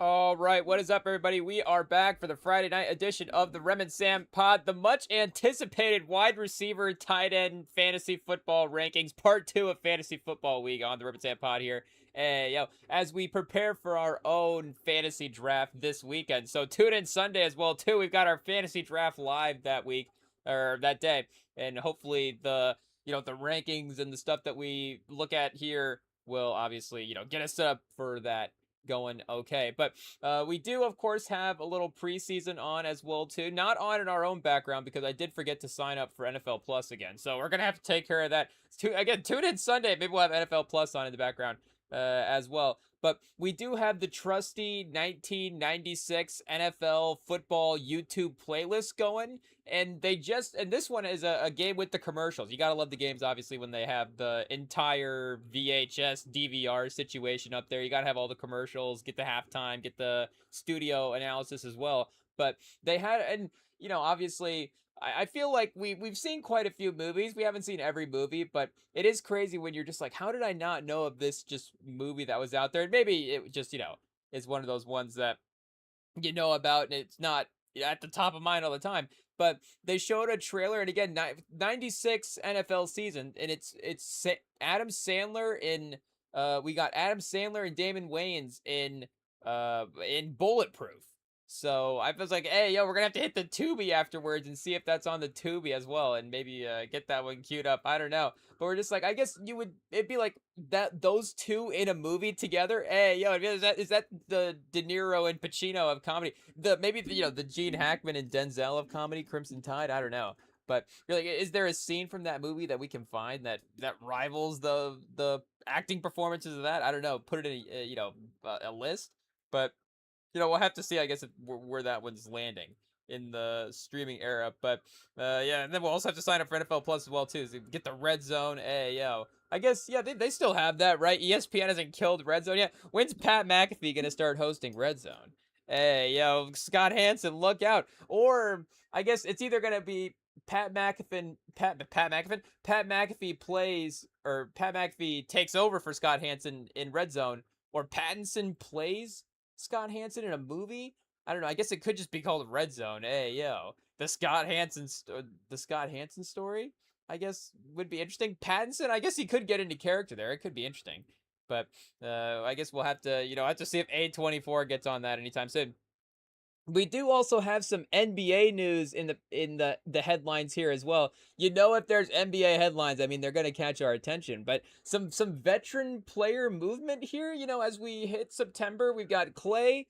All right, what is up, everybody? We are back for the Friday night edition of the REMINGTOM pod, the much anticipated wide receiver tight end fantasy football rankings, part two of Fantasy Football Week on the REMINGTOM pod here. Hey, yo, as we prepare for our own fantasy draft this weekend. So tune in Sunday as well, too. We've got our fantasy draft live that week, or that day. And hopefully the rankings and the stuff that we look at here will obviously, get us set up for that going okay. But we do, of course, have a little preseason on as well too. Not on in our own background because I did forget to sign up for NFL Plus again. So we're gonna have to take care of that. Again, tune in Sunday. Maybe we'll have NFL Plus on in the background as well. But we do have the trusty 1996 NFL football YouTube playlist going. And this one is a game with the commercials. You gotta love the games, obviously, when they have the entire VHS DVR situation up there. You gotta have all the commercials, get the halftime, get the studio analysis as well. But they had, and obviously, I feel like we've seen quite a few movies. We haven't seen every movie, but it is crazy when you're just like, how did I not know of this just movie that was out there? And maybe it just is one of those ones that you know about, and it's not at the top of mind all the time. But they showed a trailer, and again, 96 NFL season, and it's Adam Sandler in we got Adam Sandler and Damon Wayans in Bulletproof. So I was like, hey, yo, we're gonna have to hit the Tubi afterwards and see if that's on the Tubi as well, and maybe get that one queued up. I don't know, but we're just like, I guess it'd be like that, those two in a movie together. Hey, yo, is that the De Niro and Pacino of comedy? The Gene Hackman and Denzel of comedy, Crimson Tide. I don't know, but you're like, is there a scene from that movie that we can find that rivals the acting performances of that? I don't know. Put it in a list, but we'll have to see, I guess, where that one's landing in the streaming era. But yeah, and then we'll also have to sign up for NFL Plus as well too, so get the Red Zone. Hey, yo, I guess yeah, they still have that, right? ESPN hasn't killed Red Zone yet. When's Pat McAfee gonna start hosting Red Zone? Hey, yo, Scott Hansen, look out! Or I guess it's either gonna be Pat McAfee plays, or Pat McAfee takes over for Scott Hansen in Red Zone, or Pattinson plays Scott Hansen in a movie. I don't know. I guess it could just be called Red Zone. Hey, yo, the Scott Hansen story. I guess would be interesting. Pattinson, I guess he could get into character there. It could be interesting, but I guess we'll have to have to see if A24 gets on that anytime soon. We do also have some NBA news in the headlines here as well. If there's NBA headlines, I mean they're going to catch our attention, but some veteran player movement here, as we hit September, we've got Klay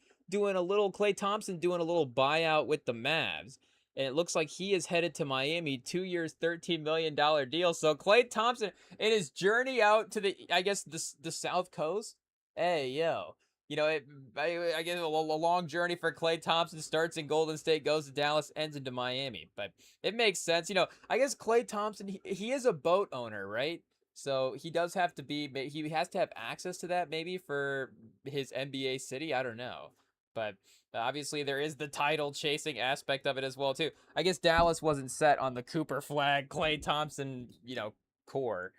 Thompson doing a little buyout with the Mavs. And it looks like he is headed to Miami, 2 years, $13 million deal. So Klay Thompson in his journey out to the South Coast. Hey, yo, I guess a long journey for Klay Thompson. Starts in Golden State, goes to Dallas, ends into Miami. But it makes sense. I guess Klay Thompson, he is a boat owner, right? So he has to have access to that maybe for his NBA city. I don't know. But obviously there is the title chasing aspect of it as well, too. I guess Dallas wasn't set on the Cooper Flag, Klay Thompson, core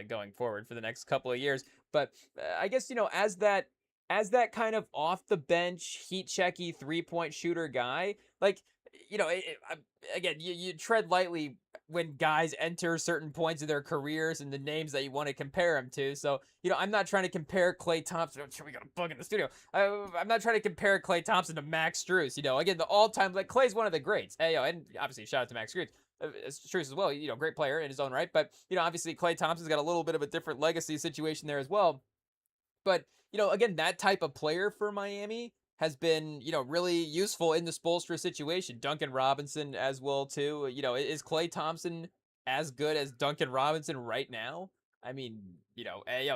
going forward for the next couple of years. But I guess, as that kind of off the bench, heat checky 3-point shooter guy, like, again, you tread lightly when guys enter certain points of their careers and the names that you want to compare them to. So, I'm not trying to compare Klay Thompson. Oh, we got a bug in the studio. I'm not trying to compare Klay Thompson to Max Strus. Again, the all-time, like, Klay's one of the greats. Hey, and obviously, shout out to Max Strus as well. Great player in his own right. But, obviously, Klay Thompson's got a little bit of a different legacy situation there as well. But, again, that type of player for Miami has been, really useful in the Spoelstra situation. Duncan Robinson as well, too. Is Klay Thompson as good as Duncan Robinson right now? I mean,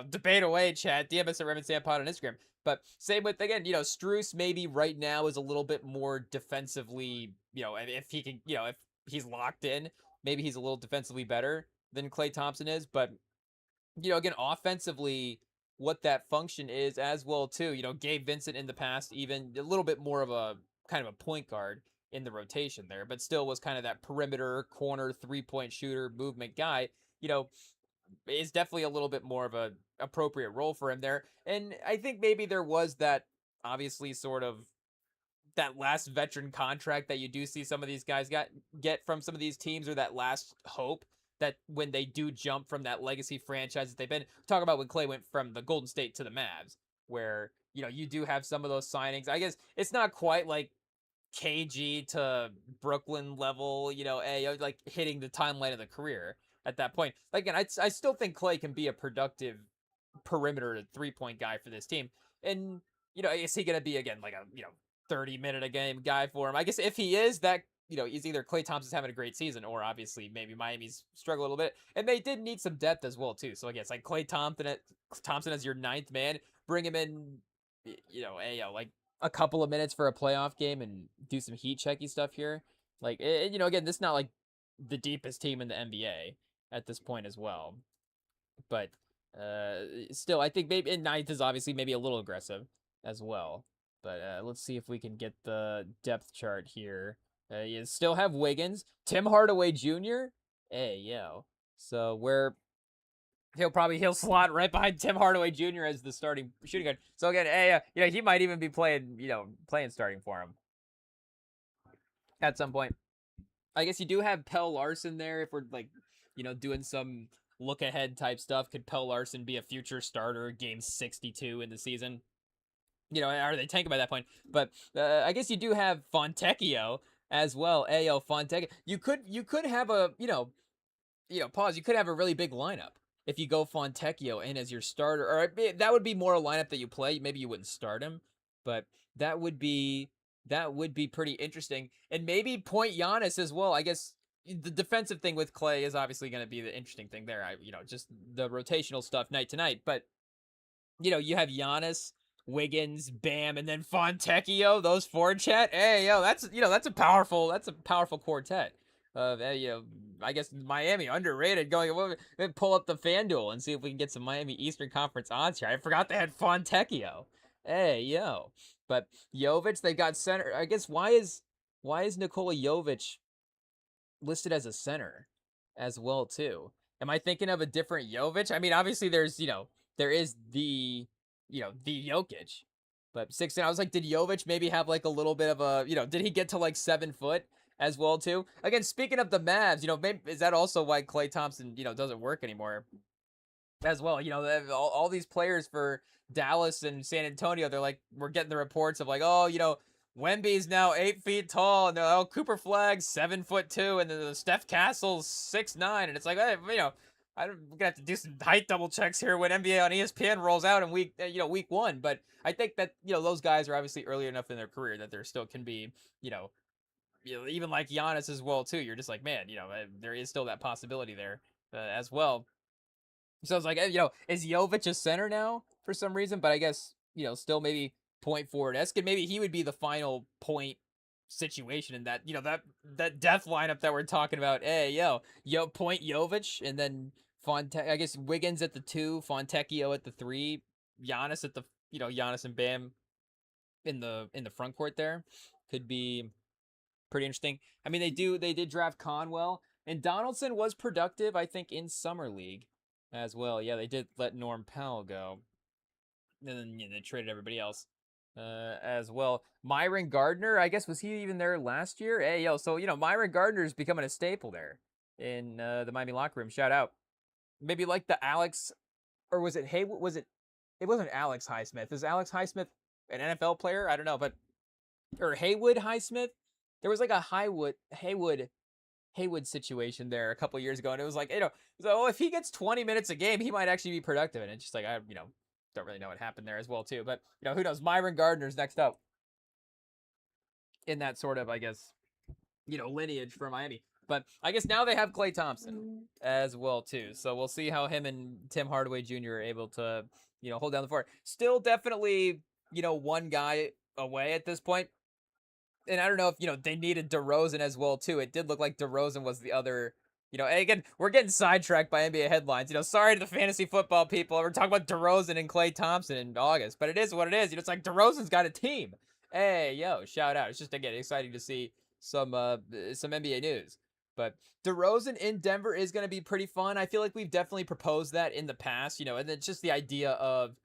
debate away, chat. DM us at REMINGTOM on Instagram. But same with, again, Strus maybe right now is a little bit more defensively, if he can, if he's locked in, maybe he's a little defensively better than Klay Thompson is. But, again, offensively, what that function is as well too. Gabe Vincent in the past, even a little bit more of a kind of a point guard in the rotation there, but still was kind of that perimeter corner 3-point shooter movement guy. Is definitely a little bit more of a appropriate role for him there. And I think maybe there was that obviously sort of that last veteran contract that you do see some of these guys get from some of these teams, or that last hope that when they do jump from that legacy franchise that they've been talking about when Clay went from the Golden State to the Mavs, where you do have some of those signings. I guess it's not quite like KG to Brooklyn level, like hitting the timeline of the career at that point. Again, I still think Clay can be a productive perimeter 3-point guy for this team. And, is he going to be, again, like a, 30-minute a game guy for him? I guess if he is, that, is either Klay Thompson's having a great season, or obviously maybe Miami's struggling a little bit. And they did need some depth as well, too. So I guess like Klay Thompson as your ninth man, bring him in, like a couple of minutes for a playoff game and do some heat checky stuff here. Like, again, this is not like the deepest team in the NBA at this point as well. But still, I think maybe in ninth is obviously maybe a little aggressive as well. But let's see if we can get the depth chart here. You still have Wiggins, Tim Hardaway Jr. Hey, yo. So he'll slot right behind Tim Hardaway Jr. as the starting shooting guard. So again, he might even be playing starting for him at some point. I guess you do have Pell Larson there if we're like, doing some look ahead type stuff. Could Pell Larson be a future starter game 62 in the season? Are they tanking by that point? But I guess you do have Fontecchio as well. Ayo, Fontecchio. You could have a, pause. You could have a really big lineup if you go Fontecchio in as your starter. Or that would be more a lineup that you play. Maybe you wouldn't start him, but that would be pretty interesting. And maybe point Giannis as well. I guess the defensive thing with Clay is obviously going to be the interesting thing there. Just the rotational stuff night to night. But, you have Giannis, Wiggins, Bam, and then Fontecchio, those four chat. Hey, yo, that's a powerful quartet. I guess Miami underrated. Going, pull up the FanDuel and see if we can get some Miami Eastern Conference odds here. I forgot they had Fontecchio. Hey, yo, but Jovic, they got center. I guess why is Nikola Jovic listed as a center as well too? Am I thinking of a different Jovic? I mean, obviously there is the Jokic, but 16. I was like, did Jovic maybe have like a little bit of a, did he get to like 7 foot as well too? Again, speaking of the Mavs, maybe is that also why Klay Thompson, doesn't work anymore as well? All these players for Dallas and San Antonio, they're like, we're getting the reports of like, oh, Wemby's now 8 feet tall, and Cooper Flag's 7'2", and then Steph Castle's 6'9", and it's like, hey, we're gonna have to do some height double checks here when NBA on ESPN rolls out in week 1. But I think that those guys are obviously early enough in their career that there still can be even like Giannis as well too. You're just like, man, there is still that possibility there as well. So it's like, is Jovic a center now for some reason? But I guess still maybe point forward-esque, and maybe he would be the final point situation in that that death lineup that we're talking about. Hey, point Jovic, and then I guess Wiggins at the 2, Fontecchio at the 3, Giannis at the Giannis and Bam in the front court there could be pretty interesting. I mean, they did draft Conwell, and Donaldson was productive, I think, in summer league as well. Yeah, they did let Norm Powell go, and then they traded everybody else as well. Myron Gardner, I guess, was he even there last year? Hey, yo, so Myron Gardner's becoming a staple there in the Miami locker room. Shout out. Maybe like the Alex, or was it Haywood? It wasn't Alex Highsmith. Is Alex Highsmith an NFL player? I don't know, or Haywood Highsmith. There was like a Haywood situation there a couple years ago, and it was like, so if he gets 20 minutes a game, he might actually be productive. And it's just like, I don't really know what happened there as well too, but who knows? Myron Gardner's next up in that sort of, I guess, lineage for Miami. But I guess now they have Klay Thompson as well too, so we'll see how him and Tim Hardaway Jr. are able to hold down the fort. Still definitely one guy away at this point. And I don't know if they needed DeRozan as well too. It did look like DeRozan was the other. Again, we're getting sidetracked by NBA headlines. Sorry to the fantasy football people. We're talking about DeRozan and Klay Thompson in August, but it is what it is. It's like DeRozan's got a team. Hey, yo, shout out. It's just, again, exciting to see some NBA news. But DeRozan in Denver is going to be pretty fun. I feel like we've definitely proposed that in the past, and it's just the idea of,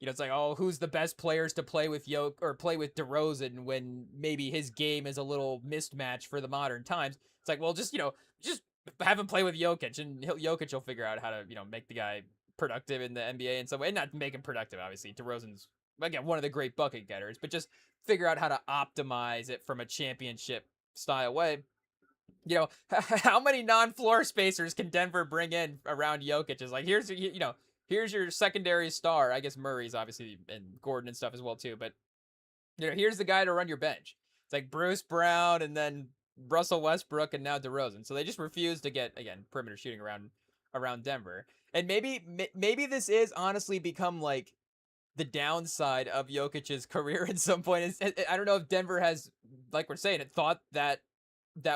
It's like, oh, who's the best players to play with or play with DeRozan when maybe his game is a little mismatched for the modern times. It's like, well, just have him play with Jokic, and Jokic will figure out how to, make the guy productive in the NBA in some way. And not make him productive, obviously. DeRozan's, again, one of the great bucket getters, but just figure out how to optimize it from a championship style way. How many non-floor spacers can Denver bring in around Jokic? Is like, here's your secondary star. I guess Murray's obviously, and Gordon and stuff as well too. But here's the guy to run your bench. It's like Bruce Brown and then Russell Westbrook and now DeRozan. So they just refuse to get, again, perimeter shooting around Denver. And maybe this is honestly become like the downside of Jokic's career at some point. I don't know if Denver has, like we're saying, it thought that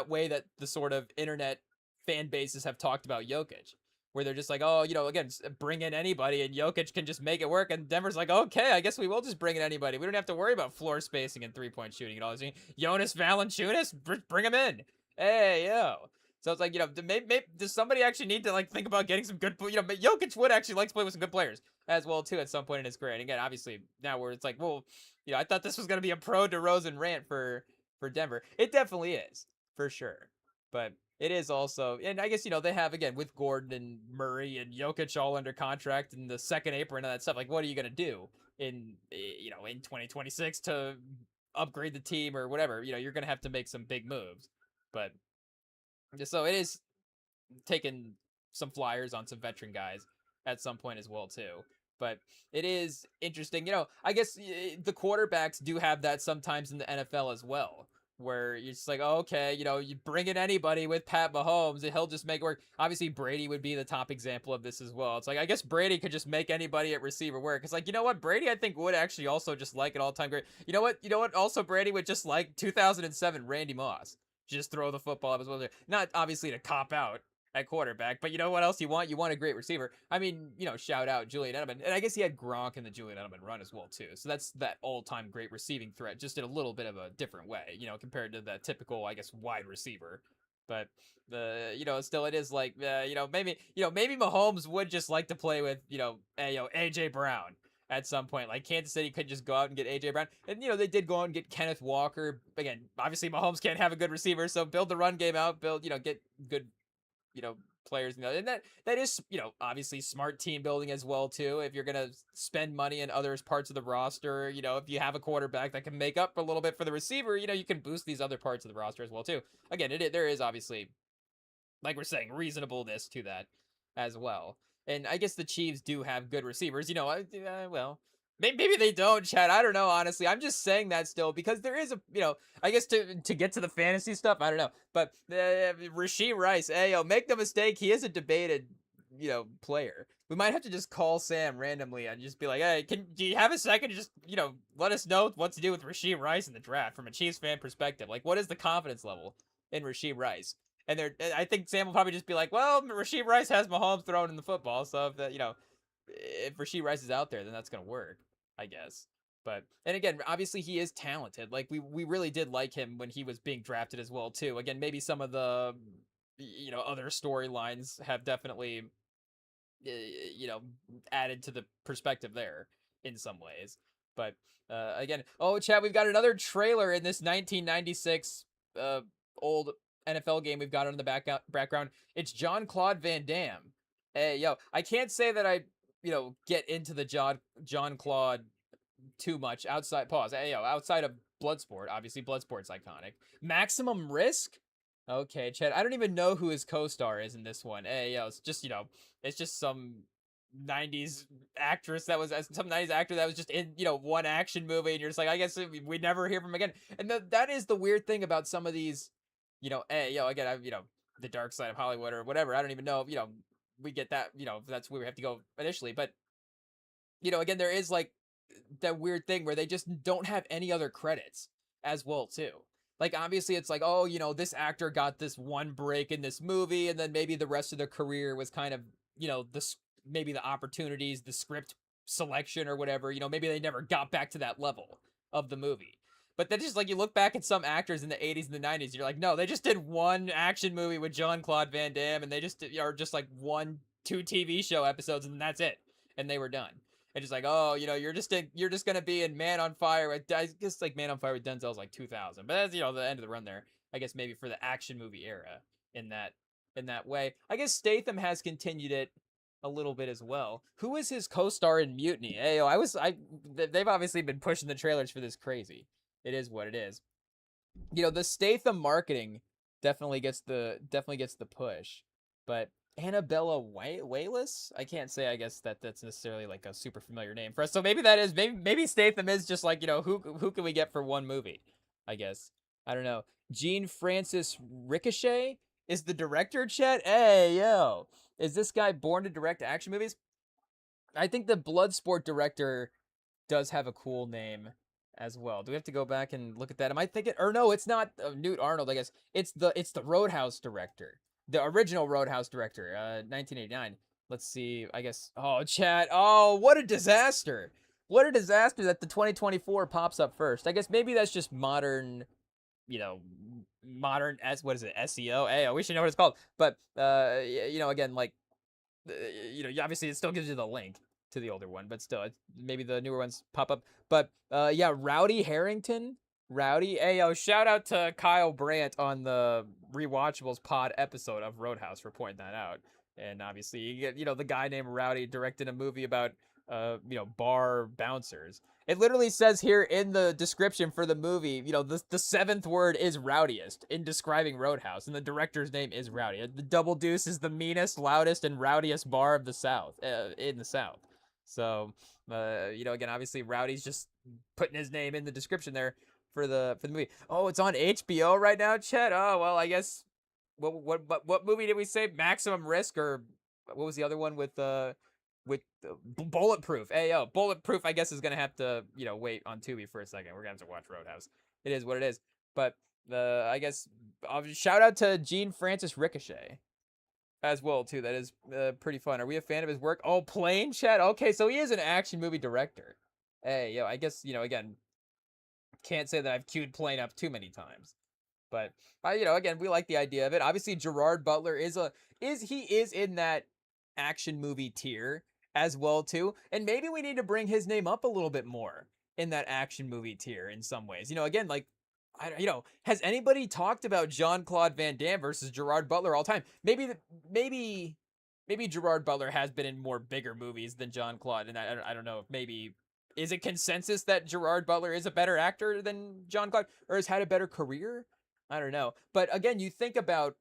way that the sort of internet fan bases have talked about Jokic, where they're just like, oh, again, bring in anybody and Jokic can just make it work. And Denver's like, okay, I guess we will just bring in anybody. We don't have to worry about floor spacing and 3-point shooting and all this. Jonas Valanciunas, bring him in. Hey, yo. So it's like, maybe does somebody actually need to like think about getting some good, Jokic would actually like to play with some good players as well too at some point in his career. And again, obviously now where it's like, well, I thought this was going to be a pro DeRozan rant for Denver. It definitely is, for sure. But it is also, and I guess, they have, again, with Gordon and Murray and Jokic all under contract and the second apron and that stuff, like, what are you going to do in 2026 to upgrade the team or whatever? You're going to have to make some big moves. But so it is taking some flyers on some veteran guys at some point as well too. But it is interesting. I guess the quarterbacks do have that sometimes in the NFL as well, where you're just like, oh, okay, you bring in anybody with Pat Mahomes and he'll just make it work. Obviously, Brady would be the top example of this as well. It's like, I guess Brady could just make anybody at receiver work. It's like, you know what? Brady, I think, would actually also just like an all-time great. You know what? Also, Brady would just like 2007 Randy Moss. Just throw the football up as well. Not obviously to cop out at quarterback, but you know what else you want? You want a great receiver. I mean, shout out Julian Edelman. And I guess he had Gronk in the Julian Edelman run as well, too. So that's that all-time great receiving threat, just in a little bit of a different way, compared to the typical, I guess, wide receiver. But still it is like, maybe Mahomes would just like to play with, AJ Brown at some point. Like, Kansas City could just go out and get AJ Brown. And, they did go out and get Kenneth Walker. Again, obviously Mahomes can't have a good receiver, so build the run game out, get good, players, and that is, obviously smart team building as well too. If you're gonna spend money in other parts of the roster, if you have a quarterback that can make up a little bit for the receiver, you can boost these other parts of the roster as well too. Again, there is obviously, like we're saying, reasonableness to that as well. And I guess the Chiefs do have good receivers. Well, maybe they don't, Chad. I don't know, honestly. I'm just saying that still because there is a, I guess to get to the fantasy stuff, I don't know. But Rashee Rice, make no mistake, he is a debated, player. We might have to just call Sam randomly and just be like, hey, do you have a second to just, let us know what to do with Rashee Rice in the draft from a Chiefs fan perspective? Like, what is the confidence level in Rashee Rice? And I think Sam will probably just be like, well, Rashee Rice has Mahomes throwing in the football, so if Rashee Rice is out there, then that's gonna work, I guess. But and again, obviously he is talented. Like we really did like him when he was being drafted as well too. Again, maybe some of the other storylines have definitely added to the perspective there in some ways. But again, Chad, we've got another trailer in this 1996 old NFL game we've got on the background. It's Jean-Claude Van Damme. Hey, I can't say that I, get into the Jean-Claude too much outside of Bloodsport. Obviously, Bloodsport's iconic. Maximum Risk? Okay, Chad, I don't even know who his co-star is in this one. Hey, it's just some 90s actress that was some 90s actor that was just in one action movie, and you're just like, I guess we never hear from him again. And that is the weird thing about some of these. Again, the dark side of Hollywood or whatever. I don't even know, we get that, that's where we have to go initially. But, again, there is like that weird thing where they just don't have any other credits as well, too. Like, obviously, it's like, this actor got this one break in this movie, and then maybe the rest of their career was kind of, maybe the opportunities, the script selection or whatever, maybe they never got back to that level of the movie. But then just like you look back at some actors in the 80s and the 90s, you're like, no, they just did one action movie with Jean-Claude Van Damme, and they just are just like 1-2 TV show episodes, and that's it. And they were done. and just like, oh, you're just gonna be in Man on Fire. I guess like Man on Fire with Denzel's like 2000, but that's the end of the run there. I guess maybe for the action movie era in that way. I guess Statham has continued it a little bit as well. Who is his co-star in Mutiny? Hey, they've obviously been pushing the trailers for this crazy. It is what it is. The Statham marketing definitely gets the push, but Annabella Waylis, I can't say. I guess that's necessarily like a super familiar name for us. So maybe Statham is just like who can we get for one movie? I guess I don't know. Gene Francis Ricochet is the director. Chet, hey yo, is this guy born to direct action movies? I think the Bloodsport director does have a cool name as well. Do we have to go back and look at that? Am I thinking? Or no, it's not Newt Arnold. I guess it's the Roadhouse director, the original Roadhouse director, 1989. Let's see. I guess. Oh, chat. Oh, what a disaster! What a disaster that the 2024 pops up first. I guess maybe that's just modern. You know, modern as what is it? SEO. Hey, we should know what it's called. But again, like obviously it still gives you the link to the older one, but still, maybe the newer ones pop up. But yeah, Rowdy Harrington, Rowdy. Hey, yo, shout out to Kyle Brandt on the Rewatchables pod episode of Roadhouse for pointing that out. And obviously, you get the guy named Rowdy directed a movie about bar bouncers. It literally says here in the description for the movie, the seventh word is rowdiest in describing Roadhouse, and the director's name is Rowdy. The Double Deuce is the meanest, loudest, and rowdiest bar of the South, in the South. So, again, obviously, Rowdy's just putting his name in the description there for the movie. Oh, it's on HBO right now, Chet. Oh, well, I guess. What movie did we say? Maximum Risk, or what was the other one with Bulletproof? Hey, yo, Bulletproof, I guess, is gonna have to wait on Tubi for a second. We're gonna have to watch Roadhouse. It is what it is. But I guess shout out to Gene Francis Ricochet as well too. That is pretty fun. Are we a fan of his work? Oh, Plane, chat. Okay, so he is an action movie director. Hey, yo, I guess again, can't say that I've queued Plane up too many times. But again, we like the idea of it. Obviously, Gerard Butler is in that action movie tier as well too, and maybe we need to bring his name up a little bit more in that action movie tier in some ways. Again, like has anybody talked about Jean-Claude Van Damme versus Gerard Butler all time? Maybe Gerard Butler has been in more bigger movies than Jean-Claude, and I don't know if maybe. Is it consensus that Gerard Butler is a better actor than Jean-Claude, or has had a better career? I don't know. But again, you think about,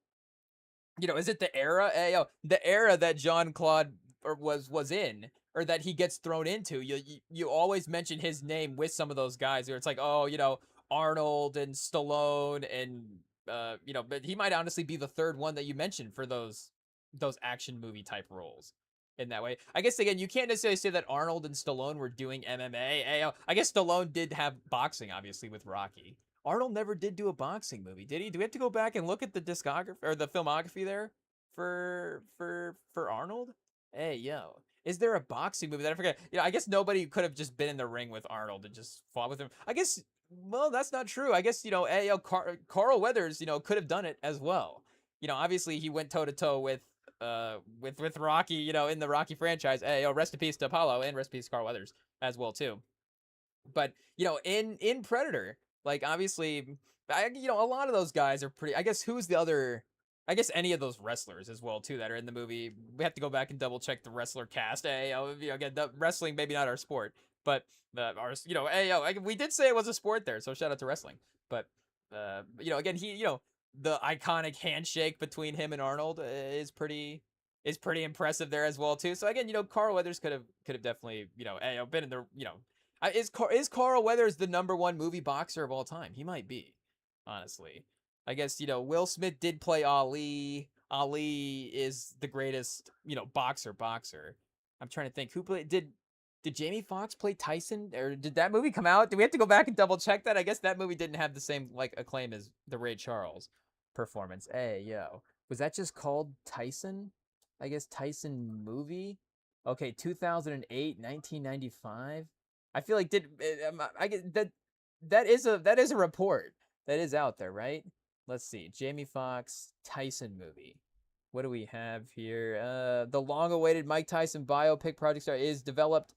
is it the era? The era that Jean-Claude was in, or that he gets thrown into. You always mention his name with some of those guys where it's like, oh, Arnold and Stallone and but he might honestly be the third one that you mentioned for those action movie type roles. In that way, I guess again, you can't necessarily say that Arnold and Stallone were doing MMA. I guess Stallone did have boxing, obviously, with Rocky. Arnold never did do a boxing movie, did he? Do we have to go back and look at the discography or the filmography there for Arnold? Hey, yo, is there a boxing movie that I forget? I guess nobody could have just been in the ring with Arnold and just fought with him. I guess, well, that's not true. I guess hey, yo, Carl Weathers, could have done it as well. Obviously he went toe to toe with Rocky, in the Rocky franchise. Hey, yo, rest in peace to Apollo and rest in peace to Carl Weathers as well too. But in Predator. Like, obviously, a lot of those guys are pretty. I guess who's the other? I guess any of those wrestlers as well too that are in the movie. We have to go back and double check the wrestler cast. Hey, again, the wrestling maybe not our sport, but our we did say it was a sport there, so shout out to wrestling. But again, the iconic handshake between him and Arnold is pretty impressive there as well too. So again, Carl Weathers could have definitely been in the Is Carl Weathers the number one movie boxer of all time? He might be, honestly. I guess Will Smith did play Ali. Ali is the greatest boxer. I'm trying to think who played. Did Jamie Foxx play Tyson, or did that movie come out? Do we have to go back and double check that? I guess that movie didn't have the same acclaim as the Ray Charles performance. Hey yo, was that just called Tyson? I guess Tyson movie. Okay, 2008, 1995. I feel like I get that is a report that is out there, right? Let's see. Jamie Foxx Tyson movie. What do we have here? The long-awaited Mike Tyson biopic project star is developed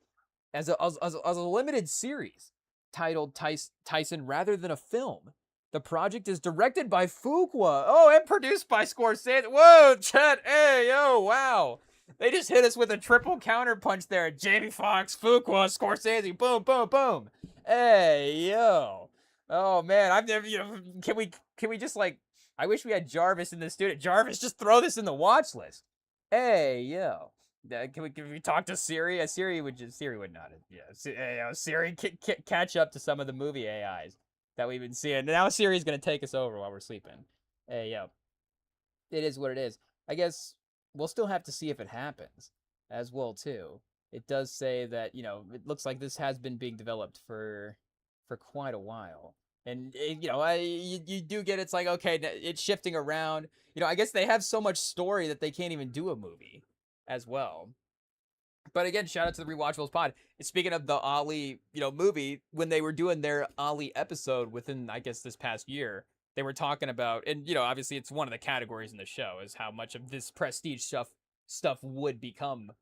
as a limited series titled Tyson rather than a film. The project is directed by Fuqua. Oh, and produced by Scorsese. Whoa, Chet. Hey, yo, wow. They just hit us with a triple counterpunch there. Jamie Foxx, Fuqua, Scorsese. Boom, boom, boom. Hey, yo. Oh man, I've never. Can we just like? I wish we had Jarvis in the studio. Jarvis, just throw this in the watch list. Hey, yo. Can we talk to Siri? Siri would not. Yeah, Siri catch up to some of the movie AIs that we've been seeing. Now Siri's gonna take us over while we're sleeping. Hey, yo, it is what it is. I guess we'll still have to see if it happens as well too. It does say that it looks like this has been being developed for quite a while. And you do get it's like okay, it's shifting around. I guess they have so much story that they can't even do a movie as well. But again, shout out to the Rewatchables Pod. Speaking of the Ollie, movie, when they were doing their Ollie episode within, I guess, this past year, they were talking about, and obviously it's one of the categories in the show is how much of this prestige stuff would become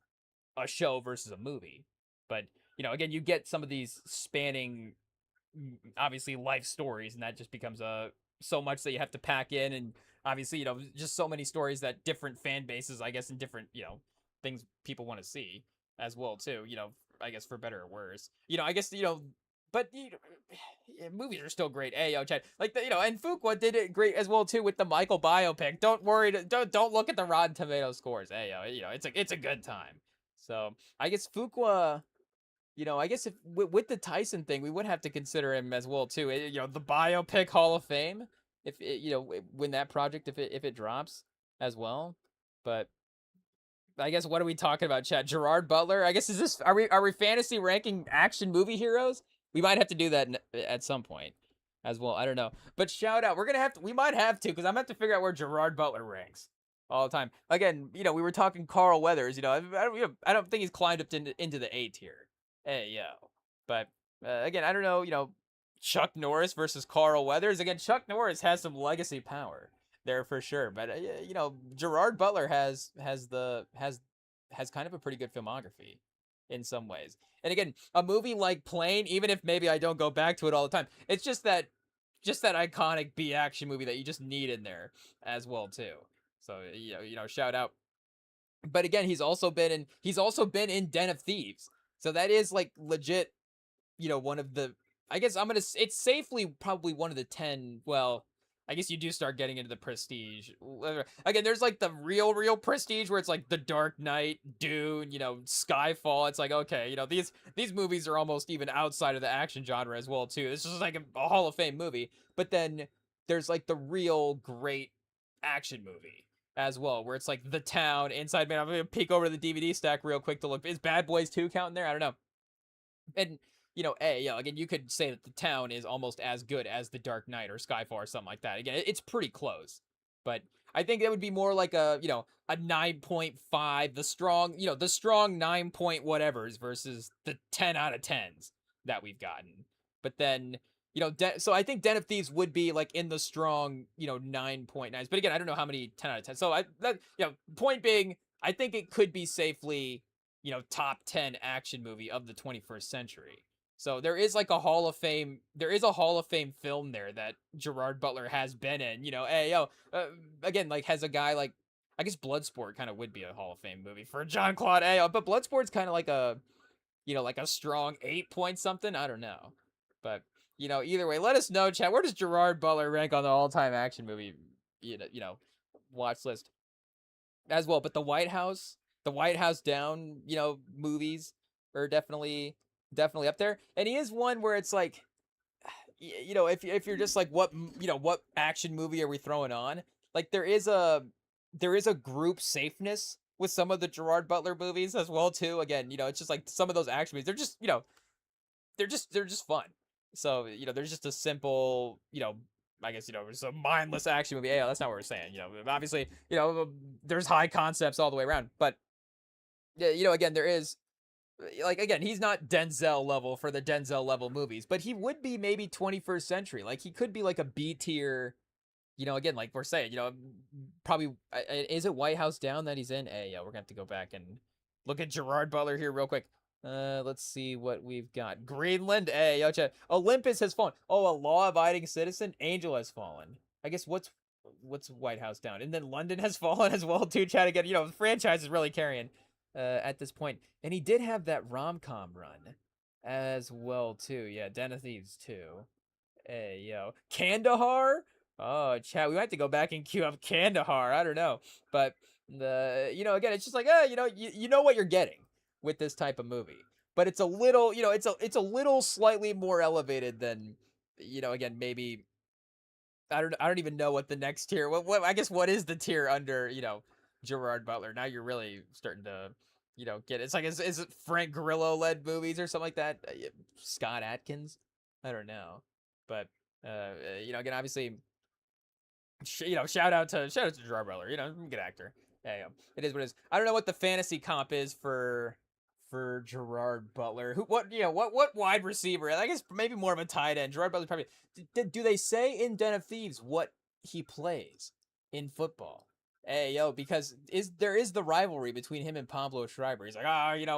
a show versus a movie. But again, you get some of these spanning, obviously life stories, and that just becomes so much that you have to pack in, and obviously just so many stories that different fan bases, I guess, and different things people want to see as well too. I guess for better or worse. I guess but movies are still great. Hey, yo, Chad, like and Fuqua did it great as well too with the Michael biopic. Don't worry, don't look at the Rotten Tomato scores. Hey, yo, it's a good time. So I guess Fuqua. I guess if with the Tyson thing, we would have to consider him as well too. The biopic Hall of Fame, if when that project if it drops as well. But I guess what are we talking about, Chad? Gerard Butler? I guess are we fantasy ranking action movie heroes? We might have to do that at some point as well. I don't know. But shout out. We might have to because I'm gonna have to figure out where Gerard Butler ranks all the time. Again, we were talking Carl Weathers. I don't think he's climbed up into the A tier. Hey, yo. But again, I don't know. Chuck Norris versus Carl Weathers. Again, Chuck Norris has some legacy power there for sure. But Gerard Butler has kind of a pretty good filmography in some ways. And again, a movie like Plane, even if maybe I don't go back to it all the time, it's just that iconic B action movie that you just need in there as well too. So shout out. But again, he's also been in Den of Thieves. So that is like legit, one of the I guess it's safely probably one of the 10, well, I guess you do start getting into the prestige. Again, there's like the real prestige where it's like The Dark Knight, Dune, Skyfall. It's like, okay, these movies are almost even outside of the action genre as well too. This is like a Hall of Fame movie. But then there's like the real great action movie as well, where it's like The Town, Inside Man. I'm gonna peek over the DVD stack real quick to look. Is Bad Boys 2 counting there? I don't know. And again, you could say that The Town is almost as good as The Dark Knight or Skyfall or something like that. Again, it's pretty close, but I think that would be more like a 9.5, the strong 9 point whatevers versus the 10 out of 10s that we've gotten. But then so I think Den of Thieves would be like in the strong 9.9s. But again, I don't know how many 10 out of 10. So point being, I think it could be safely top 10 action movie of the 21st century. So there is like a Hall of Fame film there that Gerard Butler has been in. Again, like has a guy like, I guess Bloodsport kind of would be a Hall of Fame movie for Jean-Claude Ayo, but Bloodsport's kind of like a like a strong 8 point something. I don't know. But either way, let us know, chat. Where does Gerard Butler rank on the all-time action movie watch list as well? But the White House Down, movies are definitely up there. And he is one where it's like, if you're just like, what action movie are we throwing on? Like there is a group safeness with some of the Gerard Butler movies as well too. Again, it's just like some of those action movies, they're just fun. So, there's just a simple, I guess, it's a mindless action movie. Yeah, that's not what we're saying. Obviously, there's high concepts all the way around. But again, there is like, again, he's not Denzel level for the Denzel level movies, but he would be maybe 21st century. Like he could be like a B tier, again, like we're saying, probably, is it White House Down that he's in? Hey, we're gonna have to go back and look at Gerard Butler here real quick. Let's see what we've got. Greenland. Hey, yo, chat. Olympus has fallen. Oh, a law-abiding citizen. Angel has fallen. I guess what's White House down, and then London has fallen as well too. Chat again. The franchise is really carrying at this point, and he did have that rom-com run as well too. Yeah, Den of Thieves too. Hey, yo, Kandahar. Oh, chat. We might have to go back and queue up Kandahar. I don't know, but again, it's just like, you know what you're getting with this type of movie, but it's a little, it's a little slightly more elevated than, again, maybe I don't even know what the next tier. What I guess what is the tier under, Gerard Butler? Now you're really starting to, get it. It's like is it Frank Grillo led movies or something like that? Scott Adkins, I don't know, but again, obviously, shout out to Gerard Butler. Good actor. Yeah, it is what it is. I don't know what the fantasy comp is for Gerard Butler. What wide receiver? I guess maybe more of a tight end. Gerard Butler probably. Do they say in Den of Thieves what he plays in football? Hey, yo, because there is the rivalry between him and Pablo Schreiber. He's like,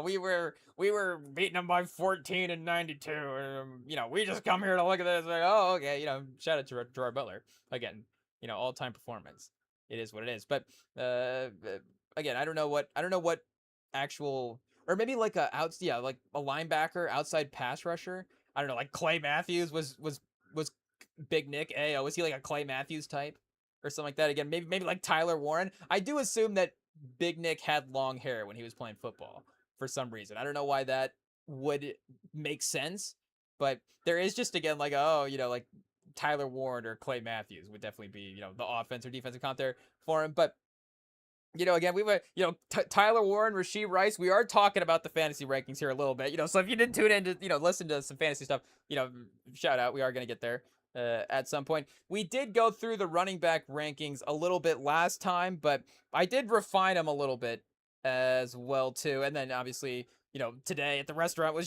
we were beating him by 14 in '92. We just come here to look at this. Like, oh, okay, shout out to Gerard Butler again. All time performance. It is what it is. But again, I don't know what actual, or maybe like like a linebacker, outside pass rusher. I don't know, like Clay Matthews was Big Nick. Hey, was he like a Clay Matthews type or something like that? Again, maybe like Tyler Warren. I do assume that Big Nick had long hair when he was playing football for some reason. I don't know why that would make sense, but there is just again like like Tyler Warren or Clay Matthews would definitely be the offense or defensive comp there for him, but. Again, we were, Tyler Warren, Rashee Rice. We are talking about the fantasy rankings here a little bit, so if you didn't tune in to, listen to some fantasy stuff, shout out. We are going to get there at some point. We did go through the running back rankings a little bit last time, but I did refine them a little bit as well, too. And then obviously, today at the restaurant we're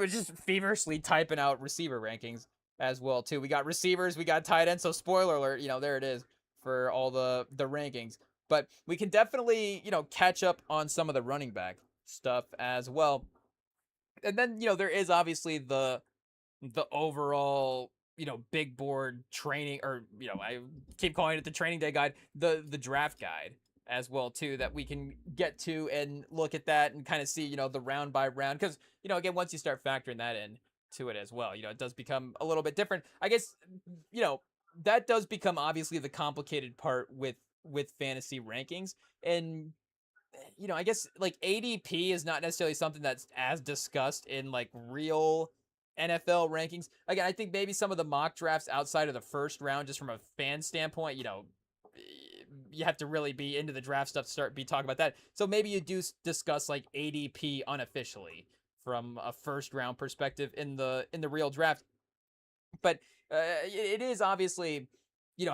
just feverishly typing out receiver rankings as well, too. We got receivers, we got tight ends. So spoiler alert, there it is for all the rankings. But we can definitely, catch up on some of the running back stuff as well. And then, there is obviously the overall, big board training, or, I keep calling it the training day guide, the draft guide as well too, that we can get to and look at that and kind of see, the round by round. Because, again, once you start factoring that in to it as well, it does become a little bit different. I guess, that does become obviously the complicated part with fantasy rankings. And I guess like ADP is not necessarily something that's as discussed in like real NFL rankings. Again, I think maybe some of the mock drafts outside of the first round, just from a fan standpoint, you have to really be into the draft stuff to be talking about that. So maybe you do discuss like ADP unofficially from a first round perspective in the real draft. But it is obviously,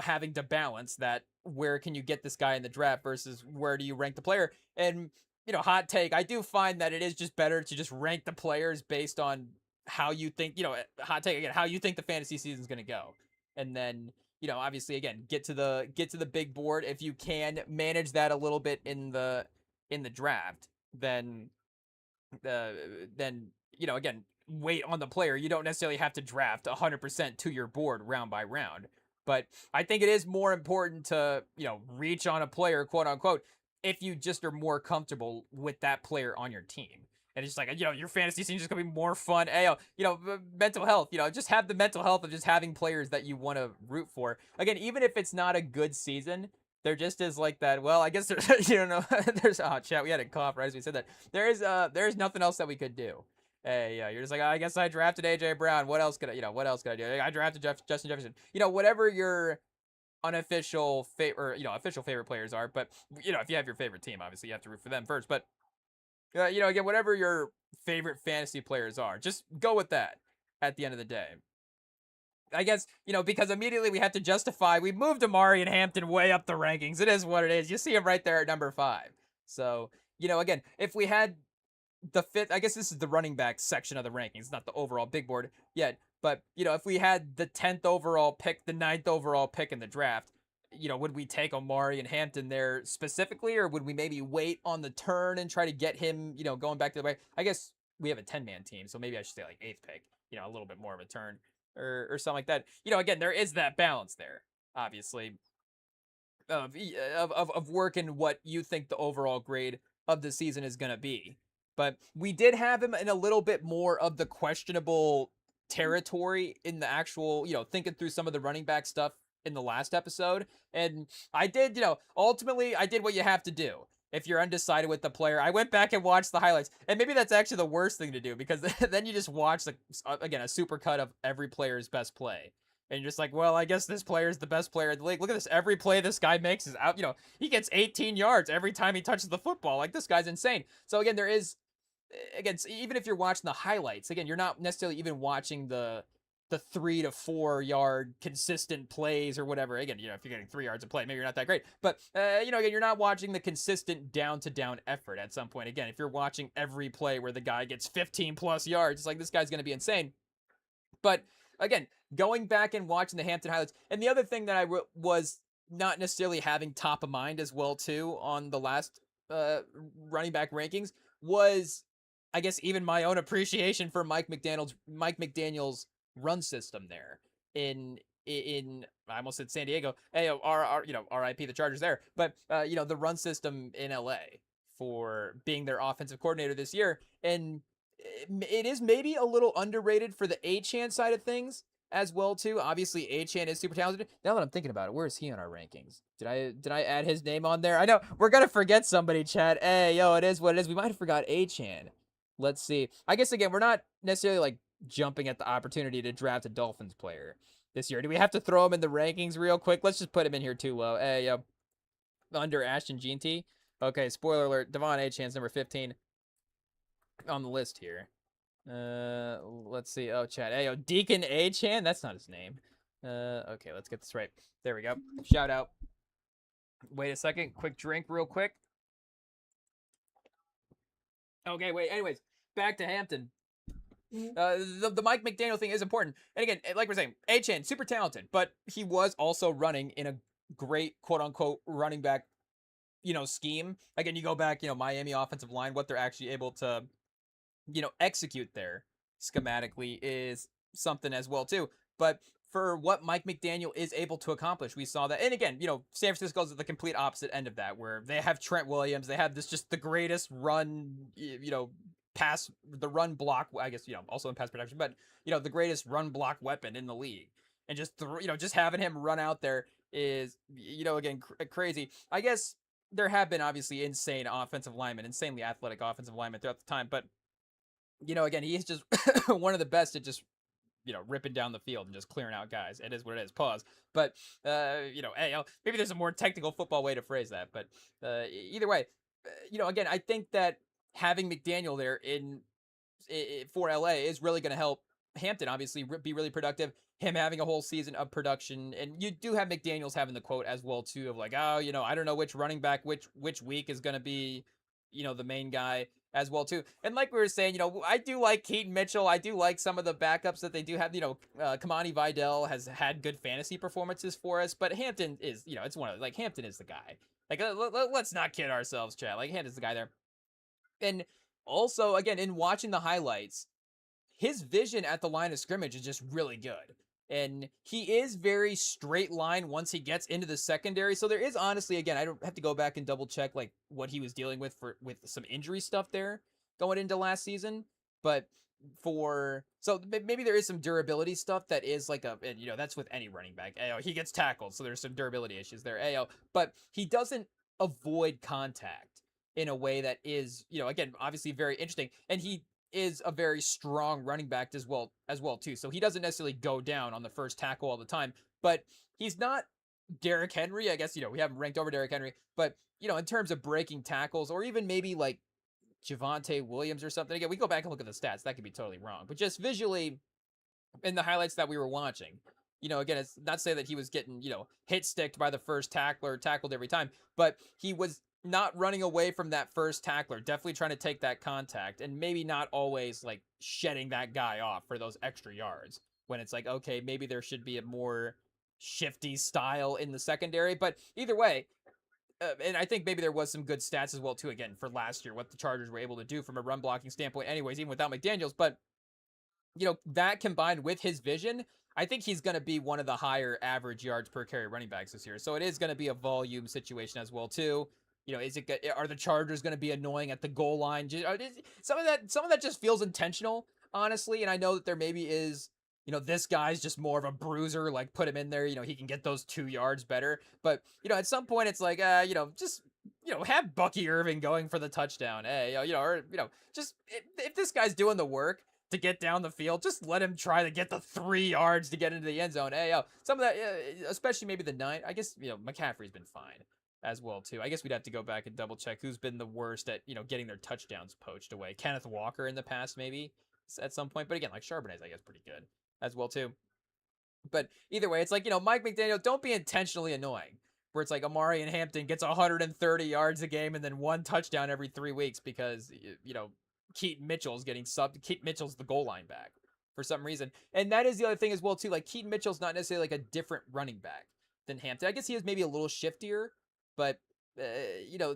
having to balance that. Where can you get this guy in the draft versus where do you rank the player? And, hot take, I do find that it is just better to just rank the players based on how you think, hot take again, how you think the fantasy season is going to go. And then, obviously again, get to the big board. If you can manage that a little bit in the draft, then again, wait on the player. You don't necessarily have to draft 100% to your board round by round. But I think it is more important to, reach on a player, quote unquote, if you just are more comfortable with that player on your team. And it's just like, your fantasy team is just going to be more fun. Hey, mental health, just have the mental health of just having players that you want to root for. Again, even if it's not a good season, there just is like that. Well, I guess there's, there's, chat, we had a cough right as we said that. There is nothing else that we could do. Hey, you're just like, I guess I drafted AJ Brown. What else could I do? I drafted Justin Jefferson. Whatever your unofficial favorite, official favorite players are. But if you have your favorite team, obviously you have to root for them first. But again, whatever your favorite fantasy players are, just go with that at the end of the day. I guess, because immediately we have to justify, we moved Amari and Hampton way up the rankings. It is what it is. You see him right there at number 5. So, again, if we had the 5th, I guess this is the running back section of the rankings, not the overall big board yet. But, if we had the 10th overall pick, the 9th overall pick in the draft, would we take Omari and Hampton there specifically, or would we maybe wait on the turn and try to get him, going back to the way? I guess we have a 10-man team, so maybe I should say like 8th pick, a little bit more of a turn or something like that. Again, there is that balance there, obviously, of working what you think the overall grade of the season is going to be. But we did have him in a little bit more of the questionable territory in the actual, thinking through some of the running back stuff in the last episode. And I did, ultimately, I did what you have to do if you're undecided with the player. I went back and watched the highlights, and maybe that's actually the worst thing to do, because then you just watch again, a super cut of every player's best play, and you're just like, well, I guess this player is the best player in the league. Look at this. Every play this guy makes is out. He gets 18 yards every time he touches the football. Like, this guy's insane. So again, there is, again, even if you're watching the highlights, again, you're not necessarily even watching the 3 to 4 yard consistent plays or whatever. Again, if you're getting 3 yards of play, maybe you're not that great. But again, you're not watching the consistent down to down effort at some point. Again, if you're watching every play where the guy gets 15 plus yards, it's like, this guy's going to be insane. But again, going back and watching the Hampton highlights, and the other thing that I was not necessarily having top of mind as well too on the last running back rankings was, I guess, even my own appreciation for Mike McDaniel's run system there in I almost said San Diego. Hey, RIP the Chargers there, but the run system in LA for being their offensive coordinator this year. And it is maybe a little underrated for the Achane side of things as well too. Obviously, Achane is super talented. Now that I'm thinking about it, where is he on our rankings? Did I add his name on there? I know we're gonna forget somebody, Chad. Hey, it is what it is. We might have forgot Achane. Let's see. I guess again, we're not necessarily like jumping at the opportunity to draft a Dolphins player this year. Do we have to throw him in the rankings real quick? Let's just put him in here too low. Hey, under Ashton Jeanty. Okay, spoiler alert. Devon Achane's number 15 on the list here. Let's see. Oh, Chad. Hey, Deacon Achane. That's not his name. Okay, let's get this right. There we go. Shout out. Wait a second. Quick drink real quick. Okay, wait. Anyways, back to Hampton. The Mike McDaniel thing is important. And again, like we're saying, Achane, super talented, but he was also running in a great quote-unquote running back, scheme. Again, you go back, Miami offensive line, what they're actually able to execute there schematically is something as well too. But for what Mike McDaniel is able to accomplish, we saw that. And again, San Francisco's at the complete opposite end of that, where they have Trent Williams, they have just the greatest run, pass, the run block, I guess, also in pass protection, but the greatest run block weapon in the league. And just just having him run out there is, again, crazy. I guess there have been obviously insanely athletic offensive linemen throughout the time, but again, he's just one of the best at just, ripping down the field and just clearing out guys. It is what it is. Pause. But, hey, maybe there's a more technical football way to phrase that. But either way, again, I think that having McDaniel there for LA is really going to help Hampton, obviously, be really productive. Him having a whole season of production. And you do have McDaniels having the quote as well, too, of like, I don't know which running back, which week is going to be, the main guy as well too. And like we were saying, I do like Keaton Mitchell. I do like some of the backups that they do have. Kamani Vidal has had good fantasy performances for us, but Hampton is, it's one of like Hampton is the guy. Like, let's not kid ourselves, Chad. Like, Hampton's the guy there. And also, again, in watching the highlights, his vision at the line of scrimmage is just really good. And he is very straight line once he gets into the secondary. So there is honestly, again, I don't have to go back and double check like what he was dealing with with some injury stuff there going into last season. But so maybe there is some durability stuff that is like and that's with any running back. He gets tackled, so there's some durability issues there. But he doesn't avoid contact in a way that is, again, obviously very interesting. And he is a very strong running back as well too. So he doesn't necessarily go down on the first tackle all the time, but he's not Derrick Henry. I guess, we have him ranked over Derrick Henry, but in terms of breaking tackles or even maybe like Javonte Williams or something. Again, we go back and look at the stats. That could be totally wrong, but just visually in the highlights that we were watching, again, it's not to say that he was getting, hit sticked by the first tackler, tackled every time, but he was not running away from that first tackler, definitely trying to take that contact and maybe not always like shedding that guy off for those extra yards when it's like, okay, maybe there should be a more shifty style in the secondary. But either way, and I think maybe there was some good stats as well too. Again, for last year, what the Chargers were able to do from a run blocking standpoint, anyways, even without McDaniels. But that combined with his vision, I think he's going to be one of the higher average yards per carry running backs this year. So it is going to be a volume situation as well too. Are the Chargers going to be annoying at the goal line? Some of that just feels intentional, honestly. And I know that there maybe is, this guy's just more of a bruiser. Like put him in there, he can get those 2 yards better. But at some point it's like, just have Bucky Irving going for the touchdown. Hey, just if this guy's doing the work to get down the field, just let him try to get the 3 yards to get into the end zone. Hey, some of that, especially maybe the 9. I guess McCaffrey's been fine as well too. I guess we'd have to go back and double check who's been the worst at getting their touchdowns poached away. Kenneth Walker in the past maybe at some point, but again, like Charbonnet's I guess pretty good as well too. But either way, it's like Mike McDaniel, don't be intentionally annoying. Where it's like Amari and Hampton gets 130 yards a game and then 1 touchdown every 3 weeks because Keaton Mitchell's getting subbed. Keaton Mitchell's the goal line back for some reason. And that is the other thing as well, too. Like, Keaton Mitchell's not necessarily like a different running back than Hampton. I guess he is maybe a little shiftier, but,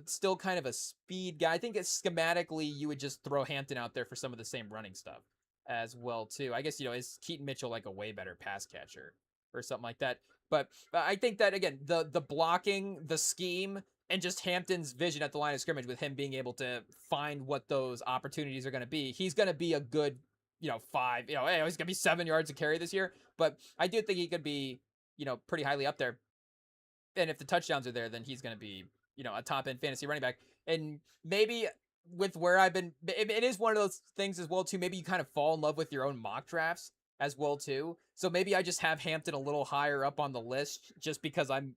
still kind of a speed guy. I think schematically you would just throw Hampton out there for some of the same running stuff as well, too. I guess, is Keaton Mitchell like a way better pass catcher or something like that? But I think that, again, the blocking, the scheme, and just Hampton's vision at the line of scrimmage with him being able to find what those opportunities are going to be. He's going to be a good, 5, he's going to be 7 yards a carry this year. But I do think he could be, pretty highly up there. And if the touchdowns are there, then he's going to be, a top end fantasy running back. And maybe with where I've been, it is one of those things as well, too. Maybe you kind of fall in love with your own mock drafts as well, too. So maybe I just have Hampton a little higher up on the list just because I'm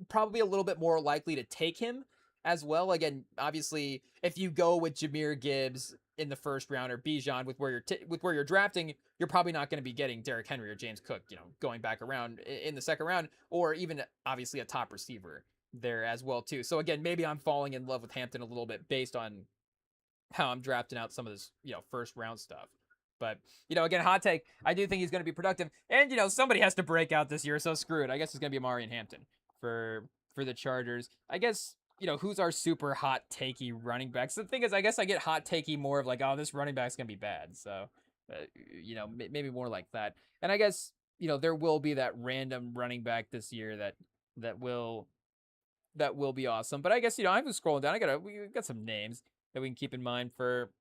probably a little bit more likely to take him as well. Again, obviously, if you go with Jahmyr Gibbs in the first round or Bijan with where you're drafting, you're probably not going to be getting Derrick Henry or James Cook, going back around in the second round, or even obviously a top receiver there as well too. So again, maybe I'm falling in love with Hampton a little bit based on how I'm drafting out some of this, first round stuff. But, again, hot take, I do think he's going to be productive. And, somebody has to break out this year, so screw it. I guess it's going to be Amari and Hampton for the Chargers. I guess, who's our super hot takey running backs? The thing is, I guess I get hot takey more of like, oh, this running back's going to be bad. So, maybe more like that. And I guess, there will be that random running back this year that will be awesome. But I guess, I was scrolling down. We got some names that we can keep in mind for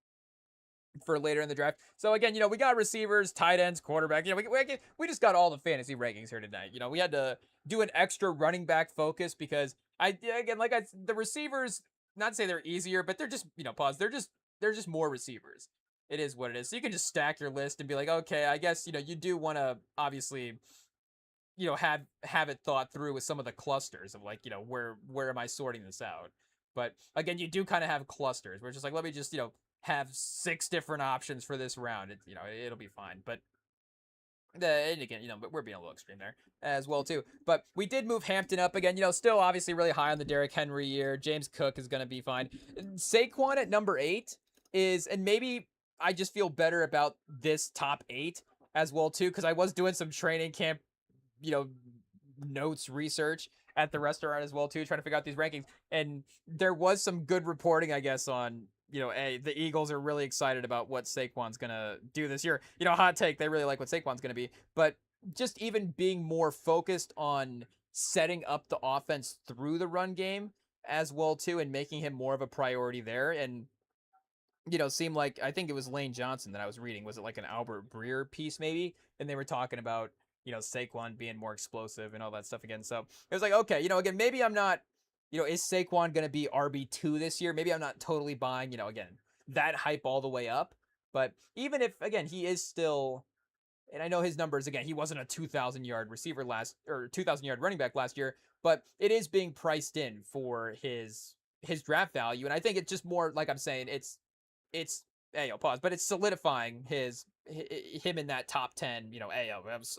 later in the draft. So again, we got receivers, tight ends, quarterback. We just got all the fantasy rankings here tonight. We had to do an extra running back focus because the receivers, not to say they're easier, but they're just, pause. They're just more receivers. It is what it is. So you can just stack your list and be like, okay, I guess, you do want to obviously, have it thought through with some of the clusters of like, where am I sorting this out? But again, you do kind of have clusters where it's just like, let me just, have 6 different options for this round. It'll be fine. But and again, but we're being a little extreme there as well too. But we did move Hampton up again. Still obviously really high on the Derrick Henry year. James Cook is going to be fine. Saquon at number 8 is, and maybe I just feel better about this top 8 as well too, because I was doing some training camp, notes research at the restaurant as well too, trying to figure out these rankings. And there was some good reporting, I guess, on the Eagles are really excited about what Saquon's going to do this year. Hot take, they really like what Saquon's going to be. But just even being more focused on setting up the offense through the run game as well, too, and making him more of a priority there. And, seemed like, I think it was Lane Johnson that I was reading. Was it like an Albert Breer piece maybe? And they were talking about, Saquon being more explosive and all that stuff again. So it was like, okay, again, maybe I'm not, is Saquon going to be RB2 this year? Maybe I'm not totally buying, again, that hype all the way up. But even if, again, he is still, and I know his numbers, again, he wasn't a 2,000-yard receiver 2,000-yard running back last year, but it is being priced in for his draft value. And I think it's just more, like I'm saying, pause, but it's solidifying him in that top 10,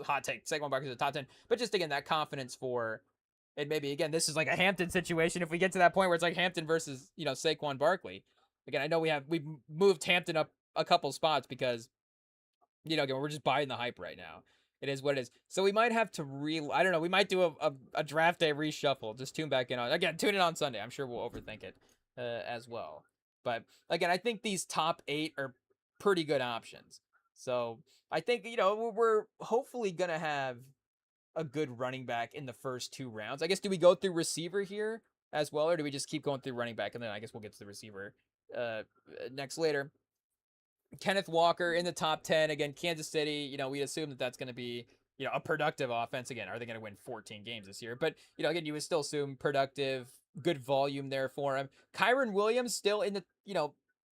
hot take, Saquon Barkley's a top 10, but just, again, that confidence for, and maybe, again, this is like a Hampton situation. If we get to that point where it's like Hampton versus, Saquon Barkley. Again, I know we've moved Hampton up a couple spots because, again, we're just buying the hype right now It is what it is. So we might have to I don't know. We might do a draft day reshuffle. Just tune back in on again. Tune in on Sunday. I'm sure we'll overthink it as well. But again, I think these top 8 are pretty good options. So I think we're hopefully gonna have a good running back in the first 2 rounds. I guess do we go through receiver here as well, or do we just keep going through running back and then I guess we'll get to the receiver next later. Kenneth Walker in the top 10. Again, Kansas City, we assume that that's going to be, a productive offense. Again, are they going to win 14 games this year? But, again, you would still assume productive, good volume there for him. Kyron Williams still in the,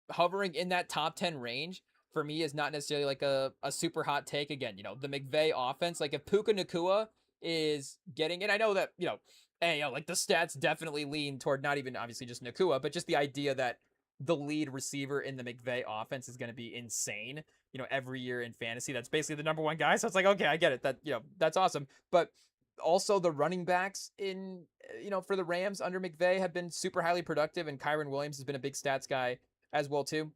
hovering in that top 10 range for me is not necessarily like a super hot take. Again, the McVay offense, like if Puka Nacua is getting it, I know that, hey, like the stats definitely lean toward not even obviously just Nacua, but just the idea that the lead receiver in the McVay offense is going to be insane, every year in fantasy. That's basically the number one guy. So it's like, okay, I get it. That, that's awesome. But also the running backs in, for the Rams under McVay have been super highly productive. And Kyron Williams has been a big stats guy as well, too.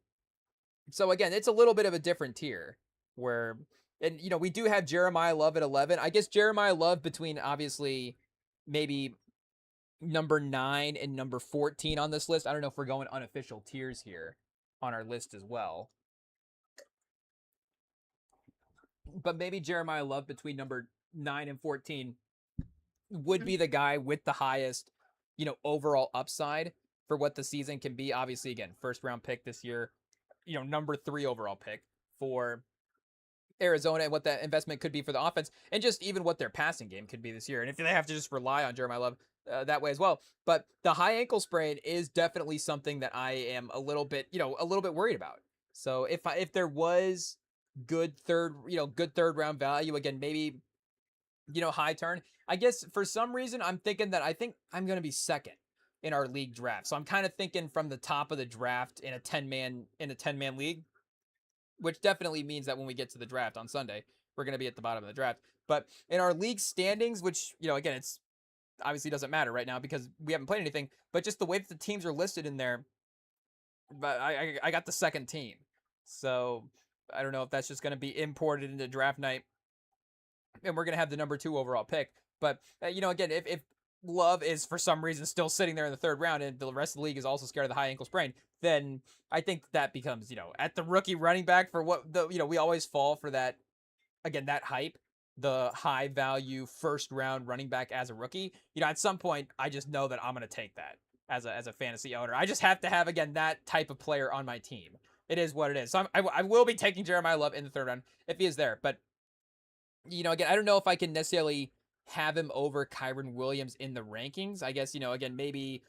So again, it's a little bit of a different tier where, and, we do have Jeremiah Love at 11. I guess Jeremiah Love between obviously maybe number 9 and number 14 on this list. I don't know if we're going unofficial tiers here on our list as well. But maybe Jeremiah Love between number 9 and 14 would be the guy with the highest, overall upside for what the season can be. Obviously, again, first round pick this year, number 3 overall pick for Arizona and what that investment could be for the offense and just even what their passing game could be this year. And if they have to just rely on Jeremiah Love that way as well. But the high ankle sprain is definitely something that I am a little bit worried about. So if there was good third round value, again, maybe, high turn, I guess for some reason, I think I'm going to be second in our league draft. So I'm kind of thinking from the top of the draft in a 10-man league, which definitely means that when we get to the draft on Sunday, we're going to be at the bottom of the draft. But in our league standings, which, again, it's obviously doesn't matter right now because we haven't played anything, but just the way that the teams are listed in there, but I got the second team. So I don't know if that's just going to be imported into draft night and we're going to have the number 2 overall pick. But, again, if Love is for some reason still sitting there in the 3rd round and the rest of the league is also scared of the high ankle sprain, then I think that becomes, at the rookie running back for what we always fall for that, again, that hype, the high value first round running back as a rookie. At some point, I just know that I'm going to take that as a fantasy owner. I just have to have, again, that type of player on my team. It is what it is. So I will be taking Jeremiah Love in the 3rd round if he is there. But, again, I don't know if I can necessarily have him over Kyron Williams in the rankings. I guess, again, maybe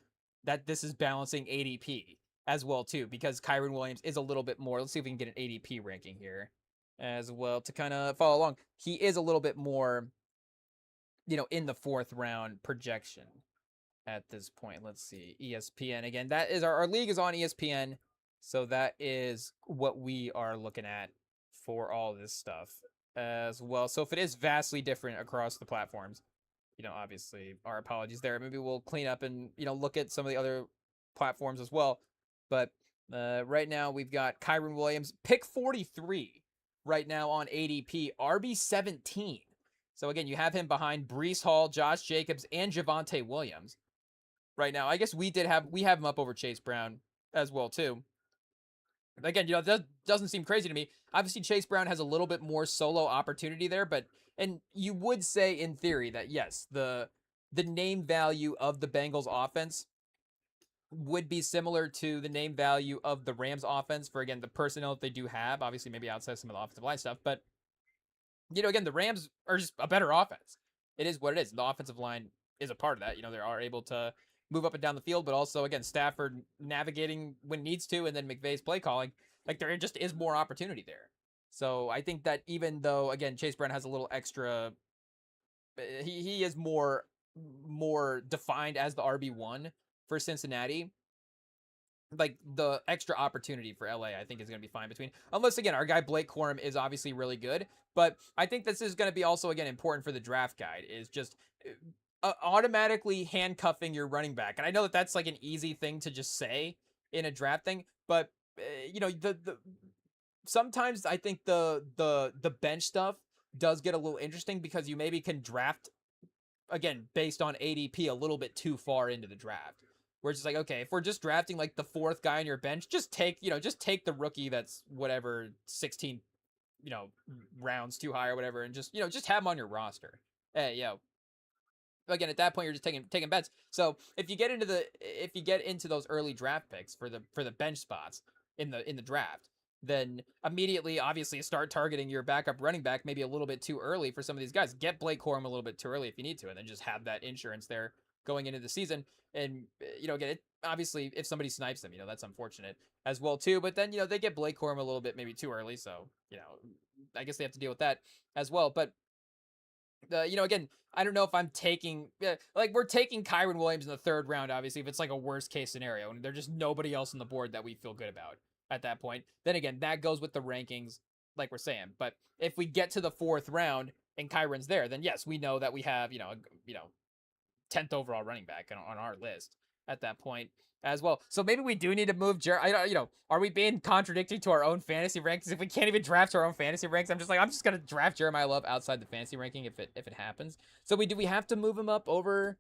that this is balancing ADP as well, too, because Kyron Williams is a little bit more. Let's see if we can get an ADP ranking here as well to kind of follow along. He is a little bit more, in the 4th round projection at this point. Let's see. ESPN. Again, that is our league is on ESPN. So that is what we are looking at for all this stuff as well. So if it is vastly different across the platforms, obviously our apologies there. Maybe we'll clean up and, look at some of the other platforms as well. But right now we've got Kyron Williams, pick 43 right now on ADP, RB17. So again, you have him behind Breece Hall, Josh Jacobs, and Javonte Williams right now. I guess we have him up over Chase Brown as well too. Again, that doesn't seem crazy to me. Obviously, Chase Brown has a little bit more solo opportunity there, and you would say in theory that yes, the name value of the Bengals offense would be similar to the name value of the Rams offense for, again, the personnel that they do have, obviously maybe outside some of the offensive line stuff, but again, the Rams are just a better offense. It is what it is. The offensive line is a part of that. They are able to move up and down the field, but also, again, Stafford navigating when needs to, and then McVay's play calling, like there just is more opportunity there. So I think that even though, again, Chase Brown has a little extra, he is more defined as the RB1 for Cincinnati, like the extra opportunity for LA, I think is going to be fine between, unless again, our guy Blake Corum is obviously really good, but I think this is going to be also, again, important for the draft guide is just automatically handcuffing your running back. And I know that that's like an easy thing to just say in a draft thing, but the sometimes I think the bench stuff does get a little interesting because you maybe can draft again based on ADP a little bit too far into the draft. Where it's just like, okay, if we're just drafting like the fourth guy on your bench, just take the rookie that's whatever 16, rounds too high or whatever, and just have him on your roster. Hey, again, at that point you're just taking bets. So if you get into those early draft picks for the bench spots in the draft, then immediately obviously start targeting your backup running back maybe a little bit too early for some of these guys. Get Blake Corum a little bit too early if you need to, and then just have that insurance there going into the season. And again, obviously if somebody snipes them, that's unfortunate as well too. But then they get Blake Corum a little bit maybe too early, so I guess they have to deal with that as well. But again, I don't know if I'm taking like we're taking Kyren Williams in the third round. Obviously, if it's like a worst case scenario and there's just nobody else on the board that we feel good about at that point, then again that goes with the rankings, like we're saying. But if we get to the fourth round and Kyron's there, then yes, we know that we have 10th overall running back on our list at that point as well. So maybe we do need to move are we being contradictory to our own fantasy rankings if we can't even draft our own fantasy ranks? I'm just gonna draft Jeremiah Love outside the fantasy ranking if it happens. So we have to move him up over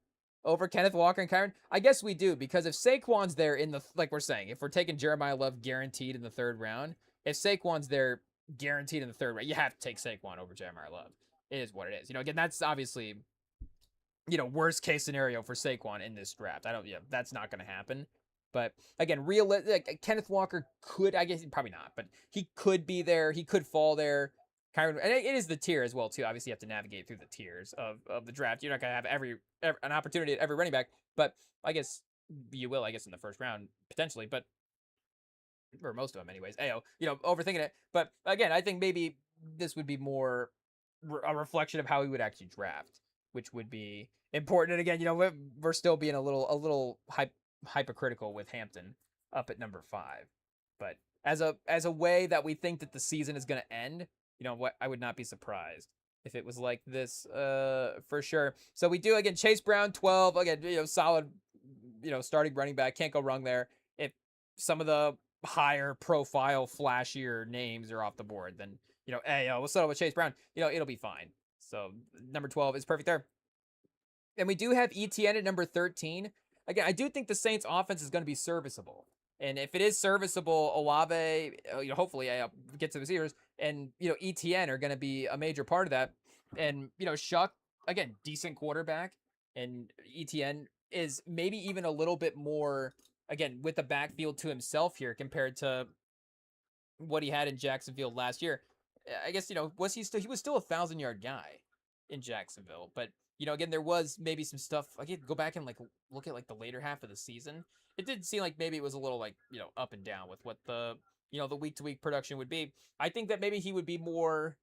Kenneth Walker and Kyren? I guess we do, because if Saquon's there in the, like we're saying, if we're taking Jeremiah Love guaranteed in the third round, if Saquon's there guaranteed in the third round, you have to take Saquon over Jeremiah Love. It is what it is. Again, that's obviously worst case scenario for Saquon in this draft. That's not going to happen. But again, Kenneth Walker could, I guess probably not, but he could be there. He could fall there. Kyren, and it is the tier as well too. Obviously, you have to navigate through the tiers of the draft. You're not going to have an opportunity at every running back, but I guess you will. I guess in the first round potentially, but or most of them anyways. Overthinking it. But again, I think maybe this would be more a reflection of how he would actually draft, which would be important. And again, we're still being a little hypocritical with Hampton up at number 5. But as a way that we think that the season is going to end, I would not be surprised if it was like this for sure. So we do, again, Chase Brown 12, again, solid, starting running back, can't go wrong there. If some of the higher profile, flashier names are off the board, then we'll settle with Chase Brown. It'll be fine. So number 12 is perfect there. And we do have ETN at number 13. Again, I do think the Saints offense is going to be serviceable. And if it is serviceable, Olave, hopefully get to the receivers, and, ETN are going to be a major part of that. And, Shuck, again, decent quarterback. And ETN is maybe even a little bit more, again, with the backfield to himself here compared to what he had in Jacksonville last year. I guess, he was still a 1,000-yard guy in Jacksonville. But, again, there was maybe some stuff. I could go back and look at the later half of the season. It did seem like maybe it was a little up and down with what the the week to week production would be. I think that maybe he would be more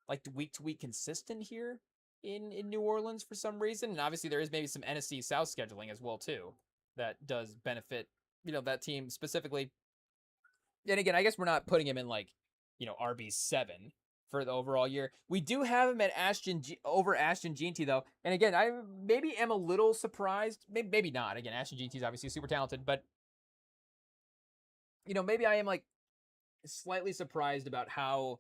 like the week to week consistent here in New Orleans for some reason. And obviously there is maybe some NFC South scheduling as well too that does benefit that team specifically. And again, I guess we're not putting him in RB7 for the overall year. We do have him at over Ashton Jeanty though. And again, I maybe am a little surprised. Maybe not. Again, Ashton Jeanty is obviously super talented, but maybe I am slightly surprised about how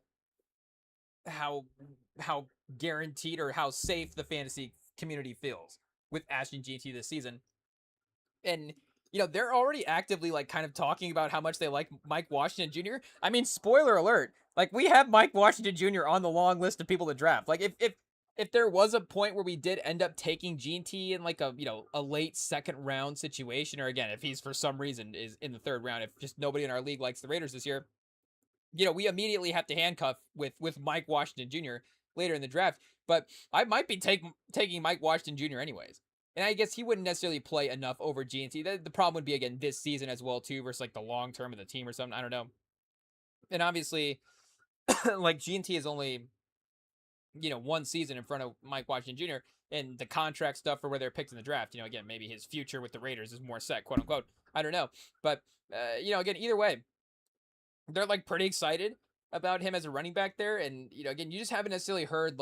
guaranteed or how safe the fantasy community feels with Ashton Jeanty this season. And they're already actively kind of talking about how much they like Mike Washington Jr. I mean, spoiler alert, we have Mike Washington Jr. on the long list of people to draft. If there was a point where we did end up taking Jeanty in a late second round situation, or again, if he's for some reason is in the third round, if just nobody in our league likes the Raiders this year, we immediately have to handcuff with Mike Washington Jr. later in the draft. But I might be taking Mike Washington Jr. anyways. And I guess he wouldn't necessarily play enough over Jeanty. The problem would be, again, this season as well, too, versus the long term of the team or something. I don't know. And obviously, Jeanty is only, one season in front of Mike Washington Jr. and the contract stuff for where they're picked in the draft. Again, maybe his future with the Raiders is more set, quote unquote. I don't know. But, again, either way, they're pretty excited about him as a running back there. And, again, you just haven't necessarily heard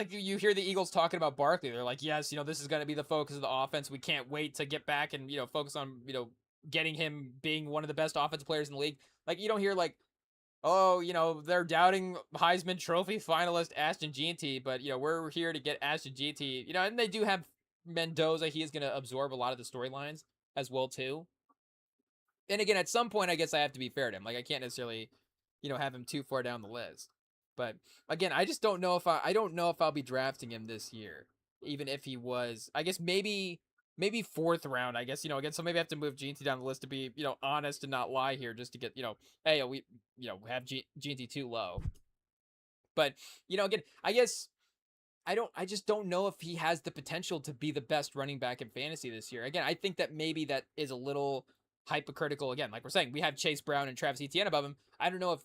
you hear the Eagles talking about Barkley. They're yes, this is going to be the focus of the offense. We can't wait to get back and, focus on, getting him being one of the best offensive players in the league. You don't hear oh, they're doubting Heisman Trophy finalist Ashton Jeanty, but we're here to get Ashton Jeanty. And they do have Mendoza. He is going to absorb a lot of the storylines as well too. And again, at some point, I guess I have to be fair to him. Like I can't necessarily, have him too far down the list. But again, I just don't know if I don't know if I'll be drafting him this year, even if he was. I guess maybe fourth round. I guess again. So maybe I have to move Jeanty down the list to be honest and not lie here, just to get hey, we have Jeanty too low. But again, I guess I just don't know if he has the potential to be the best running back in fantasy this year. Again, I think that maybe that is a little hypocritical. Again, like we're saying, we have Chase Brown and Travis Etienne above him. I don't know if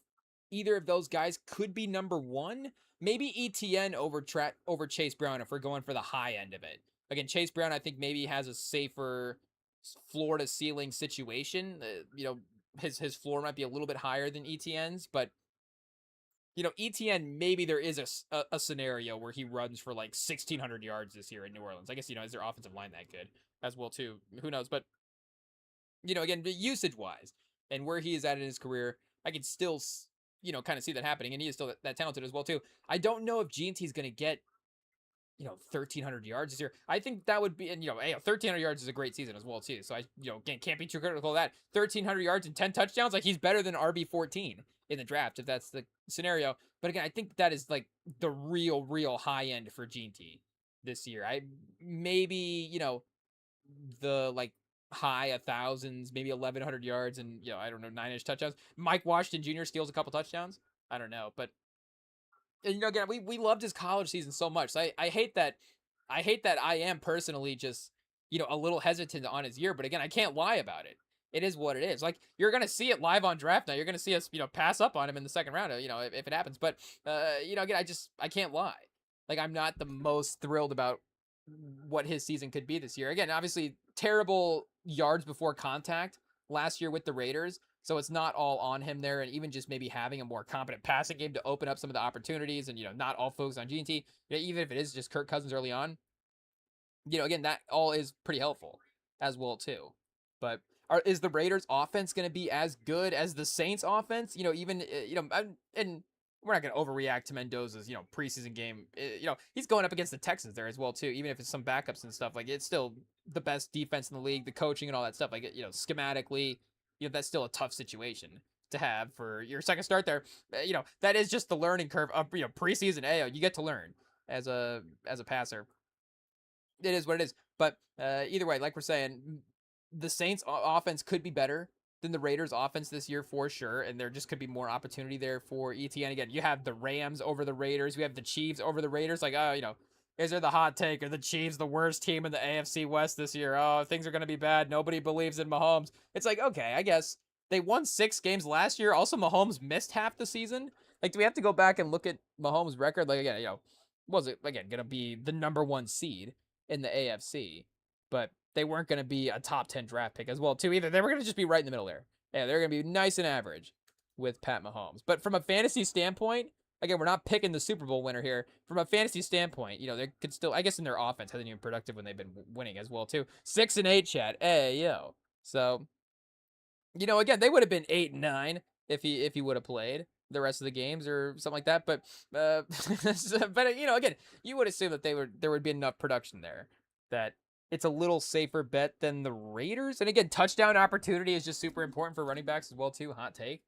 either of those guys could be number one. Maybe Etienne over Chase Brown if we're going for the high end of it. Again, Chase Brown, I think maybe has a safer floor to ceiling situation. His floor might be a little bit higher than Etienne's, but Etienne, maybe there is a scenario where he runs for like 1,600 yards this year in New Orleans. I guess, is their offensive line that good as well, too? Who knows? But, again, usage wise and where he is at in his career, I can still, kind of see that happening. And he is still that talented as well, too. I don't know if G&T's going to get, 1,300 yards this year. I think that would be, and, 1,300 yards is a great season as well, too. So I, again, can't be too critical of that. 1,300 yards and 10 touchdowns, like he's better than RB14 in the draft, if that's the scenario. But again, I think that is like the real high end for G&T this year. I maybe, the like high 1,000s, maybe 1,100 yards and, I don't know, 9-ish touchdowns. Mike Washington Jr. steals a couple touchdowns. I don't know, but and again, we loved his college season so much. So I hate that I am personally just, a little hesitant on his year, but again, I can't lie about it. It is what it is. Like you're gonna see it live on draft night. You're gonna see us, pass up on him in the second round, if it happens. But again, I can't lie. Like I'm not the most thrilled about what his season could be this year. Again, obviously terrible yards before contact last year with the Raiders. So it's not all on him there, and even just maybe having a more competent passing game to open up some of the opportunities, and not all focus on G&T. Even if it is just Kirk Cousins early on, again that all is pretty helpful as well too. But is the Raiders offense going to be as good as the Saints offense? Even and we're not going to overreact to Mendoza's preseason game. He's going up against the Texans there as well too. Even if it's some backups and stuff, like it's still the best defense in the league, the coaching and all that stuff. Like schematically, that's still a tough situation to have for your second start there. That is just the learning curve of preseason. You get to learn as a passer. It is what it is. But either way, like we're saying, the Saints offense could be better than the Raiders offense this year for sure, and there just could be more opportunity there for Etienne. Again, you have the Rams over the Raiders, we have the Chiefs over the Raiders. Like, is there the hot take? Are the Chiefs the worst team in the AFC West this year? Oh, things are going to be bad. Nobody believes in Mahomes. It's like, okay, I guess they won 6 games last year. Also, Mahomes missed half the season. Like, do we have to go back and look at Mahomes' record? Like, again, was it, again, going to be the number 1 seed in the AFC? But they weren't going to be a top 10 draft pick as well, too, either. They were going to just be right in the middle there. Yeah, they're going to be nice and average with Pat Mahomes. But from a fantasy standpoint, again, we're not picking the Super Bowl winner here. From a fantasy standpoint, they could still, I guess in their offense hasn't even been productive when they've been winning as well, too. 6-8, Chad. Hey, yo. So, again, they would have been 8-9 if he would have played the rest of the games or something like that. But, but again, you would assume that there would be enough production there that it's a little safer bet than the Raiders. And again, touchdown opportunity is just super important for running backs as well, too. Hot take.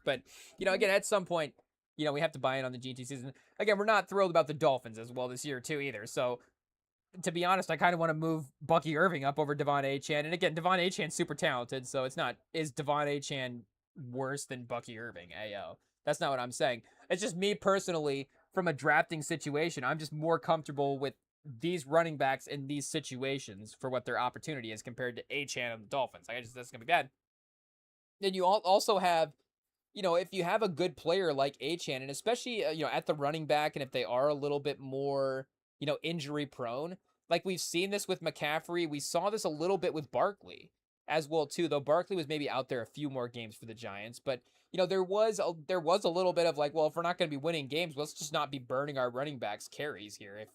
But, again, at some point, we have to buy in on the GT season. Again, we're not thrilled about the Dolphins as well this year, too, either. So, to be honest, I kind of want to move Bucky Irving up over Devon Achane. And again, Devon Achane's super talented, so it's not, is Devon Achane worse than Bucky Irving? Ayo. That's not what I'm saying. It's just me personally, from a drafting situation, I'm just more comfortable with these running backs in these situations for what their opportunity is compared to Achane and the Dolphins. That's going to be bad. And you also have, if you have a good player like Achane, and especially, at the running back, and if they are a little bit more, injury prone, like we've seen this with McCaffrey, we saw this a little bit with Barkley as well, too, though Barkley was maybe out there a few more games for the Giants. But, there was a little bit of like, well, if we're not going to be winning games, let's just not be burning our running backs carries here. If,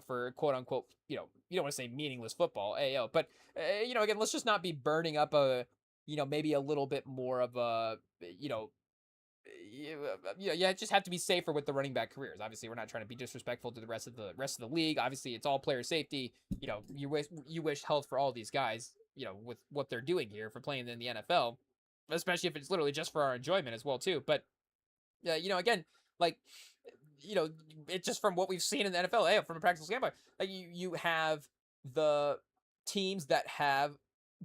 for quote unquote, you don't want to say meaningless football, but, again, let's just not be burning up maybe a little bit more of a, you just have to be safer with the running back careers. Obviously, we're not trying to be disrespectful to the rest of the league. Obviously, it's all player safety. You wish health for all these guys. With what they're doing here for playing in the NFL, especially if it's literally just for our enjoyment as well too. But again, like it's just from what we've seen in the NFL, from a practical standpoint, like you have the teams that have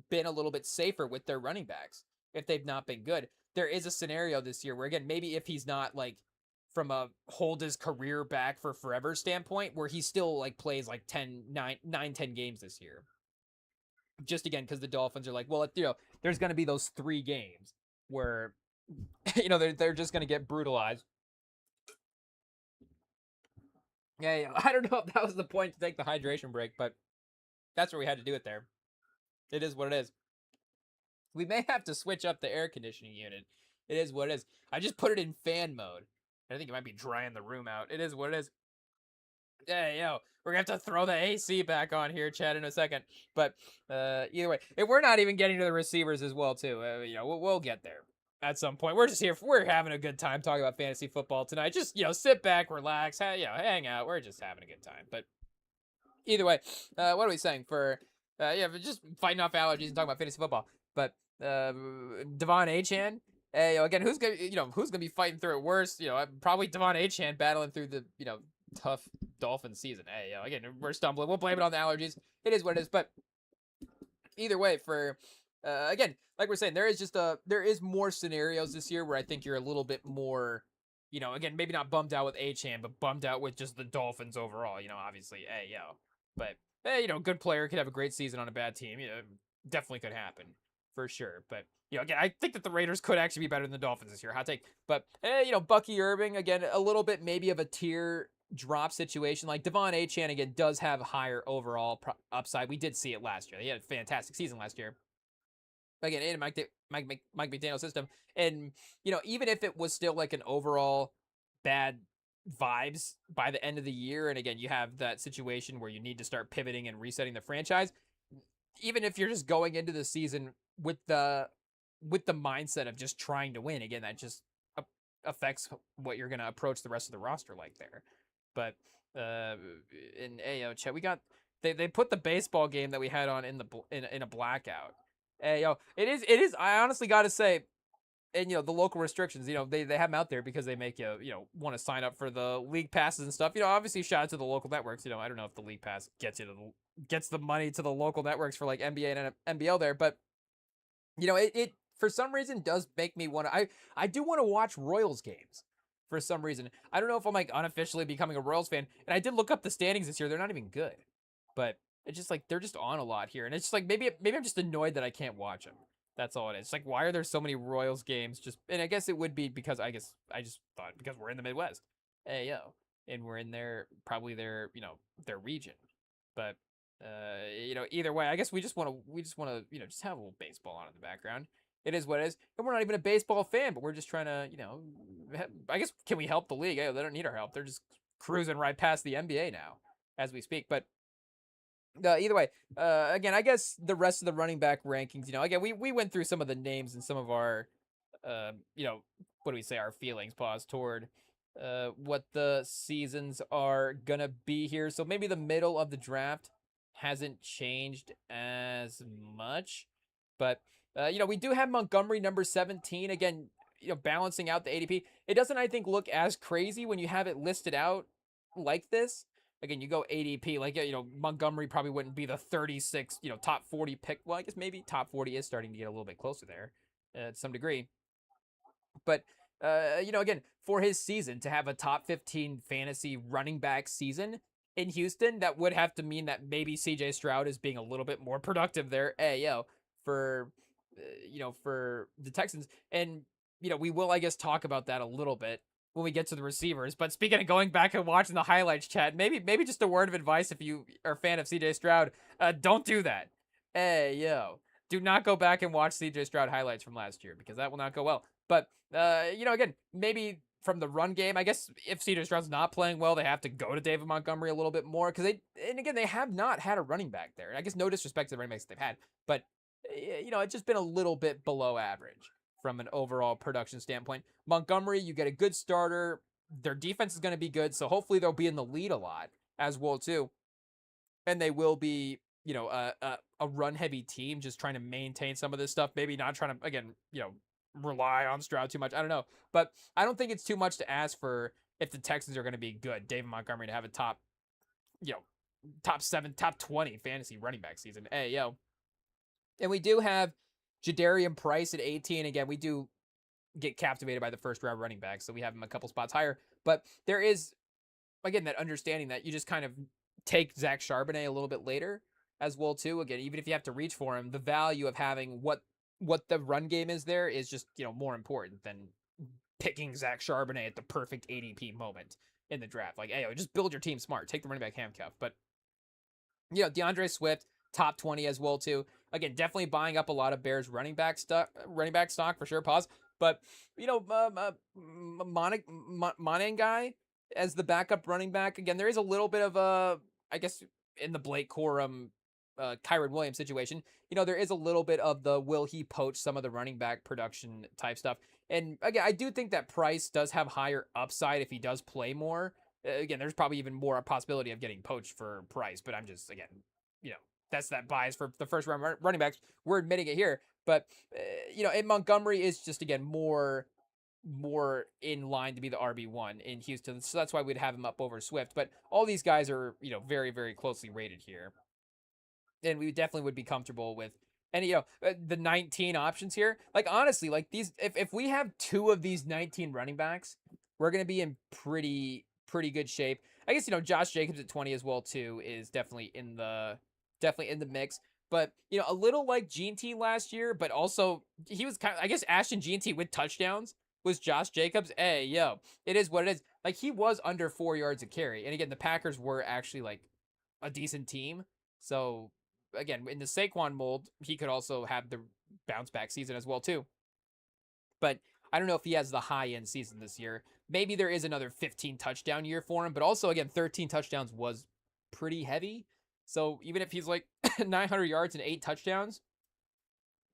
been a little bit safer with their running backs if they've not been good. There is a scenario this year where, again, maybe if he's not like from a hold his career back for forever standpoint, where he still like plays like 10 games this year. Just again, because the Dolphins are like, well, there's going to be those 3 games where, they're just going to get brutalized. Yeah, I don't know if that was the point to take the hydration break, but that's where we had to do it there. It is what it is. We may have to switch up the air conditioning unit. It is what it is. I just put it in fan mode. I think it might be drying the room out. It is what it is. Yeah, we're going to have to throw the AC back on here, Chad, in a second. But either way, if we're not even getting to the receivers as well, too. We'll get there at some point. We're just here. We're having a good time talking about fantasy football tonight. Just, sit back, relax, hang out. We're just having a good time. But either way, what are we saying for... just fighting off allergies and talking about fantasy football. But Devon Achane, again, who's gonna be fighting through it worse? Probably Devon Achane battling through the tough Dolphin season. Again, we're stumbling. We'll blame it on the allergies. It is what it is. But either way, for again, like we're saying, there is more scenarios this year where I think you're a little bit more. Again, maybe not bummed out with Achane, but bummed out with just the Dolphins overall. Obviously, but. Good player could have a great season on a bad team. Definitely could happen for sure. But again, I think that the Raiders could actually be better than the Dolphins this year. Hot take. But Bucky Irving, again, a little bit maybe of a tier drop situation. Like Devon Achane again does have higher overall upside. We did see it last year. He had a fantastic season last year. Again, in Mike McDaniel's system, and even if it was still like an overall bad vibes by the end of the year, and again you have that situation where you need to start pivoting and resetting the franchise, even if you're just going into the season with the mindset of just trying to win, again that just affects what you're going to approach the rest of the roster like there. But Chet, we got they put the baseball game that we had on in a blackout. It is I honestly got to say, and the local restrictions, they have them out there because they make you want to sign up for the league passes and stuff. Obviously shout out to the local networks. I don't know if the league pass gets the money to the local networks for like NBA and NBL there, but it for some reason does make me want to. I do want to watch Royals games for some reason. I don't know if I'm like unofficially becoming a Royals fan, and I did look up the standings this year. They're not even good, but it's just like they're just on a lot here, and it's just like maybe I'm just annoyed that I can't watch them. That's all it is. It's like, why are there so many Royals games? And I guess it would be because I just thought because we're in the Midwest, and we're in probably their region. But either way, I guess we just want to just have a little baseball on in the background. It is what it is, and we're not even a baseball fan, but we're just trying to I guess can we help the league? They don't need our help. They're just cruising right past the NBA now as we speak, but. Either way, again, I guess the rest of the running back rankings, again, we went through some of the names and some of our, what do we say, our feelings, toward what the seasons are going to be here. So maybe the middle of the draft hasn't changed as much, but, we do have Montgomery number 17. Again, balancing out the ADP. It doesn't, I think, look as crazy when you have it listed out like this. Again, you go ADP, like, Montgomery probably wouldn't be the 36, top 40 pick. Well, I guess maybe top 40 is starting to get a little bit closer there to some degree. But, again, for his season, to have a top 15 fantasy running back season in Houston, that would have to mean that maybe CJ Stroud is being a little bit more productive there, for the Texans. And, we will, I guess, talk about that a little bit when we get to the receivers. But speaking of going back and watching the highlights, Chad, maybe just a word of advice if you are a fan of CJ Stroud, don't do that. Do not go back and watch CJ Stroud highlights from last year because that will not go well. But again, maybe from the run game, I guess if CJ Stroud's not playing well, they have to go to David Montgomery a little bit more because they have not had a running back there. And I guess no disrespect to the running backs they've had, but it's just been a little bit below average from an overall production standpoint. Montgomery, you get a good starter. Their defense is going to be good, so hopefully they'll be in the lead a lot as well too, and they will be, a run heavy team, just trying to maintain some of this stuff. Maybe not trying to, again, rely on Stroud too much. I don't know, but I don't think it's too much to ask for if the Texans are going to be good. David Montgomery to have a top, you know, top 7, top 20 fantasy running back season. Hey, yo. And we do have Jadarian Price at 18. Again, we do get captivated by the first round running back, so we have him a couple spots higher. But there is, again, that understanding that you just kind of take Zach Charbonnet a little bit later as well too. Again, even if you have to reach for him, the value of having what the run game is there is just, more important than picking Zach Charbonnet at the perfect ADP moment in the draft. Like, hey, just build your team smart. Take the running back handcuff. But DeAndre Swift, top 20 as well too. Again, definitely buying up a lot of Bears running back stock for sure. Pause. But Moning guy as the backup running back. Again, there is a little bit of a, I guess, in the Blake Corum, Kyron Williams situation. There is a little bit of the will he poach some of the running back production type stuff. And again, I do think that Price does have higher upside if he does play more. Again, there's probably even more a possibility of getting poached for Price, but I'm just, again, that's that bias for the first round running backs. We're admitting it here, but and Montgomery is just, again, more in line to be the RB1 in Houston, so that's why we'd have him up over Swift. But all these guys are very, very closely rated here, and we definitely would be comfortable with. And the 19 options here, like, honestly, like, these, if we have 2 of these 19 running backs, we're gonna be in pretty good shape. I guess Josh Jacobs at 20 as well too is definitely in the mix. But a little like Gene T last year, but also he was kind of, I guess, Ashton Gene T with touchdowns was Josh Jacobs. Hey, yo, it is what it is. Like, he was under 4 yards a carry, and again, the Packers were actually like a decent team. So again, in the Saquon mold, he could also have the bounce back season as well too. But I don't know if he has the high end season this year. Maybe there is another 15 touchdown year for him, but also, again, 13 touchdowns was pretty heavy. So even if he's like 900 yards and 8 touchdowns,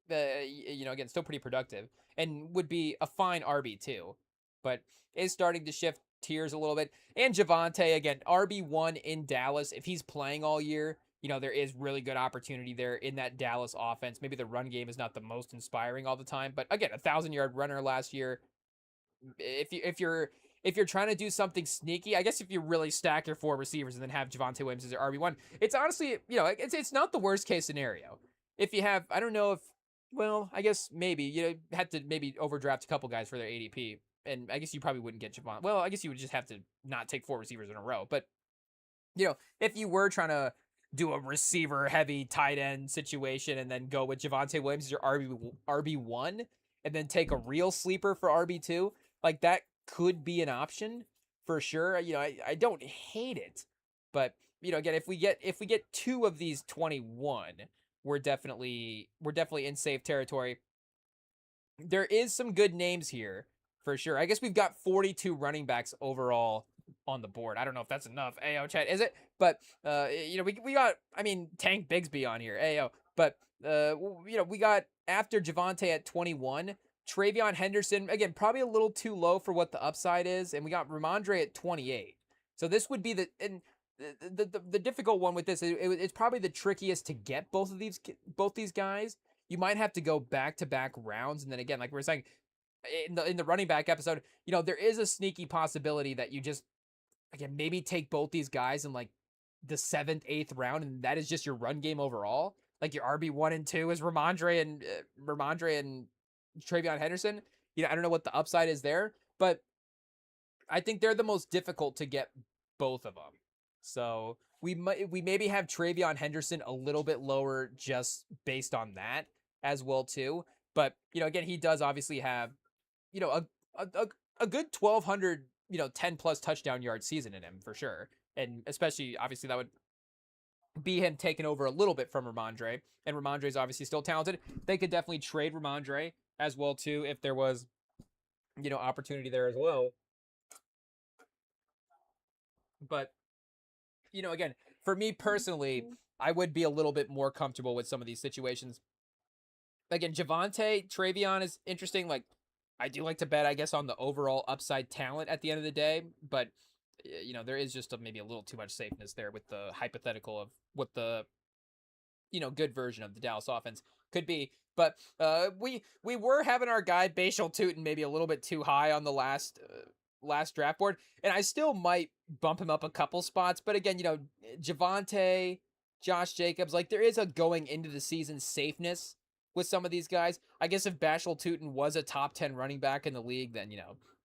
again, still pretty productive and would be a fine RB2, but is starting to shift tiers a little bit. And Javonte, again, RB1 in Dallas. If he's playing all year, there is really good opportunity there in that Dallas offense. Maybe the run game is not the most inspiring all the time, but again, 1,000-yard runner last year. If you're trying to do something sneaky, I guess if you really stack your 4 receivers and then have Javonte Williams as your RB1, it's honestly, it's not the worst case scenario. If you have, I don't know if, well, I guess maybe you have to maybe overdraft a couple guys for their ADP, and I guess you probably wouldn't get Javonte. Well, I guess you would just have to not take 4 receivers in a row. But if you were trying to do a receiver heavy tight end situation and then go with Javonte Williams as your RB1 and then take a real sleeper for RB2, like, that could be an option for sure. I don't hate it, but again, if we get 2 of these 21, we're definitely in safe territory. There is some good names here for sure. I guess we've got 42 running backs overall on the board. I don't know if that's enough. Ayo, chat, is it? But we got, I mean, Tank Bigsby on here. Ayo, but we got, after Javonte at 21, Travion Henderson, again, probably a little too low for what the upside is, and we got Ramondre at 28. So this would be the difficult one with this. It's probably the trickiest to get both these guys. You might have to go back-to-back rounds, and then again, like we were saying in the running back episode, there is a sneaky possibility that you just, again, maybe take both these guys in like the 7th, 8th round, and that is just your run game overall. Like, your RB1 and 2 is Ramondre and Travion Henderson. I don't know what the upside is there, but I think they're the most difficult to get both of them. So we maybe have Travion Henderson a little bit lower just based on that as well too. But again, he does obviously have a good 1,200 10 plus touchdown yard season in him for sure, and especially obviously that would be him taking over a little bit from Ramondre, and Ramondre's obviously still talented. They could definitely trade Ramondre as well too if there was opportunity there as well. But again, for me personally, I would be a little bit more comfortable with some of these situations Again, Javante, Travion is interesting. Like, I do like to bet, I guess, on the overall upside talent at the end of the day, but there is just maybe a little too much safeness there with the hypothetical of what the good version of the Dallas offense could be. But we were having our guy Bashal Tootin maybe a little bit too high on the last draft board, and I still might bump him up a couple spots. But again, Javante, Josh Jacobs, like there is a going into the season safeness with some of these guys. I guess if Bashal Tootin was a top 10 running back in the league, then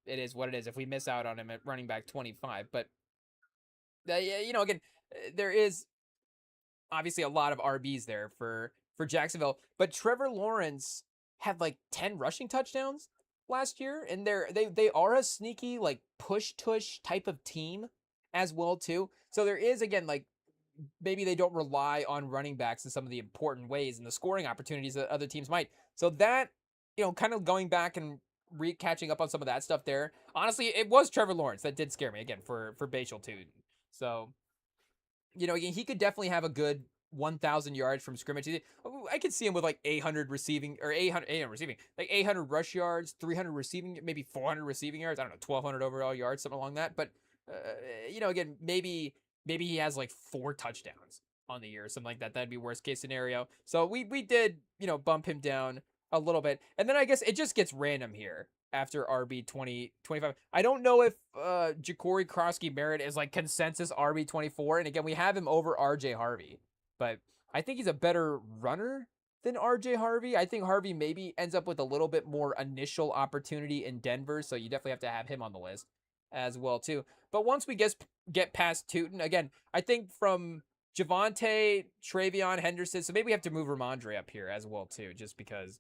it is what it is. If we miss out on him at running back 25, but again, there is obviously a lot of RBs there for Jacksonville, but Trevor Lawrence had like 10 rushing touchdowns last year, and they are a sneaky like push tush type of team as well too. So there is again like maybe they don't rely on running backs in some of the important ways and the scoring opportunities that other teams might. So that kind of going back and catching up on some of that stuff there. Honestly, it was Trevor Lawrence that did scare me again for Bashal too. So again, he could definitely have a good 1,000 yards from scrimmage. I could see him with like 800 receiving or 800 receiving, like 800 rush yards, 300 receiving, maybe 400 receiving yards. I don't know, 1,200 overall yards, something along that. But again, maybe he has like 4 touchdowns on the year or something like that. That'd be worst case scenario. So we did bump him down a little bit, and then I guess it just gets random here after RB 2025. I don't know if Ja'Cory Krosky Merritt is like consensus RB 24, and again we have him over RJ Harvey, but I think he's a better runner than RJ Harvey. I think Harvey maybe ends up with a little bit more initial opportunity in Denver, so you definitely have to have him on the list as well too. But once we get past Tootin, again, I think from Javante, Travion, Henderson, so maybe we have to move Ramondre up here as well too, just because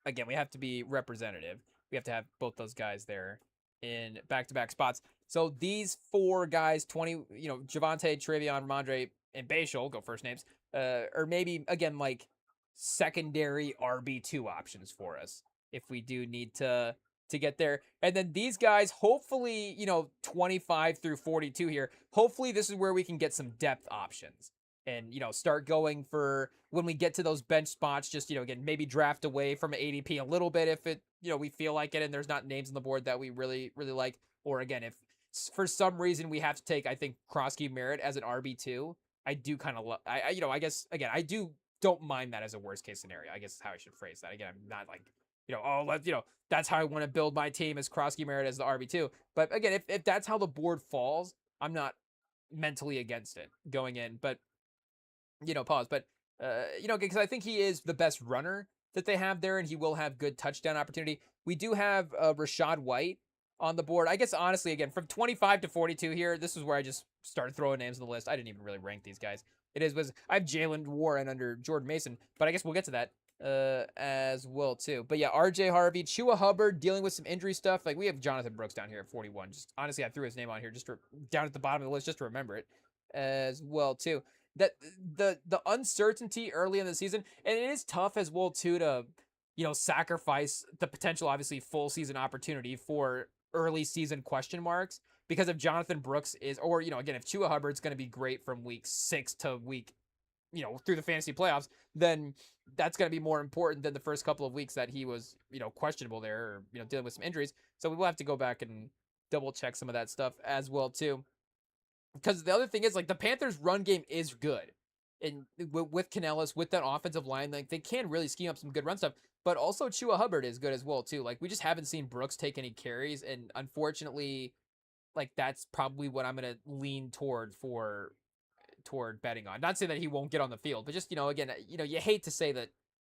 again we have to be representative. We have to have both those guys there in back-to-back spots. So these 4 guys, Javante, Travion, Ramondre, and Bashal, go first names, or maybe, again, like secondary RB2 options for us if we do need to get there. And then these guys, hopefully, 25 through 42 here, hopefully this is where we can get some depth options and, start going for when we get to those bench spots, just, again, maybe draft away from ADP a little bit if it, we feel like it and there's not names on the board that we really, really like. Or again, if for some reason we have to take, I think, Krosky Merritt as an RB2, I do kind of, I guess, again, don't mind that as a worst case scenario. I guess is how I should phrase that. Again, I'm not like, that's how I want to build my team as Krosky Merritt as the RB2. But again, if that's how the board falls, I'm not mentally against it going in. But, pause. But, because I think he is the best runner that they have there, and he will have good touchdown opportunity. We do have Rachaad White on the board. I guess, honestly, again, from 25 to 42 here, this is where I just started throwing names on the list. I didn't even really rank these guys. I have Jalen Warren under Jordan Mason, but I guess we'll get to that as well, too. But yeah, RJ Harvey, Chua Hubbard dealing with some injury stuff. Like, we have Jonathan Brooks down here at 41. Just honestly, I threw his name on here down at the bottom of the list just to remember it as well, too. That the uncertainty early in the season, and it is tough as well too to sacrifice the potential obviously full season opportunity for early season question marks, because if Jonathan Brooks is, or again, if Chua Hubbard's going to be great from week 6 to week through the fantasy playoffs, then that's going to be more important than the first couple of weeks that he was questionable there, or dealing with some injuries. So we will have to go back and double check some of that stuff as well too. Because the other thing is, like, the Panthers' run game is good. And with Canellis, with that offensive line, like, they can really scheme up some good run stuff. But also Chua Hubbard is good as well, too. Like, we just haven't seen Brooks take any carries. And unfortunately, like, that's probably what I'm going to lean toward betting on. Not saying that he won't get on the field, but just, again, you hate to say that,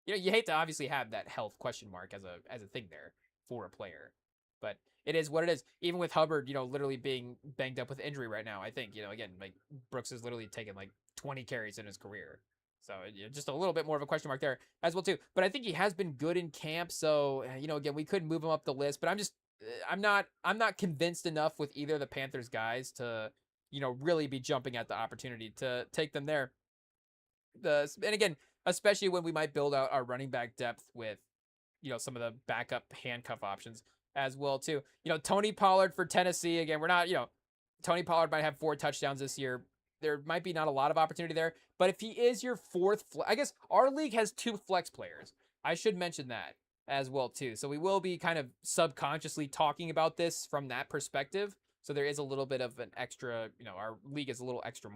you hate to obviously have that health question mark as a thing there for a player. But it is what it is. Even with Hubbard, literally being banged up with injury right now, I think, again, like Brooks has literally taken like 20 carries in his career. So just a little bit more of a question mark there as well too. But I think he has been good in camp. So, again, we could move him up the list, but I'm not convinced enough with either of the Panthers guys to, really be jumping at the opportunity to take them there. And again, especially when we might build out our running back depth with, some of the backup handcuff options as well too. Tony Pollard for Tennessee. Again, we're not, Tony Pollard might have 4 touchdowns this year. There might be not a lot of opportunity there, but if he is your 4th, I guess our league has 2 flex players. I should mention that as well too. So we will be kind of subconsciously talking about this from that perspective. So there is a little bit of an extra, our league is a little extra,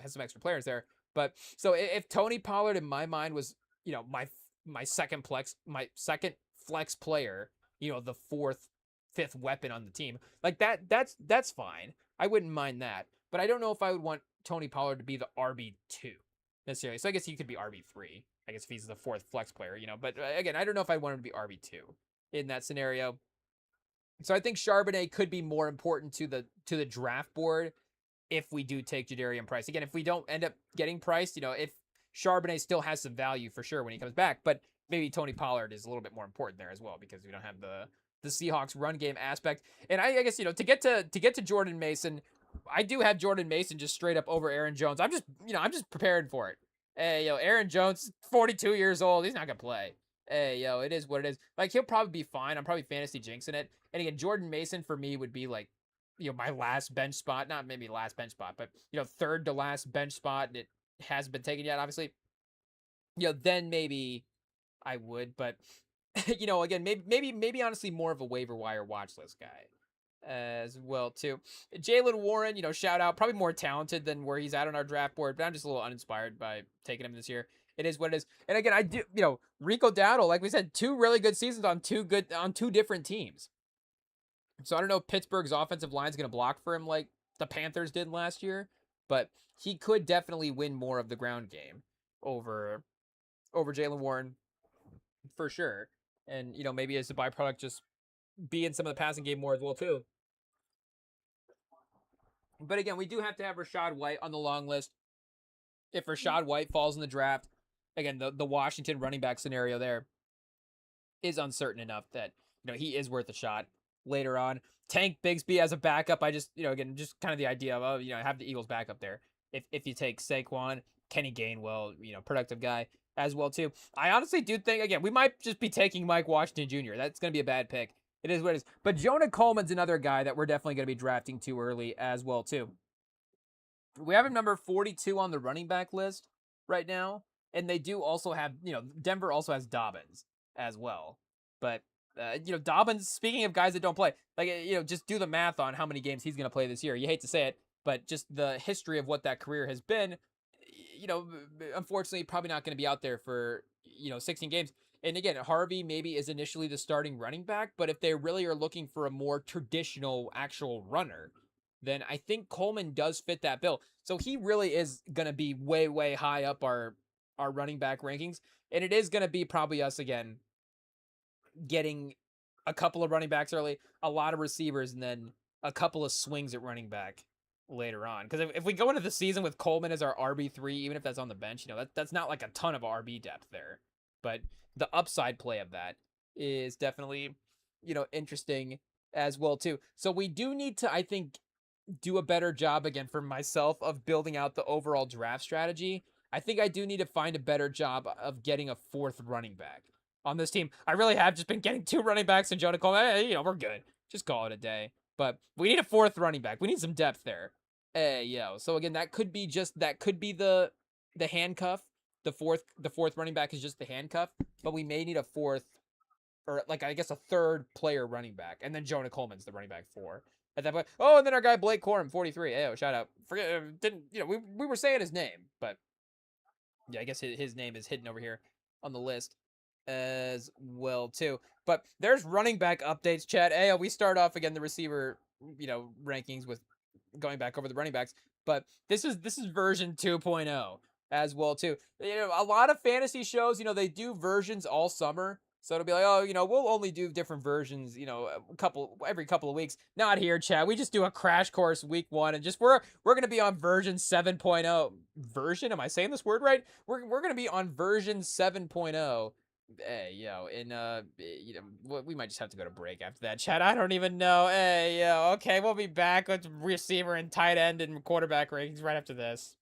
has some extra players there. But so if Tony Pollard in my mind was, my second flex player, the fourth, fifth weapon on the team, like that's fine. I wouldn't mind that. But I don't know if I would want Tony Pollard to be the RB2 necessarily. So I guess he could be RB3. I guess if he's the fourth flex player, But again, I don't know if I want him to be RB2 in that scenario. So I think Charbonnet could be more important to the draft board if we do take Jadarian Price. Again, if we don't end up getting Price, if Charbonnet still has some value for sure when he comes back, but maybe Tony Pollard is a little bit more important there as well because we don't have the Seahawks run game aspect. And I guess to get to Jordan Mason, I do have Jordan Mason just straight up over Aaron Jones. I'm just prepared for it. Hey, Aaron Jones, 42 years old. He's not going to play. Hey, it is what it is. Like, he'll probably be fine. I'm probably fantasy jinxing it. And again, Jordan Mason for me would be like, my last bench spot. Not maybe last bench spot, but, third to last bench spot. And it hasn't been taken yet, obviously. Then maybe I would. But, again, maybe honestly more of a waiver wire watch list guy as well too. Jaylen Warren, shout out, probably more talented than where he's at on our draft board, but I'm just a little uninspired by taking him this year. It is what it is. And again, I do, Rico Dowdle, like we said, 2 really good seasons on 2 different teams. So I don't know if Pittsburgh's offensive line is going to block for him like the Panthers did last year, but he could definitely win more of the ground game over Jaylen Warren for sure. And maybe as a byproduct, just be in some of the passing game more as well too. But again, we do have to have Rachaad White on the long list. If Rachaad White falls in the draft, again, the Washington running back scenario there is uncertain enough that he is worth a shot later on. Tank Bigsby as a backup, I just again just kind of the idea of have the Eagles backup there. If you take Saquon, Kenny Gainwell, productive guy as well too. I honestly do think again we might just be taking Mike Washington Jr. That's going to be a bad pick. It is what it is. But Jonah Coleman's another guy that we're definitely going to be drafting too early as well too. We have him number 42 on the running back list right now, and they do also have Denver also has Dobbins as well. But Dobbins, speaking of guys that don't play, like just do the math on how many games he's going to play this year. You hate to say it, but just the history of what that career has been, unfortunately probably not going to be out there for 16 games. And again, Harvey maybe is initially the starting running back, but if they really are looking for a more traditional actual runner, then I think Coleman does fit that bill. So he really is going to be way, way high up our running back rankings. And it is going to be probably us again getting a couple of running backs early, a lot of receivers, and then a couple of swings at running back later on. Because if we go into the season with Coleman as our RB3, even if that's on the bench, that's not like a ton of RB depth there. But the upside play of that is definitely, interesting as well too. So we do need to, I think, do a better job again for myself of building out the overall draft strategy. I think I do need to find a better job of getting a fourth running back on this team. I really have just been getting 2 running backs and Jonah Coleman. Hey, we're good. Just call it a day. But we need a fourth running back. We need some depth there. So again, that could be the handcuff. The fourth running back is just the handcuff, but we may need a fourth, or like I guess a third player running back, and then Jonah Coleman's the running back 4 at that point. Oh, and then our guy Blake Corum, 43. Shout out. Forget didn't we were saying his name, but yeah, I guess his name is hidden over here on the list as well too. But there's running back updates, chat. We start off again the receiver rankings with going back over the running backs, but this is version 2.0 as well too. A lot of fantasy shows, they do versions all summer. So it'll be like, we'll only do different versions, every couple of weeks. Not here, chat. We just do a crash course week 1 and just we're going to be on version 7.0. Version? Am I saying this word right? We're going to be on version 7.0. We might just have to go to break after that, chat. I don't even know. Okay, we'll be back with receiver and tight end and quarterback rankings right after this.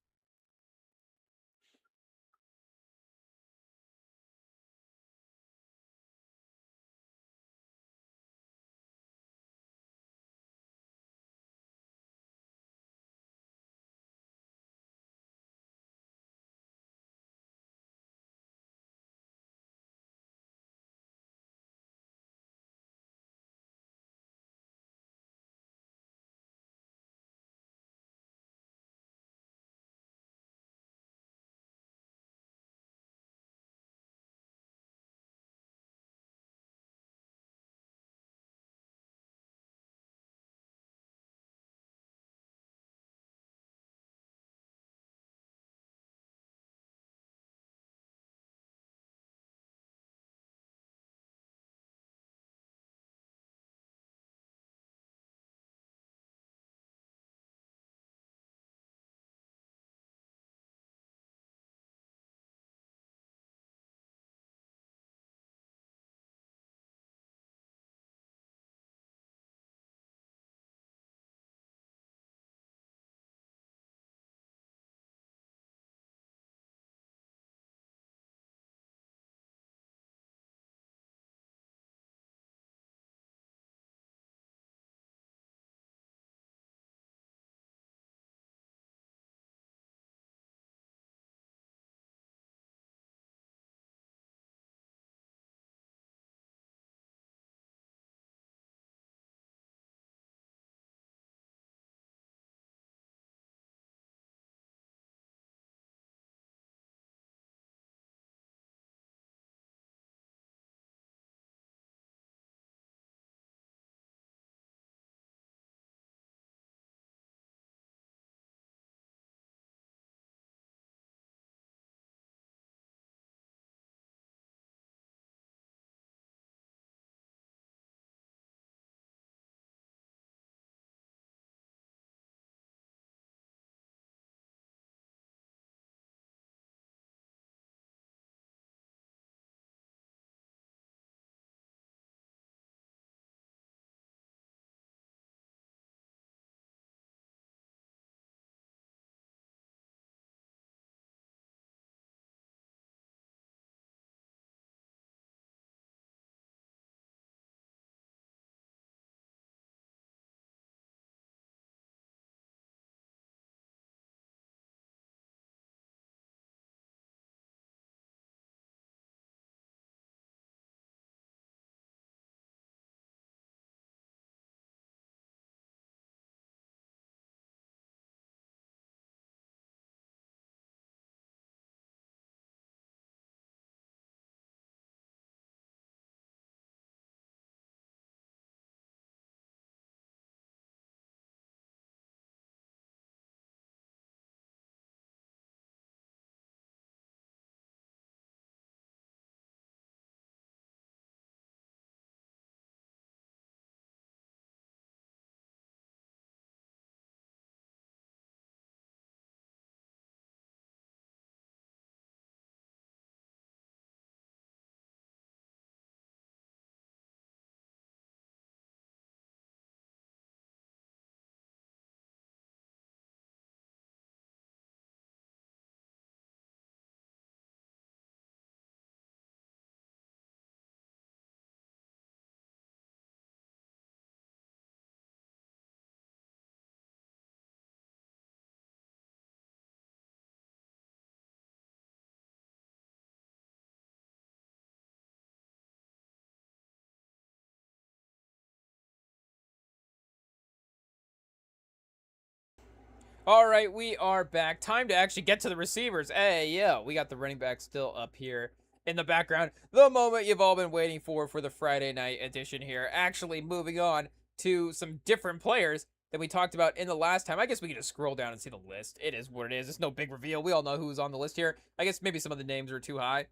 All right, we are back. Time to actually get to the receivers. Hey, yeah, we got the running back still up here in the background. The moment you've all been waiting for the Friday night edition here. Actually, moving on to some different players that we talked about in the last time. I guess we can just scroll down and see the list. It is what it is. It's no big reveal. We all know who's on the list here. I guess maybe some of the names are too high.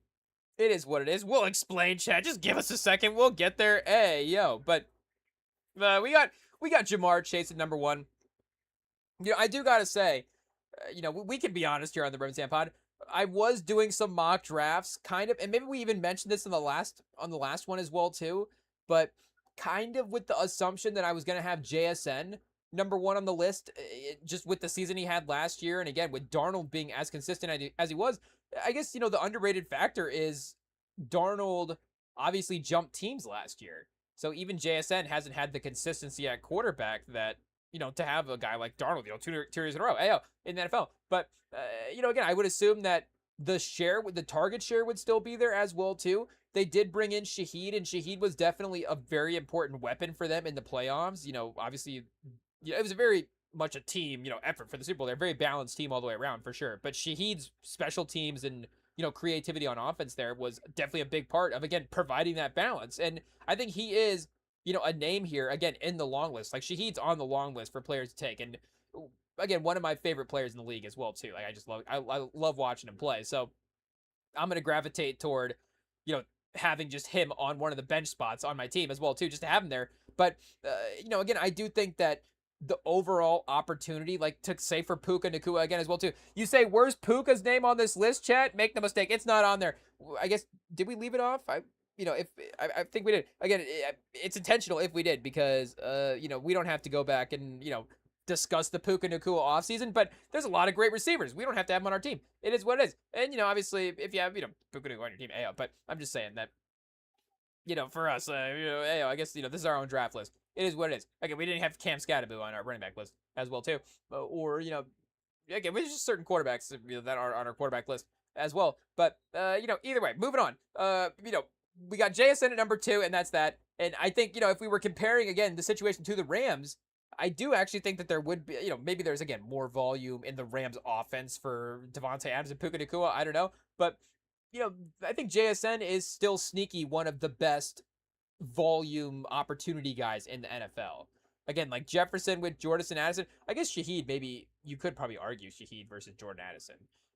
It is what it is. We'll explain, chat. Just give us a second. We'll get there. Hey, yo. But we got Jamar Chase at number one. I do gotta say, we can be honest here on the REMINGTOM pod. I was doing some mock drafts, kind of, and maybe we even mentioned this in the last one as well too. But kind of with the assumption that I was gonna have JSN number one on the list, just with the season he had last year, and again with Darnold being as consistent as he was. I guess the underrated factor is Darnold obviously jumped teams last year, so even JSN hasn't had the consistency at quarterback that to have a guy like Darnold, two years in a row, in the NFL. But, again, I would assume that the target share would still be there as well, too. They did bring in Shaheed, and Shaheed was definitely a very important weapon for them in the playoffs. Obviously, it was a very much a team, effort for the Super Bowl. They're a very balanced team all the way around, for sure. But Shaheed's special teams and, creativity on offense there was definitely a big part of, again, providing that balance. And I think he is a name here, again, in the long list. Like, Shaheed's on the long list for players to take. And, again, one of my favorite players in the league as well, too. Like, I love watching him play. So, I'm going to gravitate toward, having just him on one of the bench spots on my team as well, too, just to have him there. But, again, I do think that the overall opportunity, like, to say for Puka Nacua again as well, too. You say, where's Puka's name on this list, chat? Make no mistake, it's not on there. I guess, did we leave it off? If I think we did. Again, it's intentional if we did, because we don't have to go back and discuss the Puka Nacua offseason, but there's a lot of great receivers. We don't have to have them on our team. It is what it is. And obviously, if you have Puka Nacua on your team, but I'm just saying that for us, I guess this is our own draft list. It is what it is. Again, we didn't have Cam Scatterbo on our running back list as well too, or again, there's just certain quarterbacks that are on our quarterback list as well. But either way, moving on. We got JSN at number two, and that's that. And I think, if we were comparing, again, the situation to the Rams, I do actually think that there would be, maybe there's, again, more volume in the Rams offense for Devontae Adams and Puka Nacua. I don't know. But, I think JSN is still sneaky one of the best volume opportunity guys in the NFL. Again, like Jefferson with Jordan Addison. I guess Shaheed, maybe you could probably argue Shaheed versus Jordan Addison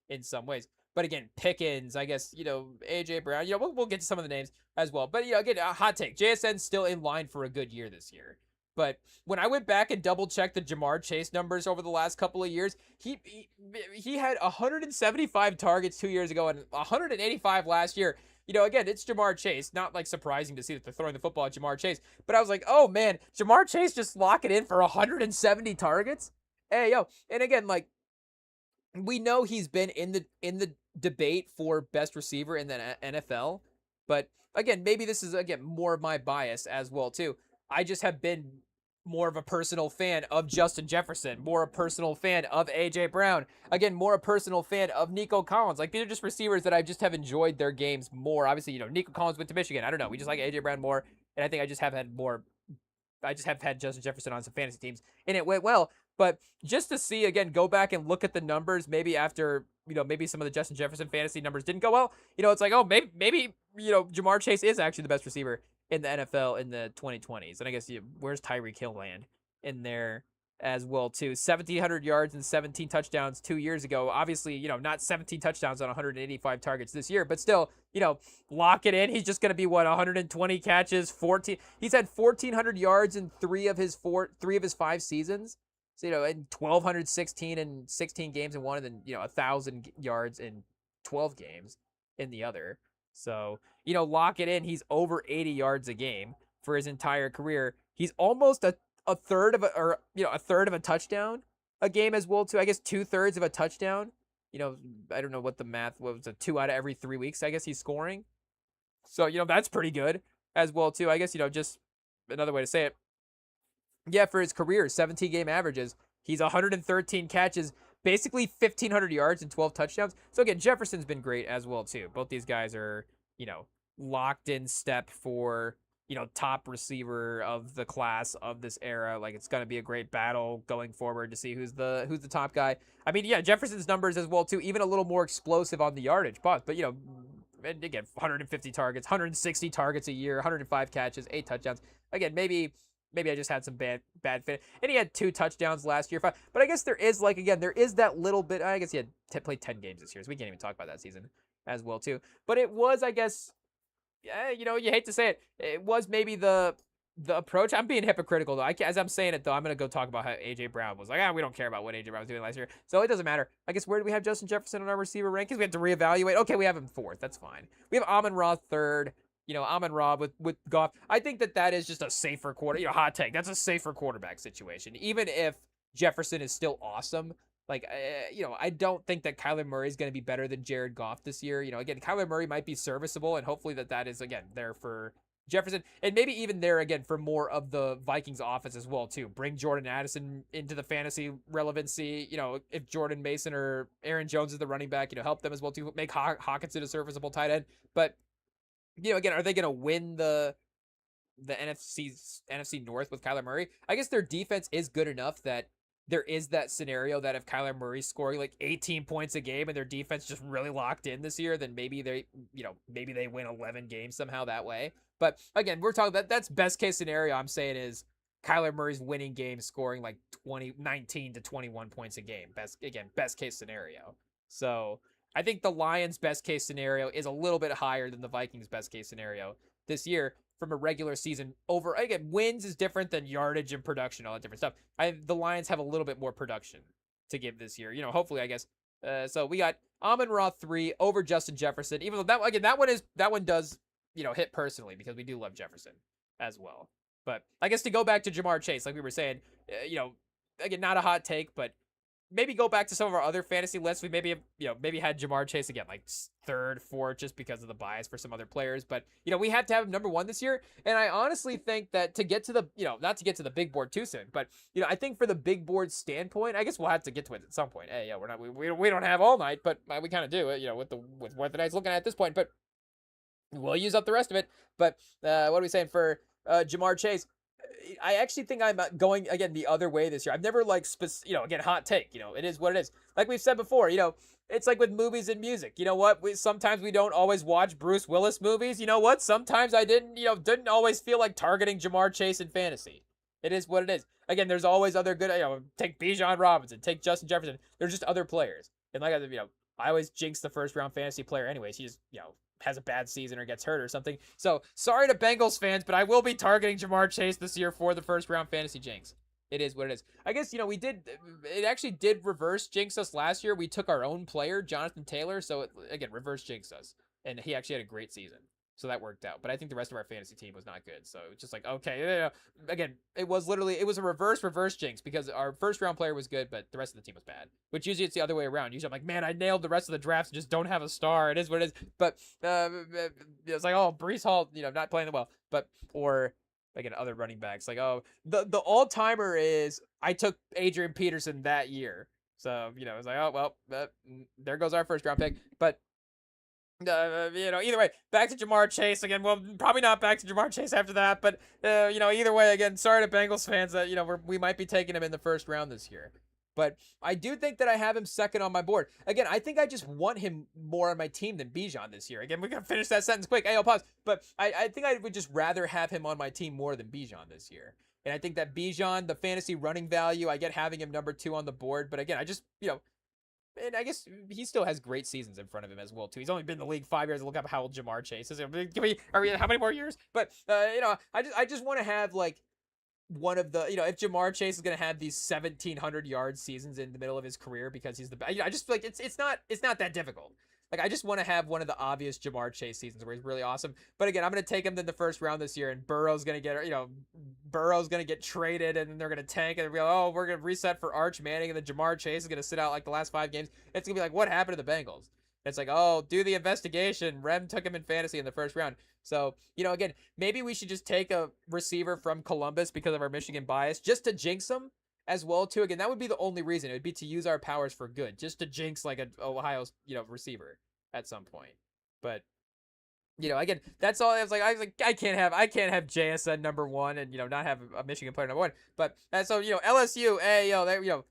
in some ways. But again, Pickens, I guess, AJ Brown, we'll get to some of the names as well. But, again, a hot take. JSN's still in line for a good year this year. But when I went back and double checked the Jamar Chase numbers over the last couple of years, he had 175 targets 2 years ago and 185 last year. Again, it's Jamar Chase. Not like surprising to see that they're throwing the football at Jamar Chase. But I was like, oh man, Jamar Chase just lock it in for 170 targets? Hey, yo. And again, like, we know he's been in the debate for best receiver in the NFL, but again, maybe this is more of my bias as well too. I just have been more of a personal fan of Justin Jefferson, more a personal fan of AJ Brown, again, more a personal fan of Nico Collins. Like, these are just receivers that I just have enjoyed their games more. Obviously, Nico Collins went to Michigan. I don't know. We just like AJ Brown more, and I think I just have had Justin Jefferson on some fantasy teams, and it went well. But just to see, again, go back and look at the numbers, maybe after, maybe some of the Justin Jefferson fantasy numbers didn't go well, it's like, oh, maybe Jamar Chase is actually the best receiver in the NFL in the 2020s. And I guess, where's Tyreek Hill land in there as well, too? 1,700 yards and 17 touchdowns 2 years ago. Obviously, not 17 touchdowns on 185 targets this year, but still, lock it in. He's just going to be, 120 catches, 14. He's had 1,400 yards in three of his 5 seasons. So, and 1,216 in 16 games in one, and then, 1,000 yards in 12 games in the other. So, lock it in. He's over 80 yards a game for his entire career. He's almost a third of a touchdown a game as well, too. I guess 2/3 of a touchdown. I don't know what the math was. 2 out of every 3 weeks, I guess he's scoring. So, that's pretty good as well, too. I guess, just another way to say it. Yeah, for his career, 17 game averages, he's 113 catches, basically 1,500 yards and 12 touchdowns. So again, Jefferson's been great as well too. Both these guys are, locked in step for top receiver of the class of this era. Like it's gonna be a great battle going forward to see who's the top guy. I mean, yeah, Jefferson's numbers as well too, even a little more explosive on the yardage, but and again, 150 targets, 160 targets a year, 105 catches, 8 touchdowns. Again, maybe I just had some bad fit. And he had 2 touchdowns last year. But I guess there is there is that little bit. I guess he had played 10 games this year, so we can't even talk about that season as well too. But it was, I guess, yeah, you hate to say it, it was maybe the approach. I'm being hypocritical though. As I'm saying it though, I'm gonna go talk about how AJ Brown was like, we don't care about what AJ Brown was doing last year, so it doesn't matter. I guess where do we have Justin Jefferson on our receiver rankings? We have to reevaluate. Okay, we have him 4th. That's fine. We have Amon-Ra 3rd. Amon-Ra with Goff. I think that is just a safer hot take. That's a safer quarterback situation. Even if Jefferson is still awesome, like, I don't think that Kyler Murray is going to be better than Jared Goff this year. Again, Kyler Murray might be serviceable, and hopefully that is, again, there for Jefferson, and maybe even there, again, for more of the Vikings offense as well, too. Bring Jordan Addison into the fantasy relevancy. If Jordan Mason or Aaron Jones is the running back, help them as well, too. Make Hawkinson a serviceable tight end. But, again, are they going to win the NFC North with Kyler Murray? I guess their defense is good enough that there is that scenario that if Kyler Murray's scoring like 18 points a game and their defense just really locked in this year, then maybe they win 11 games somehow that way. But again, we're talking that's best case scenario. I'm saying is Kyler Murray's winning games, scoring like 19 to 21 points a game. Best case scenario. So I think the Lions' best case scenario is a little bit higher than the Vikings' best case scenario this year from a regular season over. Again, wins is different than yardage and production, all that different stuff. The Lions have a little bit more production to give this year. Hopefully, I guess. So we got Amon-Ra 3 over Justin Jefferson. Even though that one does hit personally because we do love Jefferson as well. But I guess to go back to Jamar Chase, like we were saying, again, not a hot take, but maybe go back to some of our other fantasy lists. We maybe had Jamar Chase again, like 3rd, 4th, just because of the bias for some other players. But, we have to have him number 1 this year. And I honestly think that to get to the, not to get to the big board too soon, but, I think for the big board standpoint, I guess we'll have to get to it at some point. Hey, we don't have all night, but we kind of do it, with what the night's looking at this point. But we'll use up the rest of it. But what are we saying for Jamar Chase? I actually think I'm going, again, the other way this year. I've never, again, hot take. It is what it is. Like we've said before, it's like with movies and music. You know what? Sometimes we don't always watch Bruce Willis movies. You know what? Sometimes I didn't always feel like targeting Jamar Chase in fantasy. It is what it is. Again, there's always other good, take Bijan Robinson, take Justin Jefferson. There's just other players. And like I said, I always jinx the first round fantasy player anyways. He just, has a bad season or gets hurt or something. So sorry to Bengals fans, but I will be targeting Jamar Chase this year for the first round fantasy jinx. It is what it is. I guess, it actually did reverse jinx us last year. We took our own player, Jonathan Taylor. So again, reverse jinx us. And he actually had a great season. So that worked out. But I think the rest of our fantasy team was not good. So it's just like, okay, again, it was a reverse jinx because our first round player was good, but the rest of the team was bad. Which usually it's the other way around. Usually I'm like, man, I nailed the rest of the drafts and just don't have a star. It is what it is. But it's like, oh, Breece Hall, not playing well. But, or again, other running backs. Like, oh, the all-timer is I took Adrian Peterson that year. So, it's like, oh, well, there goes our first round pick. But either way, back to Jamar Chase again. Well, probably not back to Jamar Chase after that, but either way, again, sorry to Bengals fans that we might be taking him in the first round this year. But I do think that I have him 2nd on my board. Again, I think I just want him more on my team than Bijan this year. Again, we gotta finish that sentence quick. Hey, I'll pause. But I think I would just rather have him on my team more than Bijan this year. And I think that Bijan, the fantasy running value, I get having him number 2 on the board. But again, I just and I guess he still has great seasons in front of him as well too. He's only been in the league 5 years. Look up how old Jamar Chase is. How many more years? But I just want to have like one of the if Jamar Chase is gonna have these 1,700 yard seasons in the middle of his career because he's the best. I just feel like it's not that difficult. Like I just want to have one of the obvious Jamar Chase seasons where he's really awesome. But again, I'm gonna take him in the first round this year, and Burrow's gonna get traded, and then they're gonna tank, and we're gonna reset for Arch Manning, and then Jamar Chase is gonna sit out like the last 5 games. It's gonna be like, what happened to the Bengals? It's like, oh, do the investigation. Rem took him in fantasy in the first round. So, again, maybe we should just take a receiver from Columbus because of our Michigan bias, just to jinx him as well too. Again, that would be the only reason. It would be to use our powers for good, just to jinx like an Ohio, receiver at some point. But Again, that's all. I was like, I can't have JSN number one and not have a Michigan player number one. But so LSU, hey yo,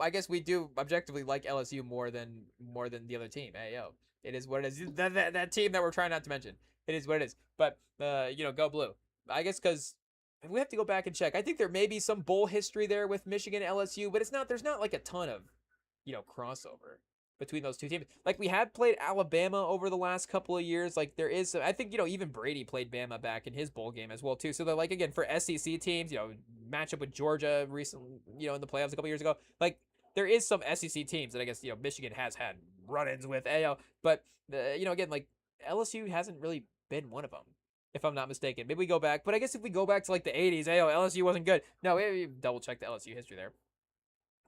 I guess we do objectively like LSU more than the other team. Hey yo, it is what it is. That team that we're trying not to mention, it is what it is. But go blue. I guess because we have to go back and check. I think there may be some bowl history there with Michigan LSU, but it's not. There's not like a ton of crossover between those two teams. Like we have played Alabama over the last couple of years. Like there is some, I think even Brady played Bama back in his bowl game as well too. So they're like again for SEC teams, match up with Georgia recently, in the playoffs a couple years ago. Like there is some SEC teams that I guess Michigan has had run-ins with. But again like LSU hasn't really been one of them. If I'm not mistaken, maybe we go back, but I guess if we go back to like the 80s, LSU wasn't good. No, we double check the LSU history there.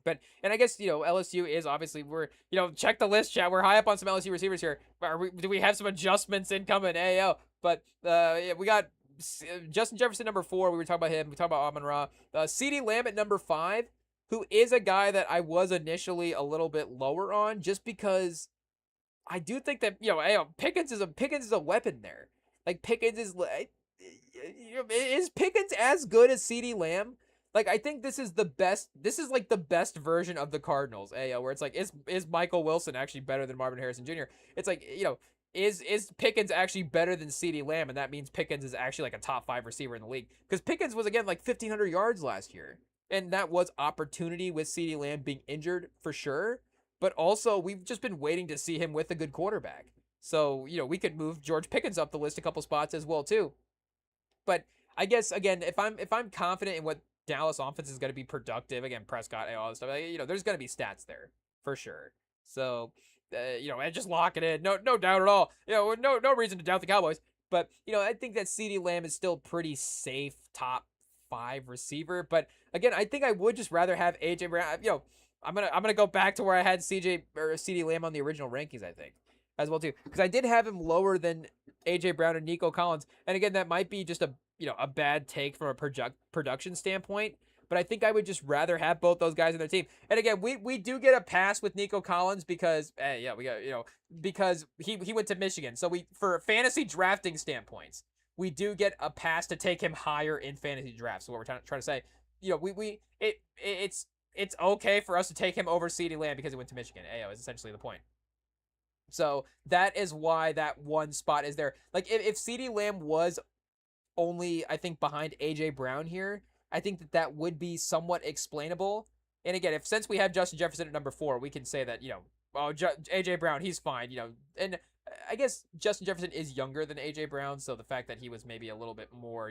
But and I guess LSU is obviously we're check the list, chat. We're high up on some LSU receivers here. Do we have some adjustments incoming? But yeah, we got Justin Jefferson number 4. We were talking about him. We talked about Amon Ra. CeeDee Lamb at number 5, who is a guy that I was initially a little bit lower on, just because I do think that Pickens is a weapon there. Like Pickens is Pickens as good as CeeDee Lamb? Like I think this is the best. This is like the best version of the Cardinals. Where it's like is Michael Wilson actually better than Marvin Harrison Jr.? It's like is Pickens actually better than CeeDee Lamb, and that means Pickens is actually like a top 5 receiver in the league, because Pickens was again like 1,500 yards last year, and that was opportunity with CeeDee Lamb being injured for sure. But also we've just been waiting to see him with a good quarterback. So we could move George Pickens up the list a couple spots as well too. But I guess again, if I'm confident in what Dallas offense is going to be productive, again Prescott and all this stuff, there's going to be stats there for sure. So and just lock it in, no doubt at all. No reason to doubt the Cowboys. But I think that CeeDee Lamb is still pretty safe top 5 receiver. But again, I think I would just rather have AJ Brown. I'm gonna go back to where I had CeeDee Lamb on the original rankings, I think, as well too, because I did have him lower than AJ Brown and Nico Collins. And again, that might be just a bad take from a production standpoint, but I think I would just rather have both those guys in their team. And again, we do get a pass with Nico Collins because we got because he went to Michigan. So for fantasy drafting standpoints, we do get a pass to take him higher in fantasy drafts. So what we're trying to say, it's okay for us to take him over CeeDee Lamb because he went to Michigan. Is essentially the point. So that is why that one spot is there. Like if CeeDee Lamb was only, I think, behind AJ Brown here, I think that would be somewhat explainable. And again, since we have Justin Jefferson at number 4, we can say that AJ Brown, he's fine. And I guess Justin Jefferson is younger than AJ Brown, so the fact that he was maybe a little bit more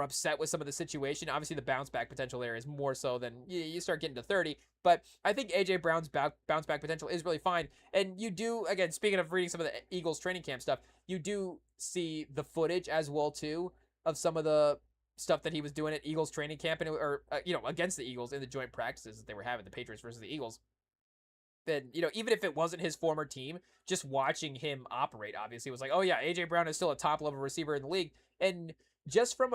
upset with some of the situation. Obviously, the bounce back potential there is more so than you start getting to 30. But I think AJ Brown's bounce back potential is really fine. And you do, again, speaking of reading some of the Eagles training camp stuff, you do see the footage as well too of some of the stuff that he was doing at Eagles training camp or against the Eagles in the joint practices that they were having, the Patriots versus the Eagles. Then even if it wasn't his former team, just watching him operate, obviously, was like, oh yeah, AJ Brown is still a top level receiver in the league. And just from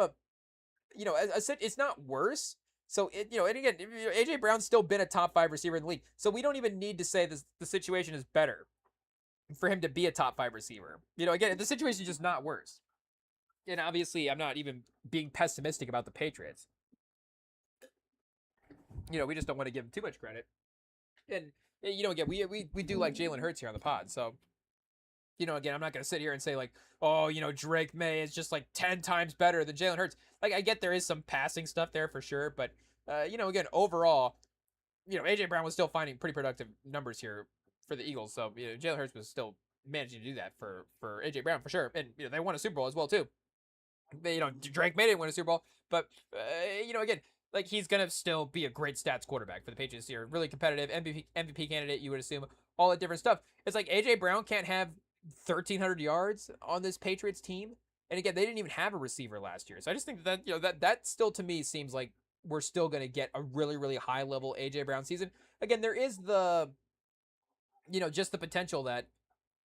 it's not worse. So and again, AJ Brown's still been a top 5 receiver in the league. So we don't even need to say the situation is better for him to be a top 5 receiver. Again, the situation is just not worse. And obviously, I'm not even being pessimistic about the Patriots. We just don't want to give him too much credit. And again, we do like Jalen Hurts here on the pod. So again, I'm not going to sit here and say like, oh, Drake May is just like 10 times better than Jalen Hurts. Like, I get there is some passing stuff there for sure. But, again, overall, AJ Brown was still finding pretty productive numbers here for the Eagles. So, Jalen Hurts was still managing to do that for AJ Brown for sure. And, they won a Super Bowl as well, too. But, Drake May didn't win a Super Bowl. But, again, like, he's going to still be a great stats quarterback for the Patriots here. Really competitive MVP candidate, you would assume. All that different stuff. It's like AJ Brown can't have 1,300 yards on this Patriots team. And again, they didn't even have a receiver last year. So I just think that, that still to me seems like we're still going to get a really, really high level AJ Brown season. Again, there is the, just the potential that,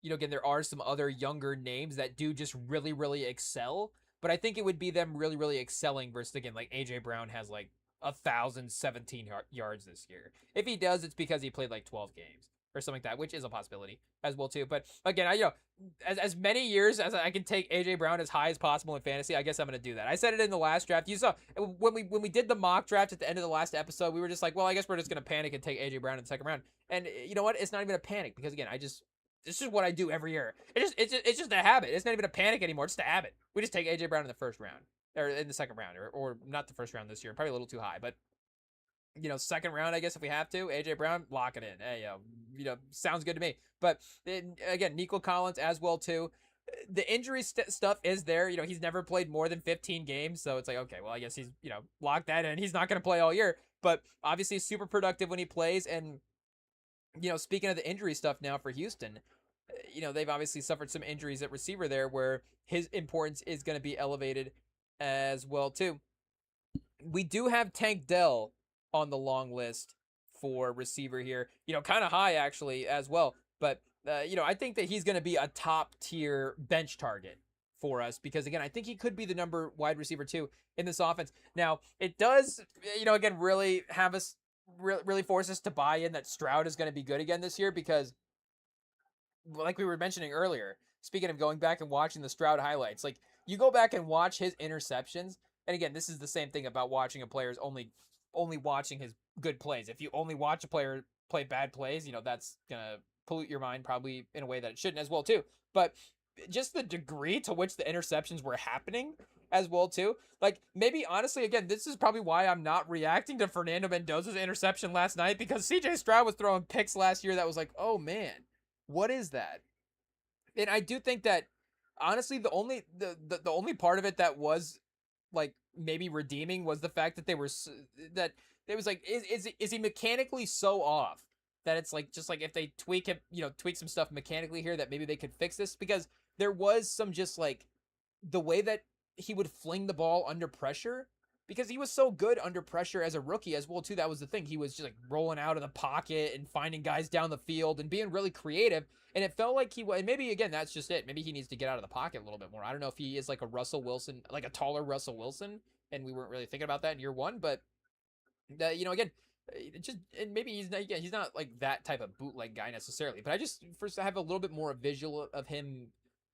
again, there are some other younger names that do just really, really excel. But I think it would be them really, really excelling versus, again, like AJ Brown has like 1,017 yards this year. If he does, it's because he played like 12 games. or something like that, which is a possibility as well too. But again, as many years as I can take AJ Brown as high as possible in fantasy, I guess I'm gonna do that. I said it in the last draft. You saw when we did the mock draft at the end of the last episode, we were just like, well, I guess we're just gonna panic and take AJ Brown in the second round. And you know what? It's not even a panic because again, this is what I do every year. It's just a habit. It's not even a panic anymore. It's just a habit. We just take AJ Brown in the first round or in the second round or not the first round this year. Probably a little too high, but second round, I guess if we have to, AJ Brown, lock it in. Hey, sounds good to me. But again, Nico Collins as well too. The injury stuff is there. He's never played more than 15 games, so it's like, okay, well, I guess he's locked that in. He's not going to play all year, but obviously super productive when he plays. And speaking of the injury stuff now for Houston, they've obviously suffered some injuries at receiver there, where his importance is going to be elevated as well too. We do have Tank Dell on the long list for receiver here, kind of high actually as well. But, I think that he's going to be a top tier bench target for us because, again, I think he could be the number wide receiver too in this offense. Now, it does, again, really have us, really force us to buy in that Stroud is going to be good again this year because, like we were mentioning earlier, speaking of going back and watching the Stroud highlights, like you go back and watch his interceptions. And again, this is the same thing about watching a player's only watching his good plays. If you only watch a player play bad plays, that's gonna pollute your mind probably in a way that it shouldn't as well too. But just the degree to which the interceptions were happening as well too. Like maybe honestly, again, this is probably why I'm not reacting to Fernando Mendoza's interception last night, because CJ Stroud was throwing picks last year that was like, oh man, what is that? And I do think that honestly, the only part of it that was like maybe redeeming was the fact that that it was like, is he mechanically so off that it's like, just like if they tweak him, tweak some stuff mechanically here, that maybe they could fix this, because there was some just like the way that he would fling the ball under pressure, because he was so good under pressure as a rookie as well too. That was the thing. He was just like rolling out of the pocket and finding guys down the field and being really creative. And it felt like and maybe again, that's just it. Maybe he needs to get out of the pocket a little bit more. I don't know if he is like a Russell Wilson, like a taller Russell Wilson, and we weren't really thinking about that in year one, but again, and maybe he's not like that type of bootleg guy necessarily, but I just first have a little bit more visual of him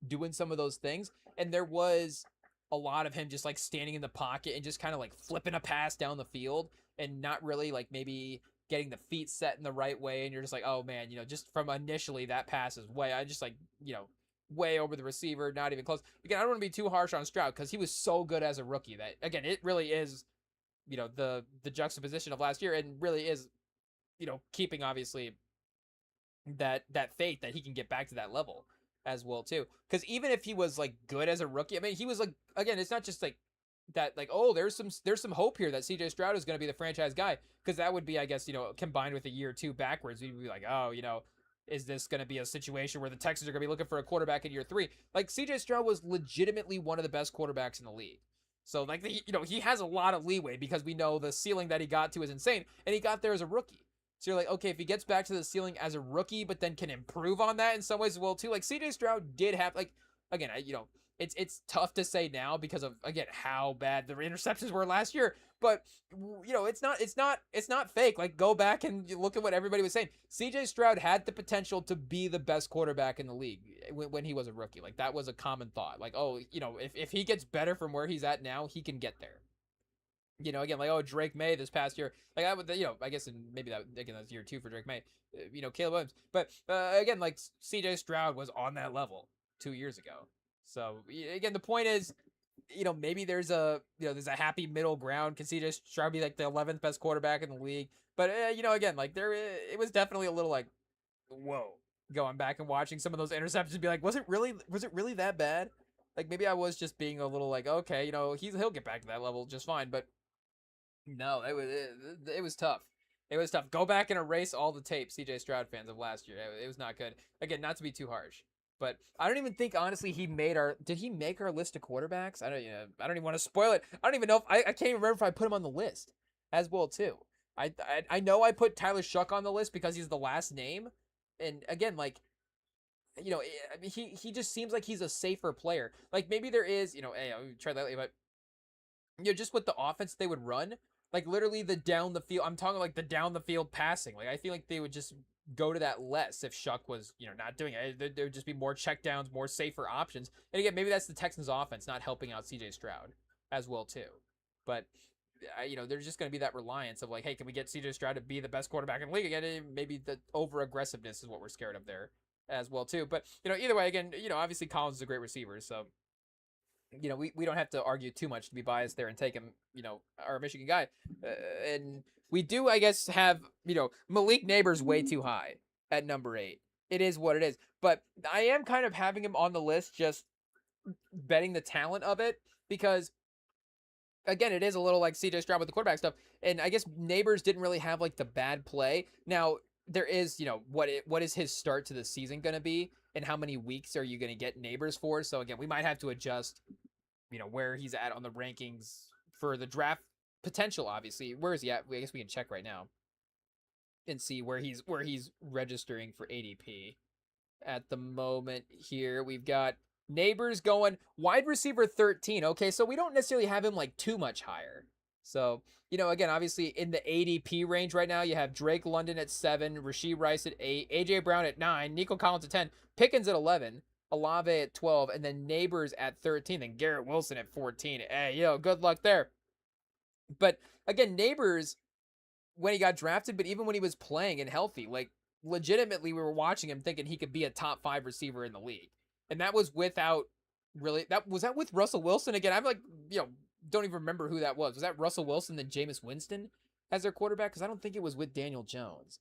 doing some of those things. And there was a lot of him just like standing in the pocket and just kind of like flipping a pass down the field and not really like maybe getting the feet set in the right way. And you're just like, oh man, just from initially that pass is way over the receiver, not even close. Again, I don't want to be too harsh on Stroud because he was so good as a rookie that, again, it really is, the juxtaposition of last year, and really is, keeping obviously that faith that he can get back to that level as well too. Because even if he was like good as a rookie, I mean, he was like, again, it's not just like that, like, oh, there's some hope here that CJ Stroud is going to be the franchise guy, because that would be, I guess, combined with a year or two backwards, we'd be like, oh, is this going to be a situation where the Texans are going to be looking for a quarterback in year 3? Like, CJ Stroud was legitimately one of the best quarterbacks in the league. So, like, he has a lot of leeway, because we know the ceiling that he got to is insane, and he got there as a rookie. So you're like, okay, if he gets back to the ceiling as a rookie, but then can improve on that in some ways as well too. Like CJ Stroud did have, like, again, it's tough to say now because of, again, how bad the interceptions were last year. But it's not fake. Like, go back and look at what everybody was saying. CJ Stroud had the potential to be the best quarterback in the league when he was a rookie. Like, that was a common thought. Like, oh, if he gets better from where he's at now, he can get there. Again, like, oh, Drake May this past year, like, I would, I guess maybe that's year 2 for Drake May, Caleb Williams. But again, like, CJ Stroud was on that level 2 years ago. So again, the point is, maybe there's a happy middle ground. Can CJ Stroud be like the 11th best quarterback in the league? But again, like, it was definitely a little like, whoa, going back and watching some of those interceptions and be like, was it really that bad? Like, maybe I was just being a little like, okay, he'll get back to that level just fine. But no, it was tough. It was tough. Go back and erase all the tape, CJ Stroud fans, of last year. It was not good. Again, not to be too harsh, but I don't even think, honestly, did he make our list of quarterbacks? I don't even want to spoil it. I don't even know if I can't even remember if I put him on the list as well too. I know I put Tyler Shuck on the list because he's the last name, and again, like, I mean, he just seems like he's a safer player. Like, maybe there is, hey, I'll try that, but just with the offense they would run, Like literally the down the field. I'm talking like the down the field passing. Like I feel like they would just go to that less if Shuck was, not doing it. There would just be more checkdowns, more safer options. And again, maybe that's the Texans offense not helping out CJ Stroud as well too. But there's just going to be that reliance of like, hey, can we get CJ Stroud to be the best quarterback in the league again? Maybe the over aggressiveness is what we're scared of there as well too. But either way, again, obviously Collins is a great receiver, so we don't have to argue too much to be biased there and take him, our Michigan guy. And we do, I guess, have, Malik Neighbors way too high at number 8. It is what it is. But I am kind of having him on the list, just betting the talent of it, because, again, it is a little like CJ Stroud with the quarterback stuff. And I guess Neighbors didn't really have, like, the bad play. Now, there is, what is his start to the season going to be? And how many weeks are you going to get Neighbors for? So, again, we might have to adjust, where he's at on the rankings for the draft potential, obviously. Where is he at? I guess we can check right now and see where he's registering for ADP. At the moment here, we've got Neighbors going wide receiver 13. Okay, so we don't necessarily have him like too much higher. So, again, obviously in the ADP range right now, you have Drake London at 7, Rashee Rice at 8, AJ Brown at 9, Nico Collins at 10, Pickens at 11, Olave at 12, and then Neighbors at 13, then Garrett Wilson at 14. Hey, good luck there. But again, Neighbors, when he got drafted, but even when he was playing and healthy, like legitimately we were watching him thinking he could be a top 5 receiver in the league. And that was without really, was that with Russell Wilson? Again, I'm like, don't even remember who that was. Was that Russell Wilson and Jameis Winston as their quarterback? Because I don't think it was with Daniel Jones.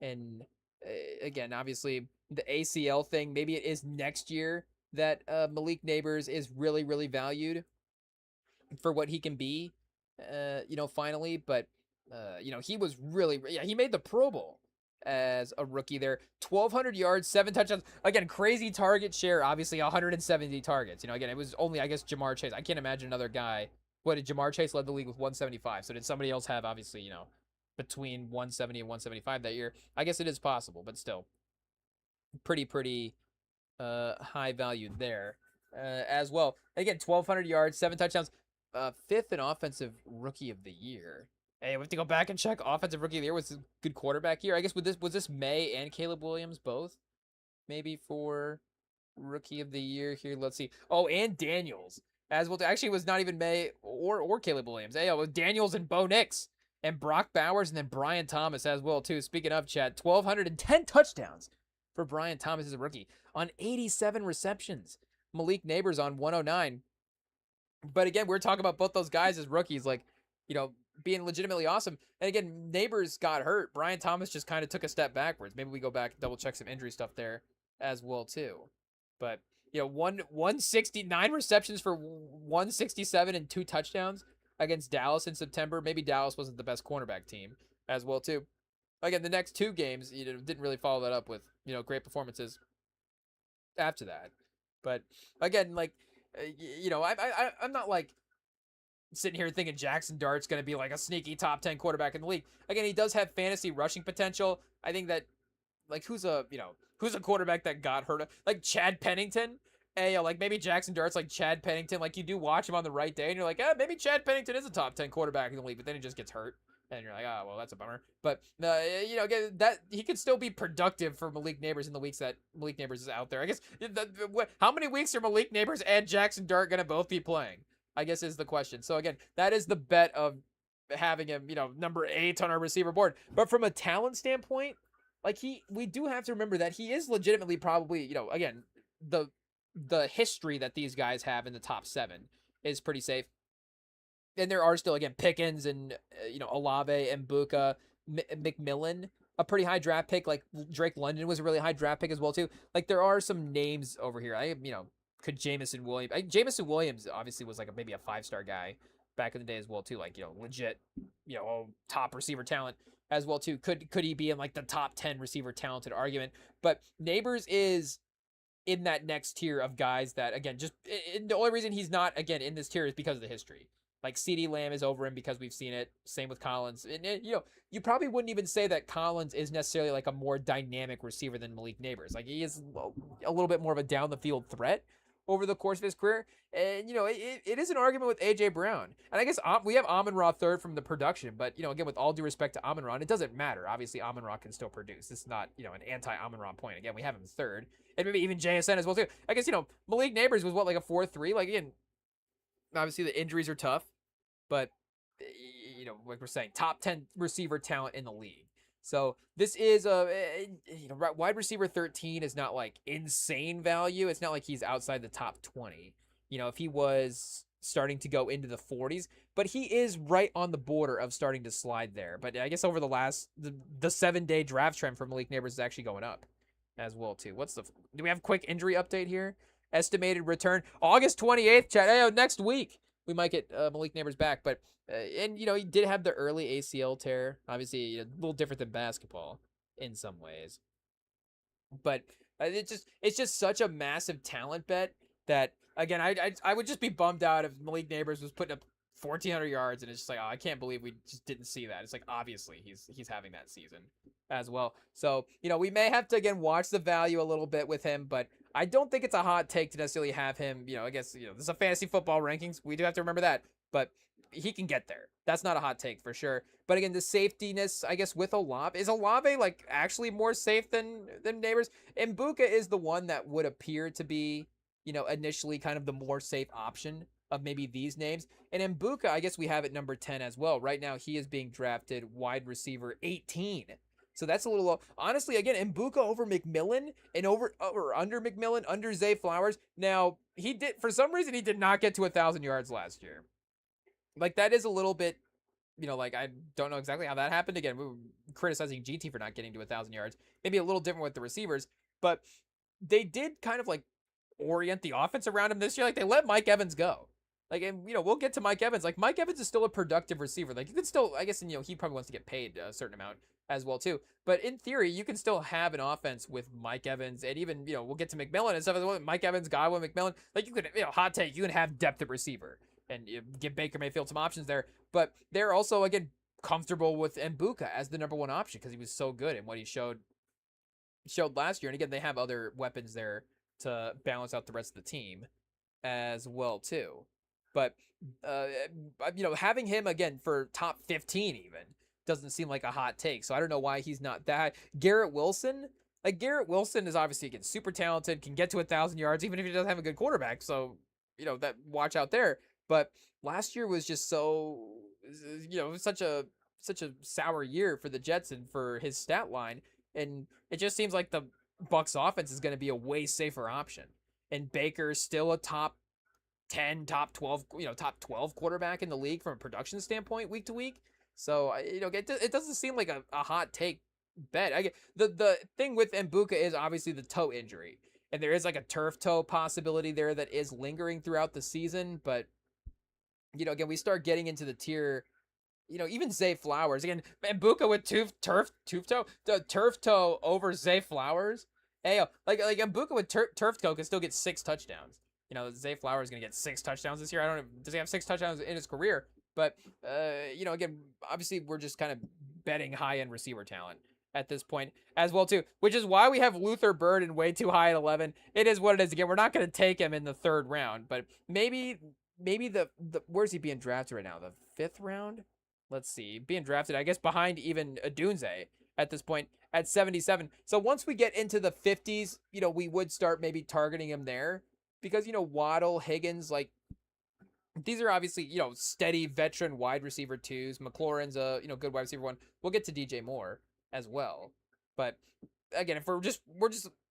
And again, obviously the ACL thing, maybe it is next year that Malik Neighbors is really, really valued for what he can be, finally. But, he was really, he made the Pro Bowl as a rookie there. 1,200 yards, 7 touchdowns. Again, crazy target share, obviously 170 targets. Again, it was only, I guess, Jamar Chase. I can't imagine another guy. What did Jamar Chase led the league with 175? So did somebody else have, obviously, between 170 and 175 that year? I guess it is possible, but still pretty high value there as well. Again, 1,200 yards, 7 touchdowns, 5th in offensive rookie of the year. Hey, we have to go back and check offensive rookie of the year. Was a good quarterback here? I guess was this May and Caleb Williams both? Maybe for rookie of the year here. Let's see. Oh, and Daniels as well. Actually, it was not even May or Caleb Williams. Hey, it was Daniels and Bo Nix and Brock Bowers and then Brian Thomas as well too. Speaking of, Chad, 1,210 touchdowns for Brian Thomas as a rookie on 87 receptions. Malik Neighbors on 109. But again, we're talking about both those guys as rookies, like, being legitimately awesome. And again, Neighbors got hurt. Brian Thomas just kind of took a step backwards. Maybe we go back and double check some injury stuff there as well too. But 169 receptions for 167 and 2 touchdowns against Dallas in September. Maybe Dallas wasn't the best cornerback team as well too. Again, the next 2 games, didn't really follow that up with, great performances after that. But again, like, I'm not like sitting here thinking Jackson Dart's going to be like a sneaky top 10 quarterback in the league. Again, he does have fantasy rushing potential. I think that, like, who's a quarterback that got hurt? Like Chad Pennington. Hey, like maybe Jackson Dart's like Chad Pennington. Like you do watch him on the right day and you're like, maybe Chad Pennington is a top 10 quarterback in the league, but then he just gets hurt. And you're like, well, that's a bummer. But, again, that he could still be productive for Malik Neighbors in the weeks that Malik Neighbors is out there. I guess, how many weeks are Malik Neighbors and Jackson Dart going to both be playing? I guess is the question. So, again, that is the bet of having him, number 8 on our receiver board. But from a talent standpoint, like we do have to remember that he is legitimately probably, again, the history that these guys have in the top 7 is pretty safe. And there are still, again, Pickens and, Olave and Buka, McMillan, a pretty high draft pick. Like Drake London was a really high draft pick as well, too. Like there are some names over here. Could Jameson Williams. Jameson Williams obviously was like maybe a 5-star guy back in the day as well, too. Like, legit, top receiver talent as well, too. Could he be in like the top 10 receiver talented argument? But Neighbors is in that next tier of guys that, again, just the only reason he's not, again, in this tier is because of the history. Like CeeDee Lamb is over him because we've seen it. Same with Collins. And, you probably wouldn't even say that Collins is necessarily like a more dynamic receiver than Malik Neighbors. Like he is a little bit more of a down the field threat over the course of his career. And, it is an argument with A.J. Brown. And I guess we have Amon-Ra third from the production. But, again, with all due respect to Amon-Ra, it doesn't matter. Obviously, Amon-Ra can still produce. This is not, an anti-Amon-Ra point. Again, we have him third. And maybe even JSN as well, too. I guess, Malik Neighbors was, like a 4-3? Like, again, obviously the injuries are tough. But, like we're saying, top 10 receiver talent in the league. So this is wide receiver 13 is not like insane value. It's not like he's outside the top 20. If he was starting to go into the 40s, but he is right on the border of starting to slide there. But I guess over the 7-day draft trend for Malik Neighbors is actually going up as well too. Do we have a quick injury update here? Estimated return August 28th, chat. Next week we might get Malik Neighbors back, but and he did have the early ACL tear. Obviously, a little different than basketball in some ways, but it's just such a massive talent bet that, again, I would just be bummed out if Malik Neighbors was putting up 1,400 yards and it's just like, oh, I can't believe we just didn't see that. It's like, obviously he's having that season as well. So we may have to again watch the value a little bit with him, but I don't think it's a hot take to necessarily have him. I guess this is a fantasy football rankings. We do have to remember that, but he can get there. That's not a hot take for sure. But again, the safetiness, I guess, with Olave, is Olave like actually more safe than Neighbors? Mbuka is the one that would appear to be, initially kind of the more safe option of maybe these names. And Mbuka, I guess we have at number 10 as well. Right now, he is being drafted wide receiver 18. So that's a little low. Honestly, again, Mbuka over McMillan and over or under McMillan, under Zay Flowers. Now, for some reason, he did not get to 1,000 yards last year. Like, that is a little bit, like, I don't know exactly how that happened. Again, we were criticizing GT for not getting to 1,000 yards. Maybe a little different with the receivers, but they did kind of, like, orient the offense around him this year. Like, they let Mike Evans go. Like, and, we'll get to Mike Evans. Like, Mike Evans is still a productive receiver. Like, you can still, I guess, and, he probably wants to get paid a certain amount as well, too. But in theory, you can still have an offense with Mike Evans and even, we'll get to McMillan and stuff as well. Mike Evans, Godwin, McMillan. Like, you could, hot take, you can have depth at receiver and give Baker Mayfield some options there. But they're also, again, comfortable with Mbuka as the number one option because he was so good in what he showed last year. And again, they have other weapons there to balance out the rest of the team as well, too. But, having him, again, for top 15 even doesn't seem like a hot take. So I don't know why he's not that. Garrett Wilson is obviously, again, super talented, can get to 1,000 yards, even if he doesn't have a good quarterback. So, that watch out there. But last year was just so, such a sour year for the Jets and for his stat line. And it just seems like the Bucs offense is going to be a way safer option. And Baker's still a top 10, top 12, top 12 quarterback in the league from a production standpoint week to week. So, it doesn't seem like a hot take bet. The thing with Mbuka is obviously the toe injury. And there is like a turf toe possibility there that is lingering throughout the season. But, again, we start getting into the tier, even Zay Flowers. Again, Mbuka with turf toe over Zay Flowers. Hey, like Mbuka with turf toe can still get 6 touchdowns. Zay Flowers is going to get 6 touchdowns this year. I don't know. Does he have 6 touchdowns in his career? But, again, obviously we're just kind of betting high-end receiver talent at this point as well, too, which is why we have Luther Burden way too high at 11. It is what it is. Again, we're not going to take him in the 3rd round, but maybe the where's he being drafted right now? The 5th round? Let's see. Being drafted, I guess, behind even Adunze at this point at 77. So once we get into the 50s, we would start maybe targeting him there because, Waddle, Higgins, like, these are obviously, steady veteran wide receiver 2s. McLaurin's a, good wide receiver 1. We'll get to DJ Moore as well. But again, if we're just,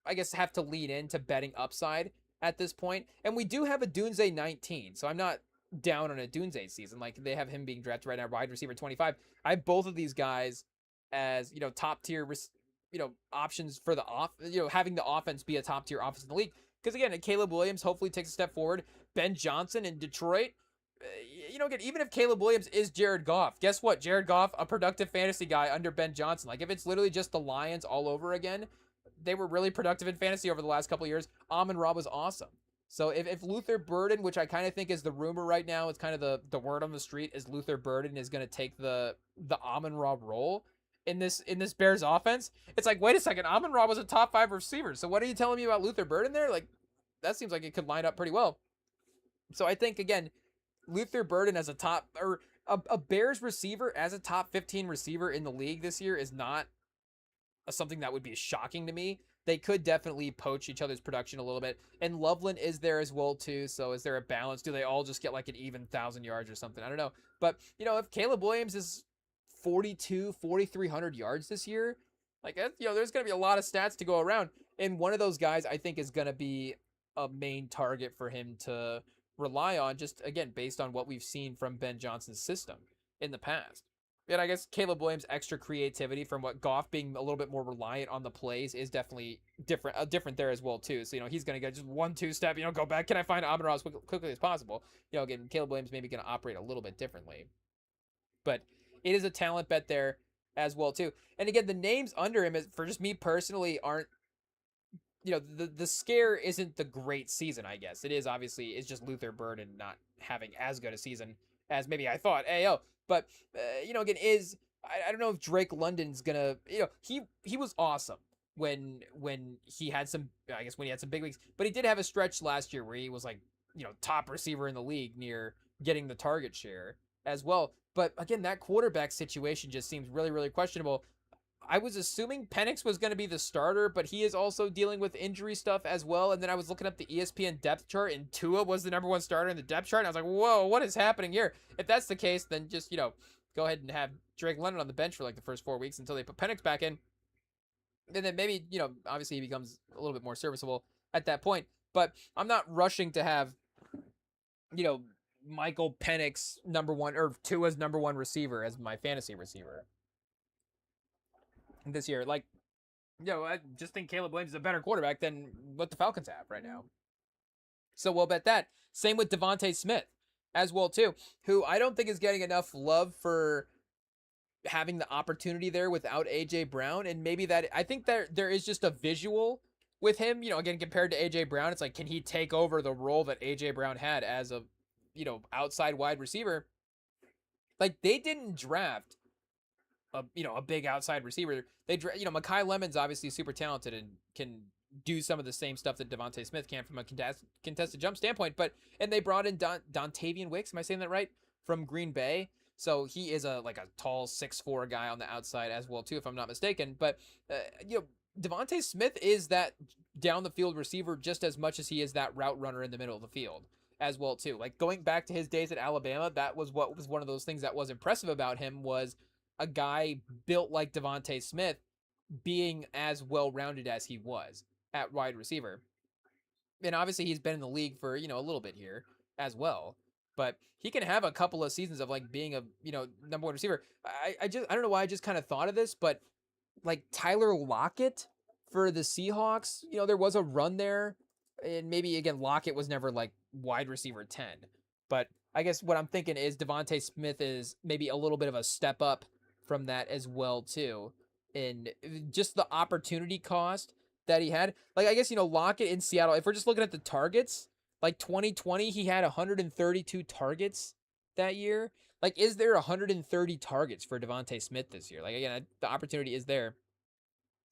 I guess, have to lean into betting upside at this point. And we do have a Dunze 19. So I'm not down on a Dunze season. Like, they have him being drafted right now, wide receiver 25. I have both of these guys as, top tier, options for the having the offense be a top tier offense in the league. Because again, Caleb Williams hopefully takes a step forward. Ben Johnson in Detroit. Again, even if Caleb Williams is Jared Goff, guess what? Jared Goff, a productive fantasy guy under Ben Johnson. Like, if it's literally just the Lions all over again, they were really productive in fantasy over the last couple of years. Amon-Ra was awesome. So if Luther Burden, which I kind of think is the rumor right now, it's kind of the word on the street, is Luther Burden is going to take the Amon-Ra role in this Bears offense. It's like, wait a second, Amon-Ra was a top 5 receiver. So what are you telling me about Luther Burden there? Like, that seems like it could line up pretty well. So I think, again, Luther Burden as a top, or a Bears receiver as a top 15 receiver in the league this year is not something that would be shocking to me. They could definitely poach each other's production a little bit. And Loveland is there as well, too. So is there a balance? Do they all just get like an even 1,000 yards or something? I don't know. But, if Caleb Williams is 4,300 yards this year, like, there's going to be a lot of stats to go around. And one of those guys I think is going to be a main target for him to rely on, just, again, based on what we've seen from Ben Johnson's system in the past. And I guess Caleb Williams' extra creativity from what Goff being a little bit more reliant on the plays is definitely different there as well too. So he's gonna get just 1-2 step, go back. Can I find Amon-Ra as quickly as possible? Again, Caleb Williams maybe gonna operate a little bit differently, but it is a talent bet there as well too. And again, the names under him, for just me personally, aren't, the scare isn't the great season. I guess it is, obviously it's just Luther Burden not having as good a season as maybe I thought. But again, I don't know if Drake London's gonna, he was awesome when he had some, I guess when he had some big weeks, but he did have a stretch last year where he was like, top receiver in the league near getting the target share as well. But again, that quarterback situation just seems really, really questionable. I was assuming Penix was going to be the starter, but he is also dealing with injury stuff as well. And then I was looking up the ESPN depth chart, and Tua was the number one starter in the depth chart. And I was like, whoa, what is happening here? If that's the case, then just, go ahead and have Drake London on the bench for like the first 4 weeks until they put Penix back in. And then maybe, obviously he becomes a little bit more serviceable at that point. But I'm not rushing to have, Michael Penix number one, or Tua's number one receiver as my fantasy receiver this year. Like, I just think Caleb Williams is a better quarterback than what the Falcons have right now. So we'll bet that. Same with Devontae Smith as well too, who I don't think is getting enough love for having the opportunity there without AJ Brown. And maybe that, I think that there is just a visual with him, again, compared to AJ Brown. It's like, can he take over the role that AJ Brown had as a, outside wide receiver? Like, they didn't draft a big outside receiver. They, Mekhi Lemon's obviously super talented and can do some of the same stuff that Devontae Smith can from a contested jump standpoint. And they brought in Dontavian Wicks. Am I saying that right? From Green Bay. So he is a tall 6'4" guy on the outside as well too, if I'm not mistaken. But Devontae Smith is that down the field receiver just as much as he is that route runner in the middle of the field as well too. Like, going back to his days at Alabama, that was what was one of those things that was impressive about him, was a guy built like Devontae Smith being as well-rounded as he was at wide receiver. And obviously he's been in the league for, a little bit here as well, but he can have a couple of seasons of like being a, number one receiver. I don't know why I just kind of thought of this, but like Tyler Lockett for the Seahawks, there was a run there, and maybe again, Lockett was never like wide receiver 10, but I guess what I'm thinking is Devontae Smith is maybe a little bit of a step up from that as well too, and just the opportunity cost that he had. Like, I guess, Lockett in Seattle, if we're just looking at the targets, like 2020 he had 132 targets that year. Like, is there 130 targets for Devontae Smith this year? Like, again, the opportunity is there.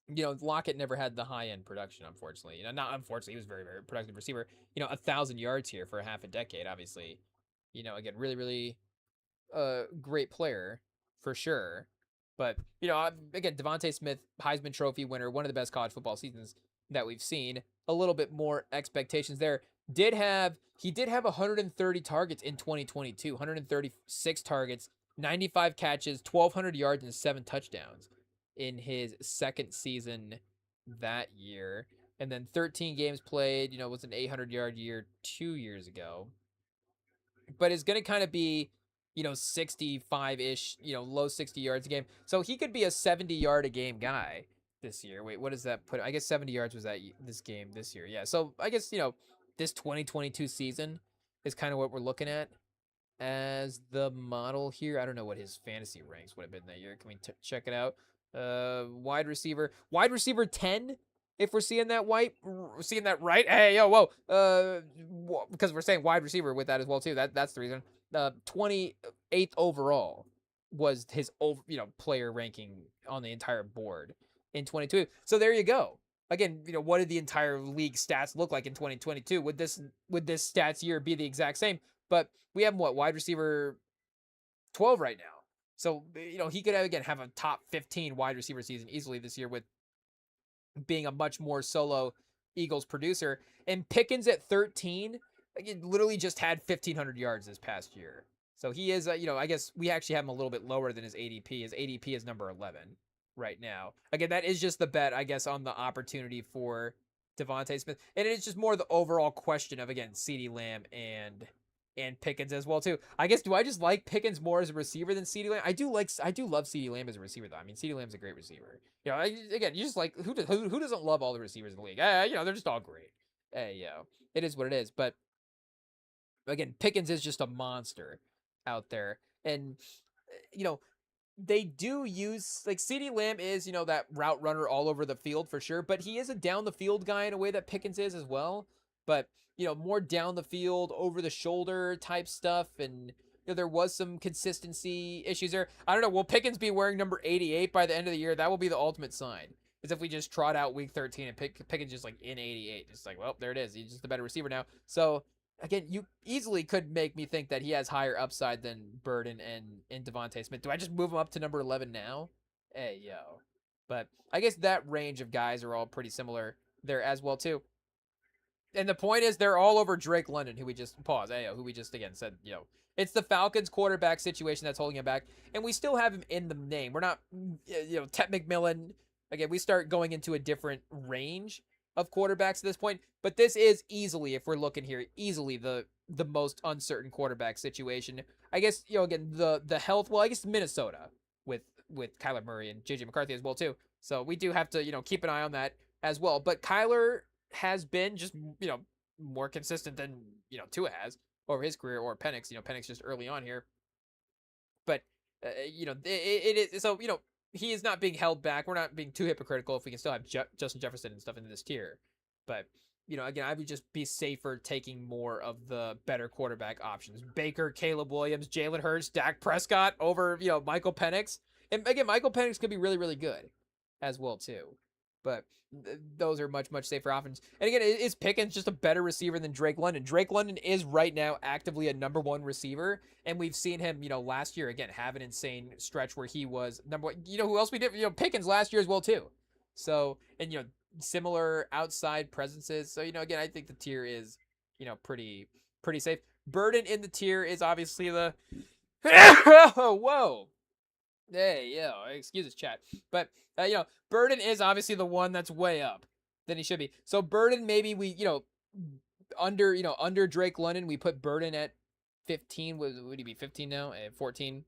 Lockett never had the high end production, unfortunately. Not unfortunately, he was a very, very productive receiver. 1,000 yards here for half a decade, obviously. Again, really, really great player for sure. But, again, Devontae Smith, Heisman Trophy winner, one of the best college football seasons that we've seen. A little bit more expectations there. He did have 130 targets in 2022, 136 targets, 95 catches, 1,200 yards, and 7 touchdowns in his second season that year. And then 13 games played, was an 800-yard year 2 years ago. But it's going to kind of be, 65-ish, low 60 yards a game. So he could be a 70-yard-a-game guy this year. Wait, what does that put? I guess 70 yards was that this game this year. Yeah, so I guess, this 2022 season is kind of what we're looking at as the model here. I don't know what his fantasy ranks would have been that year. Can we check it out? Wide receiver 10. If we're seeing that right. Hey, yo, whoa. Because we're saying wide receiver with that as well too. That's the reason. 28th overall was his player ranking on the entire board in 22. So there you go. again, what did the entire league stats look like in 2022? Would this stats year be the exact same? But we have what, wide receiver 12 right now. So, he could again have a top 15 wide receiver season easily this year with being a much more solo Eagles producer. And Pickens at 13, again, literally just had 1,500 yards this past year. So he is, I guess we actually have him a little bit lower than his ADP. His ADP is number 11 right now. Again, that is just the bet, I guess, on the opportunity for Devontae Smith. And it's just more the overall question of, again, CeeDee Lamb and Pickens as well too. I guess, do I just like Pickens more as a receiver than CeeDee Lamb? I do love CeeDee Lamb as a receiver though. I mean, CeeDee Lamb's a great receiver. Again, you just like, who doesn't love all the receivers in the league? They're just all great. It is what it is. But again, Pickens is just a monster out there, and they do use, like, CeeDee Lamb is, that route runner all over the field for sure, but he is a down the field guy in a way that Pickens is as well. But, more down the field, over the shoulder type stuff. And, there was some consistency issues there. I don't know. Will Pickens be wearing number 88 by the end of the year? That will be the ultimate sign. Is if we just trot out week 13 and Pickens just like in 88. Just like, well, there it is. He's just a better receiver now. So, again, you easily could make me think that he has higher upside than Burden and Devontae Smith. Do I just move him up to number 11 now? But I guess that range of guys are all pretty similar there as well, too. And the point is, they're all over Drake London, who we just who we just again said, it's the Falcons quarterback situation that's holding him back, and we still have him in the name. We're not, Tet McMillan. Again, we start going into a different range of quarterbacks at this point, but this is easily, if we're looking here, easily the most uncertain quarterback situation. I guess, again, the health. Well, I guess Minnesota with Kyler Murray and JJ McCarthy as well too. So we do have to, keep an eye on that as well. But Kyler has been just, more consistent than, Tua has over his career, or Penix. Penix just early on here. But, it is, so, he is not being held back. We're not being too hypocritical if we can still have Justin Jefferson and stuff in this tier. But, again, I would just be safer taking more of the better quarterback options. Baker, Caleb Williams, Jalen Hurts, Dak Prescott over, Michael Penix. And, again, Michael Penix could be really, really good as well, too. But those are much, much safer options. And again, is Pickens just a better receiver than Drake London? Drake London is right now actively a number one receiver, and we've seen him, last year, again, have an insane stretch where he was number one. Who else we did? Pickens last year as well, too. So, and, similar outside presences. So, again, I think the tier is, pretty safe. Burden in the tier is obviously the... Whoa! Hey, excuse us, chat. But, Burden is obviously the one that's way up than he should be. So Burden, maybe we, under Drake London, we put Burden at 15. Would he be 15 now? 14.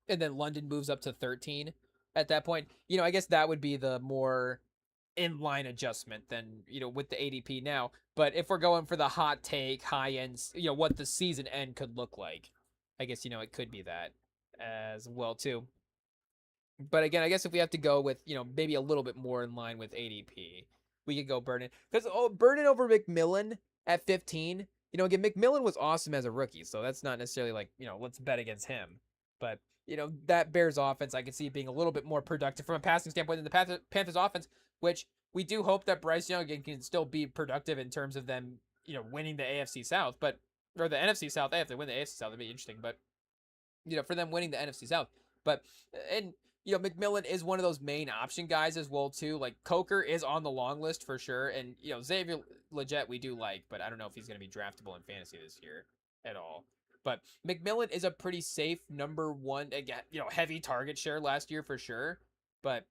And then London moves up to 13 at that point. I guess that would be the more in-line adjustment than, with the ADP now. But if we're going for the hot take, high end, what the season end could look like, I guess, it could be that as well too. But again, I guess if we have to go with, maybe a little bit more in line with ADP, we could go Burden. Because Burden over McMillan at 15, again, McMillan was awesome as a rookie, so that's not necessarily like, let's bet against him. But, that Bears offense, I can see being a little bit more productive from a passing standpoint than the Panthers offense, which we do hope that Bryce Young can still be productive in terms of them, winning the AFC South, or the NFC South. If they win the AFC South, that'd be interesting. But, for them winning the NFC South. But, and... McMillan is one of those main option guys as well, too. Like, Coker is on the long list for sure. And, Xavier Legette we do like, but I don't know if he's going to be draftable in fantasy this year at all. But McMillan is a pretty safe number one, again, heavy target share last year for sure. But,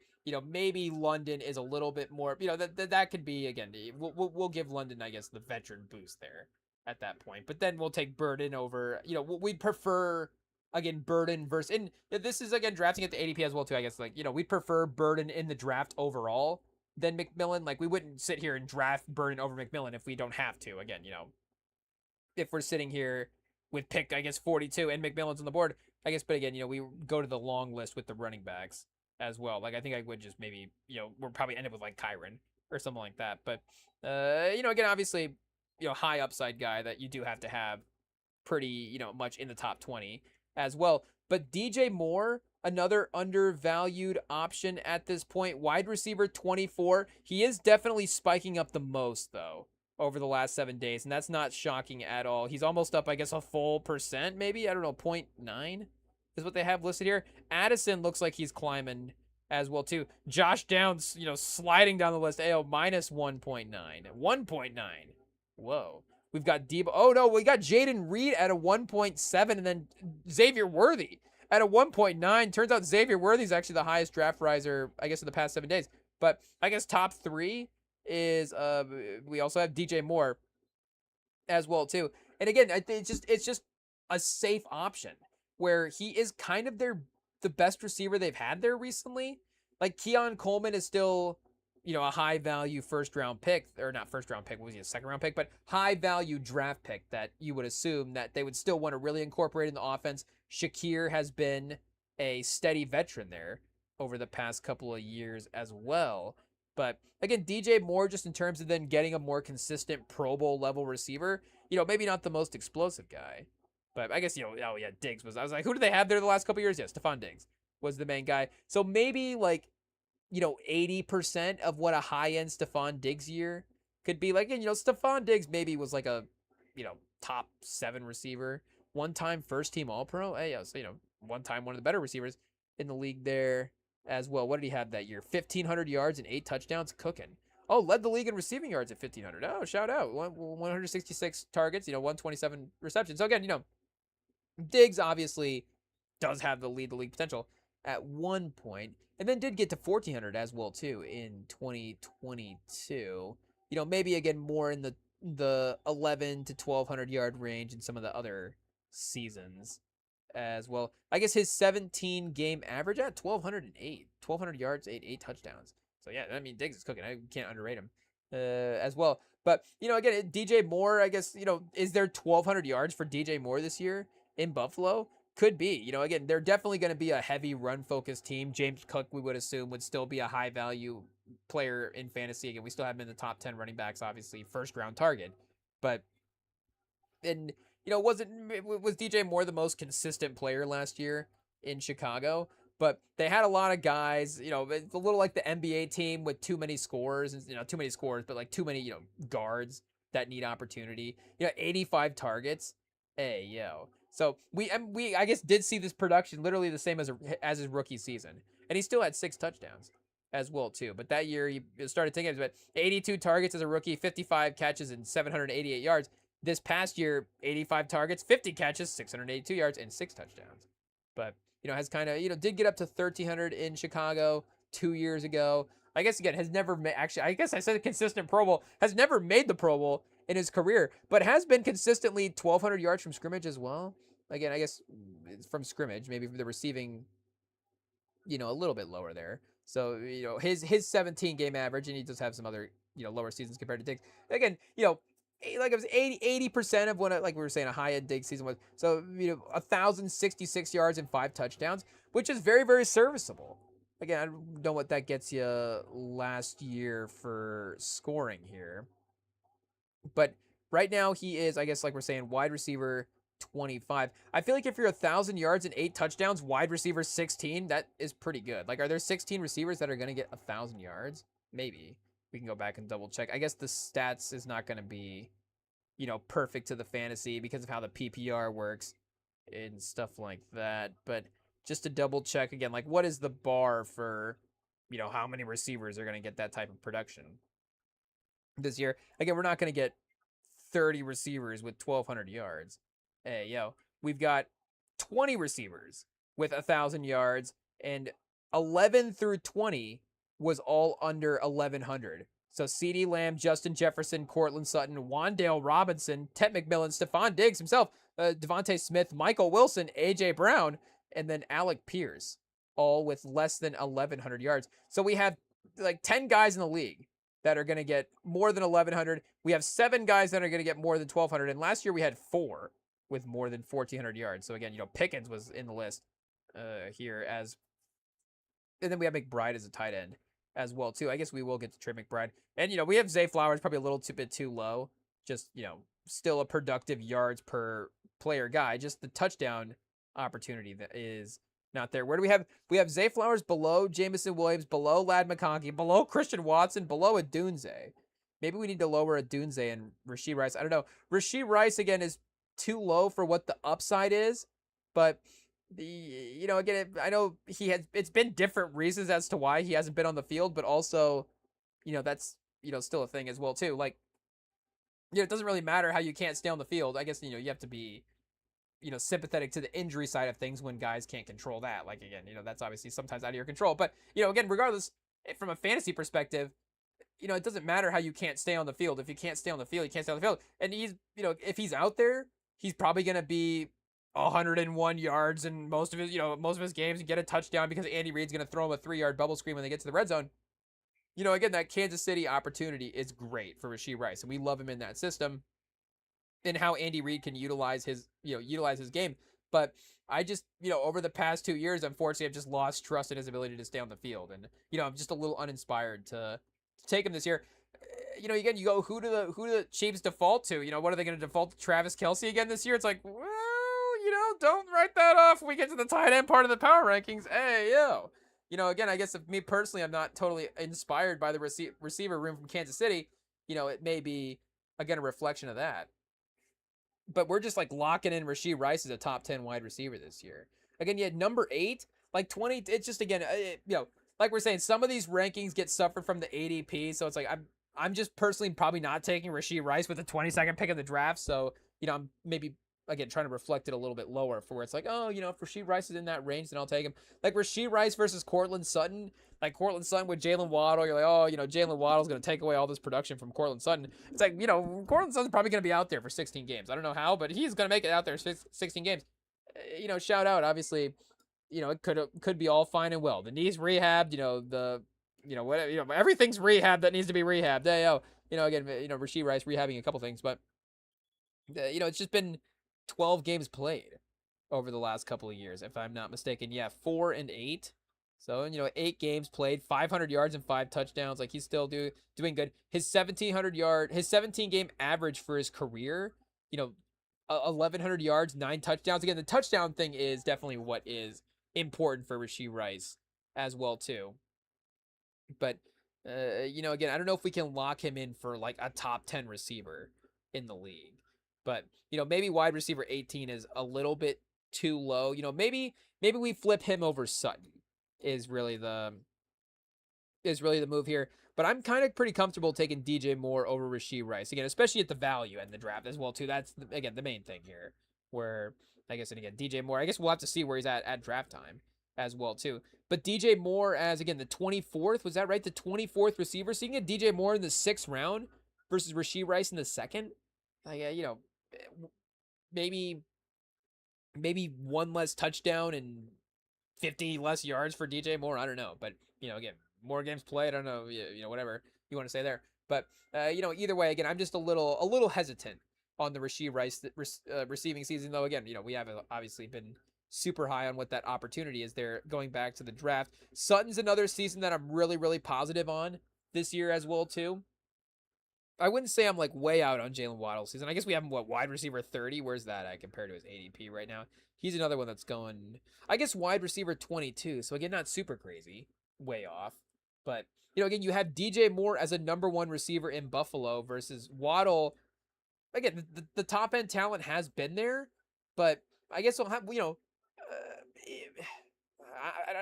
maybe London is a little bit more, that could be, again, we'll give London, I guess, the veteran boost there at that point. But then we'll take Burden over, we'd prefer... Again, Burden versus, and this is, again, drafting at the ADP as well, too, I guess. Like, we prefer Burden in the draft overall than McMillan. Like, we wouldn't sit here and draft Burden over McMillan if we don't have to. Again, if we're sitting here with pick, I guess, 42 and McMillan's on the board, I guess, but again, we go to the long list with the running backs as well. Like, I think I would just maybe, we'll probably end up with, like, Kyron or something like that. But, again, obviously, high upside guy that you do have to have pretty, much in the top 20. As well. But DJ Moore another undervalued option at this point. Wide receiver 24. He is definitely spiking up the most, though, over the last 7 days, and that's not shocking at all. He's almost up, I guess, a full percent, maybe. I don't know, 0.9 is what they have listed here. Addison looks like he's climbing as well, too. Josh Downs, sliding down the list. AO minus 1.9. 1.9. Whoa. We've got Debo. Oh, no, we got Jaden Reed at a 1.7, and then Xavier Worthy at a 1.9. Turns out Xavier Worthy is actually the highest draft riser, I guess, in the past 7 days. But I guess top 3 is we also have DJ Moore as well too. And again, it's just a safe option where he is kind of the best receiver they've had there recently. Like Keon Coleman is still, a high value first round pick, or not first round pick, what was he, a second round pick, but high value draft pick that you would assume that they would still want to really incorporate in the offense. Shakir has been a steady veteran there over the past couple of years as well. But again, DJ Moore, just in terms of then getting a more consistent Pro Bowl level receiver, maybe not the most explosive guy. But I guess, oh yeah, Diggs was, I was like, who do they have there the last couple of years? Yeah, Stephon Diggs was the main guy. So maybe 80% of what a high-end Stephon Diggs year could be. Like, and, Stephon Diggs maybe was like a, top 7 receiver. One-time first-team All-Pro. Hey, so, one-time one of the better receivers in the league there as well. What did he have that year? 1,500 yards and 8 touchdowns cooking. Oh, led the league in receiving yards at 1,500. Oh, shout out. 166 targets, 127 receptions. So, again, Diggs obviously does have the lead potential at one point, and then did get to 1,400 as well too in 2022. Maybe again more in the 11 to 1,200 yard range in some of the other seasons as well. I guess his 17 game average at 1,200 yards, 8 touchdowns. So yeah, I mean Diggs is cooking. I can't underrate him as well. But again, DJ Moore, I guess is there 1,200 yards for DJ Moore this year in Buffalo? Could be. Again, they're definitely going to be a heavy run-focused team. James Cook, we would assume, would still be a high-value player in fantasy. Again, we still have him in the top 10 running backs, obviously, first-round target. But, and, was DJ Moore the most consistent player last year in Chicago? But they had a lot of guys, it's a little like the NBA team with too many scores, and too many scores, but like too many, guards that need opportunity. 85 targets. Hey, yo. So we I guess did see this production literally the same as his rookie season, and he still had 6 touchdowns as well too. But that year he started taking it, but 82 targets as a rookie, 55 catches and 788 yards. This past year, 85 targets, 50 catches, 682 yards, and 6 touchdowns. But has kind of did get up to 1,300 in Chicago 2 years ago. I guess again has never actually. I guess I said consistent Pro Bowl, has never made the Pro Bowl in his career, but has been consistently 1,200 yards from scrimmage as well. Again, I guess it's from scrimmage, maybe the receiving, a little bit lower there. So, his 17 game average, and he does have some other, lower seasons compared to Diggs. Again, like it was 80% of what, like we were saying, a high-end Diggs season was. So, 1,066 yards and 5 touchdowns, which is very, very serviceable. Again, I don't know what that gets you last year for scoring here. But right now he is, I guess, like we're saying, wide receiver 25. I feel like if you're 1,000 yards and 8 touchdowns, wide receiver 16, that is pretty good. Like, are there 16 receivers that are going to get 1,000 yards? Maybe. We can go back and double check. I guess the stats is not going to be, perfect to the fantasy because of how the PPR works and stuff like that. But just to double check again, like, what is the bar for, how many receivers are going to get that type of production this year? Again, we're not going to get 30 receivers with 1,200 yards. Hey, we've got 20 receivers with 1,000 yards, and 11 through 20 was all under 1,100. So CeeDee Lamb, Justin Jefferson, Cortland Sutton, Wan'Dale Robinson, Ted McMillan, Stephon Diggs himself, Devontae Smith, Michael Wilson, A.J. Brown, and then Alec Pierce, all with less than 1,100 yards. So we have like 10 guys in the league that are going to get more than 1,100. We have 7 guys that are going to get more than 1,200. And last year we had 4 with more than 1,400 yards. So again, Pickens was in the list here as, and then we have McBride as a tight end as well too. I guess we will get to Trey McBride. And, we have Zay Flowers probably a little bit too low. Just, still a productive yards per player guy. Just the touchdown opportunity that is Not there. Where do we have? We have Zay Flowers below Jamison Williams, below Lad McConkey, below Christian Watson, below Adunze. Maybe we need to lower Adunze and Rashee Rice. I don't know. Rashee Rice again is too low for what the upside is, but again, I know he has. It's been different reasons as to why he hasn't been on the field, but also, that's still a thing as well too. Like, it doesn't really matter how you can't stay on the field. I guess you have to be sympathetic to the injury side of things when guys can't control that. Like, again, that's obviously sometimes out of your control. But, again, regardless, from a fantasy perspective, it doesn't matter how you can't stay on the field. If you can't stay on the field, you can't stay on the field. And he's, if he's out there, he's probably going to be 101 yards in most of his games and get a touchdown because Andy Reid's going to throw him a 3-yard bubble screen when they get to the red zone. Again, that Kansas City opportunity is great for Rashee Rice, and we love him in that system. And how Andy Reid can utilize his game. But I just, over the past 2 years, unfortunately, I've just lost trust in his ability to stay on the field. And, I'm just a little uninspired to take him this year. Again, you go, who do the Chiefs default to? What are they going to default to Travis Kelce again this year? It's like, well, don't write that off when we get to the tight end part of the power rankings. Hey, yo. Again, I guess if me personally, I'm not totally inspired by the receiver room from Kansas City. It may be, again, a reflection of that. But we're just like locking in Rashee Rice as a top 10 wide receiver this year. Again, you had number 8, like 20. It's just, again, like we're saying, some of these rankings get suffered from the ADP. So it's like, I'm just personally probably not taking Rashee Rice with the 22nd pick of the draft. So, I'm maybe, again, trying to reflect it a little bit lower for where it's like, oh, if Rashee Rice is in that range, then I'll take him. Like Rashee Rice versus Courtland Sutton. Like Courtland Sutton with Jalen Waddle, you're like, oh, Jalen Waddle's going to take away all this production from Courtland Sutton. It's like, Courtland Sutton's probably going to be out there for 16 games. I don't know how, but he's going to make it out there 16 games. Shout out, obviously, it could be all fine and well. The knee's rehabbed, everything's rehabbed that needs to be rehabbed. Again, Rashee Rice rehabbing a couple things, but it's just been 12 games played over the last couple of years, if I'm not mistaken. Yeah, 4 and 8. So, 8 games played, 500 yards and 5 touchdowns. Like, he's still doing good. His 17 game average for his career, 1,100 yards, 9 touchdowns. Again, the touchdown thing is definitely what is important for Rashee Rice as well, too. But, again, I don't know if we can lock him in for, like, a top 10 receiver in the league. But, maybe wide receiver 18 is a little bit too low. Maybe we flip him over Sutton. Is really the move here. But I'm kind of pretty comfortable taking DJ Moore over Rashee Rice. Again, especially at the value and the draft as well, too. That's, again, the main thing here. Where, I guess, and again, DJ Moore, I guess we'll have to see where he's at draft time as well, too. But DJ Moore as, again, the 24th, was that right? The 24th receiver. So you can get DJ Moore in the 6th round versus Rashee Rice in the 2nd. Maybe one less touchdown and 50 less yards for DJ Moore. I don't know. But, again, more games played. I don't know, whatever you want to say there. But, either way, again, I'm just a little hesitant on the Rashee Rice receiving season, though. Again, we have obviously been super high on what that opportunity is there going back to the draft. Sutton's another season that I'm really, really positive on this year as well, too. I wouldn't say I'm like way out on Jalen Waddle's season. I guess we have him, wide receiver 30? Where's that at compared to his ADP right now? He's another one that's going, I guess, wide receiver 22. So, again, not super crazy. Way off. But, again, you have DJ Moore as a number 1 receiver in Buffalo versus Waddle. Again, the top end talent has been there. But I guess we'll have,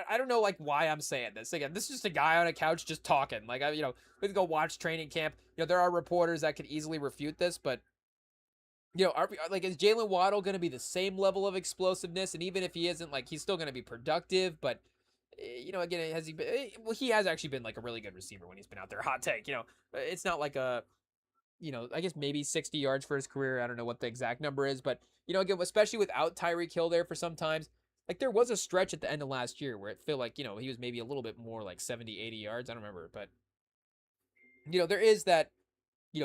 I don't know, like, why I'm saying this. Again, this is just a guy on a couch just talking. Like, we can go watch training camp. There are reporters that could easily refute this, but, is Jalen Waddle going to be the same level of explosiveness? And even if he isn't, like, he's still going to be productive, but, again, has he been, well, he has actually been, like, a really good receiver when he's been out there. Hot take, it's not like a, I guess maybe 60 yards for his career. I don't know what the exact number is, but, again, especially without Tyreek Hill there for sometimes. Like, there was a stretch at the end of last year where it felt like, he was maybe a little bit more like 70, 80 yards. I don't remember. But, there is that,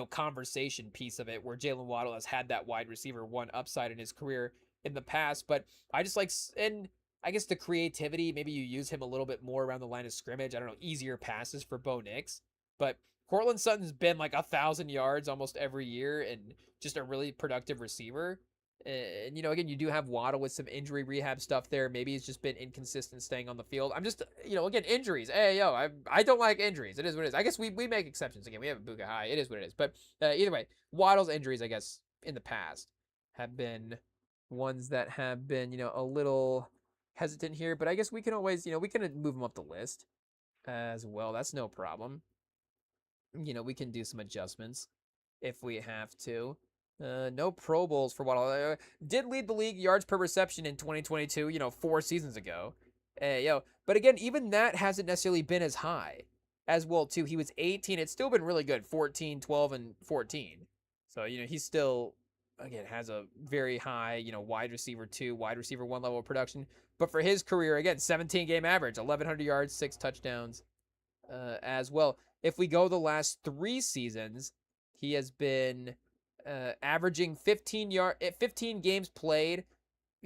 conversation piece of it where Jalen Waddle has had that wide receiver 1 upside in his career in the past. But I just like, and I guess the creativity, maybe you use him a little bit more around the line of scrimmage. I don't know, easier passes for Bo Nix. But Courtland Sutton's been like 1,000 yards almost every year and just a really productive receiver. And, again, you do have Waddle with some injury rehab stuff there. Maybe he's just been inconsistent staying on the field. I'm just, again, injuries. Hey, I don't like injuries. It is what it is. I guess we make exceptions. Again, we have a Buka High. It is what it is. But either way, Waddle's injuries, I guess, in the past have been ones that have been, a little hesitant here. But I guess we can always, we can move him up the list as well. That's no problem. We can do some adjustments if we have to. No Pro Bowls for Waddle. Did lead the league yards per reception in 2022, 4 seasons ago. But again, even that hasn't necessarily been as high as well, too. He was 18. It's still been really good, 14, 12, and 14. So, he's still, again, has a very high, wide receiver 2, wide receiver 1 level of production. But for his career, again, 17-game average, 1,100 yards, 6 touchdowns as well. If we go the last 3 seasons, he has been averaging 15 games played,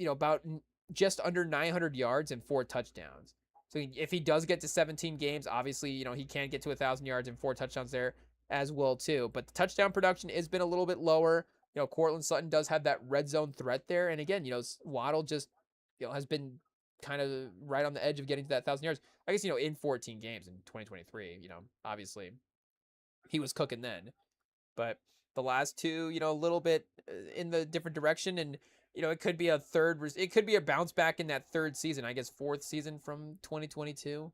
about just under 900 yards and 4 touchdowns. So if he does get to 17 games, obviously, he can get to 1,000 yards and 4 touchdowns there as well too. But the touchdown production has been a little bit lower. Courtland Sutton does have that red zone threat there, and again, Waddle just has been kind of right on the edge of getting to that 1,000 yards. I guess in 14 games in 2023, obviously he was cooking then, but the last 2, a little bit in the different direction, and it could be it could be a bounce back in that 3rd season, I guess 4th season from 2022.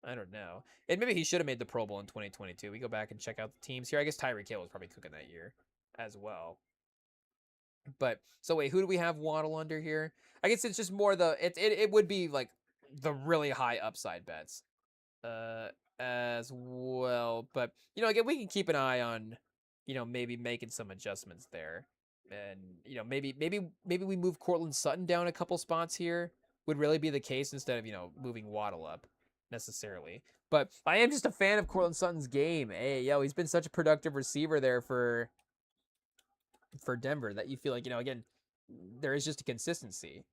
I don't know. And maybe he should have made the Pro Bowl in 2022. We go back and check out the teams here. I guess Tyreek Hill was probably cooking that year as well. But so wait, who do we have Waddle under here? I guess it's just more it would be like the really high upside bets as well. But again, we can keep an eye on maybe making some adjustments there. And maybe we move Courtland Sutton down a couple spots here would really be the case instead of moving Waddle up necessarily. But I am just a fan of Courtland Sutton's game. Hey, he's been such a productive receiver there for Denver that you feel like again, there is just a consistency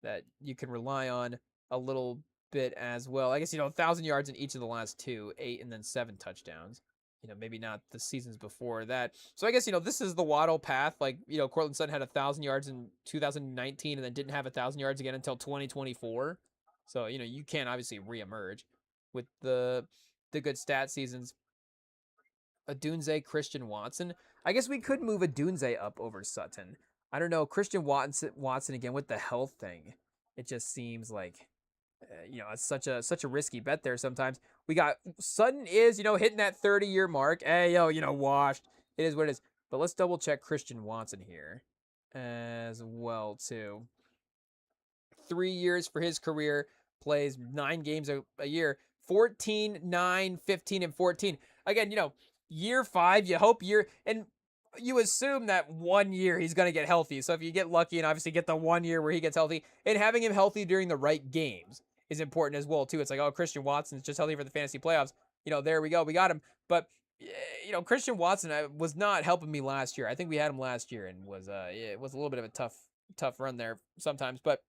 that you can rely on a little bit as well. I guess 1,000 yards in each of the last 2, 8 and then 7 touchdowns. Maybe not the seasons before that. So I guess this is the Waddle path. Like Courtland Sutton had 1,000 yards in 2019 and then didn't have 1,000 yards again until 2024. So you can't obviously reemerge with the good stat seasons. Adunze, Christian Watson. I guess we could move Adunze up over Sutton. I don't know. Christian Watson again with the health thing. It just seems like it's such a risky bet there sometimes. We got Sutton is, hitting that 30-year mark. Hey, washed. It is what it is. But let's double check Christian Watson here as well too. 3 years for his career, plays 9 games a year. 14, 9, 15, and 14. Again, year 5, and you assume that 1 year he's going to get healthy. So if you get lucky and obviously get the 1 year where he gets healthy, and having him healthy during the right games is important as well too. It's like, oh, Christian Watson's just healthy for the fantasy playoffs. There we go. We got him. But Christian Watson was not helping me last year. I think we had him last year and it was a little bit of a tough run there sometimes. But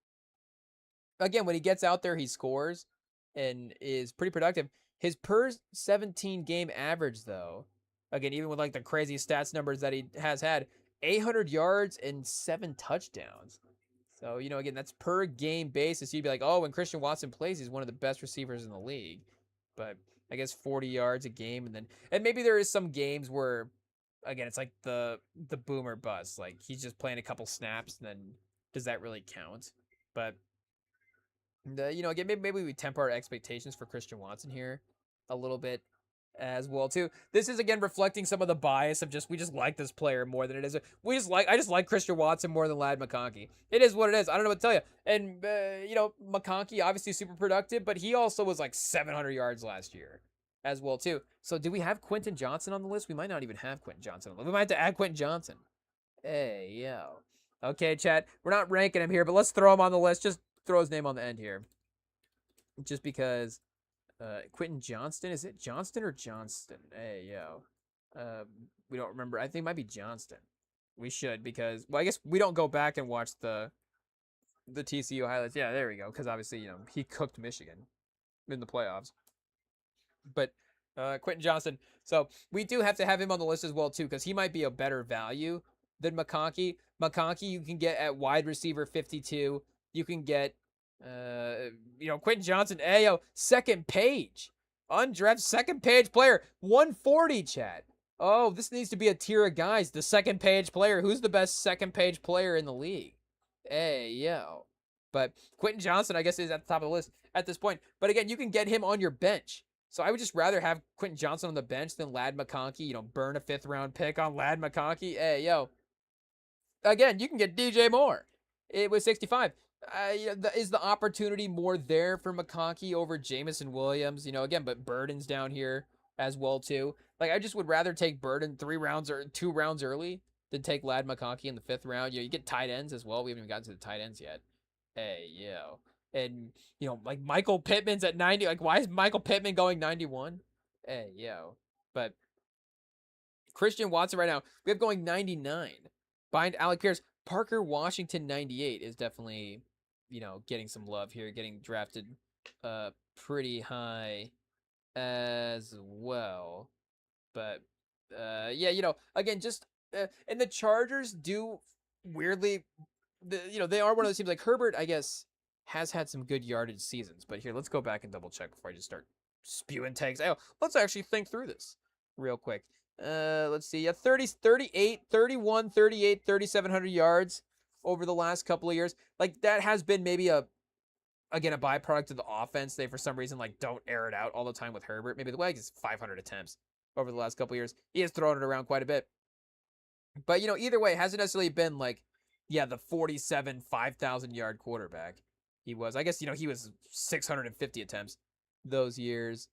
again, when he gets out there, he scores and is pretty productive. His per 17 game average, though, again, even with like the crazy stats numbers that he has had, 800 yards and 7 touchdowns. So, again, that's per game basis. You'd be like, oh, when Christian Watson plays, he's one of the best receivers in the league. But I guess 40 yards a game. And maybe there is some games where, again, it's like the boomer bust. Like he's just playing a couple snaps and then does that really count? But, again, maybe we temper our expectations for Christian Watson here a little bit as well too. This is again reflecting some of the bias of we just like this player more than it is. I just like Christian Watson more than Ladd McConkey. It is what it is. I don't know what to tell you. And McConkey obviously super productive, but he also was like 700 yards last year as well too. So do we have Quentin Johnson on the list? We might not even have Quentin Johnson on the list. We might have to add Quentin Johnson. Hey, yo. Okay, chat. We're not ranking him here, but let's throw him on the list. Just throw his name on the end here. Just because Quentin Johnston, is it Johnston or Johnston? Hey, yo. We don't remember. I think it might be Johnston. We should because, well, I guess we don't go back and watch the TCU highlights. Yeah, there we go. Because obviously, he cooked Michigan in the playoffs. But Quentin Johnston. So we do have to have him on the list as well, too, because he might be a better value than McConkey. McConkey you can get at wide receiver 52. You can get, Quentin Johnson. Hey, yo, second page. Undrafted second page player. 140, Chad. Oh, this needs to be a tier of guys. The second page player. Who's the best second page player in the league? Hey, yo. But Quentin Johnson, I guess, is at the top of the list at this point. But again, you can get him on your bench. So I would just rather have Quentin Johnson on the bench than Ladd McConkey. Burn a 5th round pick on Ladd McConkey. Hey, yo. Again, you can get DJ Moore. It was 65. Is the opportunity more there for McConkey over Jamison Williams? Again, but Burden's down here as well too. Like I just would rather take Burden 3 rounds or 2 rounds early than take Ladd McConkey in the 5th round. You get tight ends as well. We haven't even gotten to the tight ends yet. Hey, yo. And like Michael Pittman's at 90. Like why is Michael Pittman going 91? Hey, yo. But Christian Watson right now, we have going 99. Behind Alec Pierce. Parker Washington 98 is definitely, getting some love here, getting drafted pretty high as well. But again, just and the Chargers do weirdly, they are one of those teams like Herbert, I guess, has had some good yardage seasons. But here, let's go back and double check before I just start spewing takes. Let's actually think through this real quick. Let's see. 30, 38, 31, 38, 3,700 yards over the last couple of years. Like that has been maybe a byproduct of the offense. They for some reason don't air it out all the time with Herbert. Maybe the way is 500 attempts over the last couple of years. He has thrown it around quite a bit. But either way, it hasn't necessarily been the 47 5,000 yard quarterback he was. I guess he was 650 attempts those years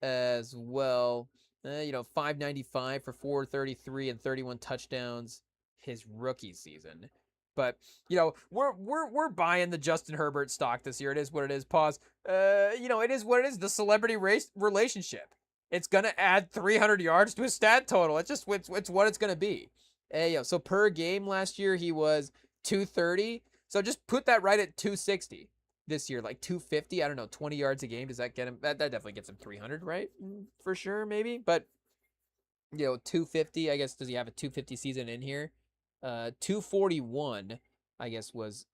as well. 595 for 433 and 31 touchdowns his rookie season. But we're buying the Justin Herbert stock this year. It is what it is. Pause. It is what it is. The celebrity race relationship. It's gonna add 300 yards to his stat total. It's what it's gonna be. Hey, so per game last year he was 230. So just put that right at 260 this year, 250. I don't know, 20 yards a game. Does that get him? That definitely gets him 300, right? For sure, maybe. But 250. I guess does he have a 250 season in here? 241. I guess was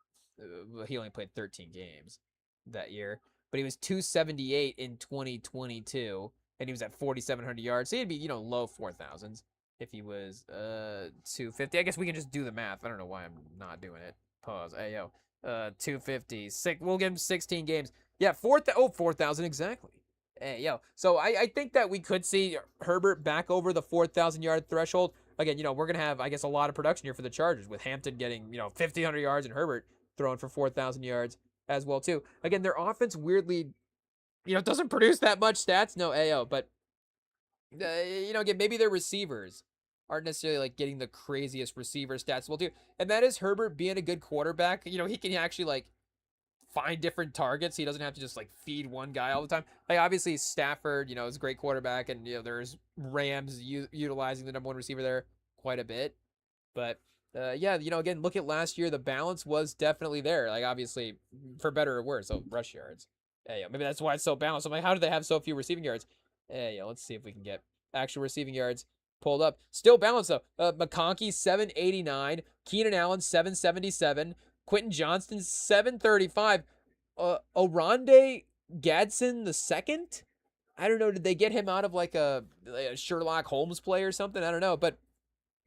he only played 13 games that year, but he was 278 in 2022, and he was at 4,700 yards. So he'd be low 4,000s if he was 250. I guess we can just do the math. I don't know why I'm not doing it. Pause. Hey, yo. 250. We'll give him 16 games. Yeah, 4,000 exactly. Hey, yo. So I think that we could see Herbert back over the 4,000 yard threshold. Again, we're going to have, I guess, a lot of production here for the Chargers with Hampton getting, 1,500 yards and Herbert throwing for 4,000 yards as well, too. Again, their offense weirdly, doesn't produce that much stats. No, AO, but, again, maybe their receivers aren't necessarily getting the craziest receiver stats. Well, too. And that is Herbert being a good quarterback. He can actually find different targets. He doesn't have to just feed one guy all the time. Obviously Stafford, is a great quarterback, and there's Rams utilizing the number 1 receiver there quite a bit. But again, look at last year. The balance was definitely there. Obviously, for better or worse. So rush yards. Maybe that's why it's so balanced. I'm how do they have so few receiving yards? Let's see if we can get actual receiving yards pulled up. Still balanced though. McConkey 789, Keenan Allen 777, Quentin Johnston 735, Oronde Gadsden the second. I don't know. Did they get him out of a Sherlock Holmes play or something? I don't know. But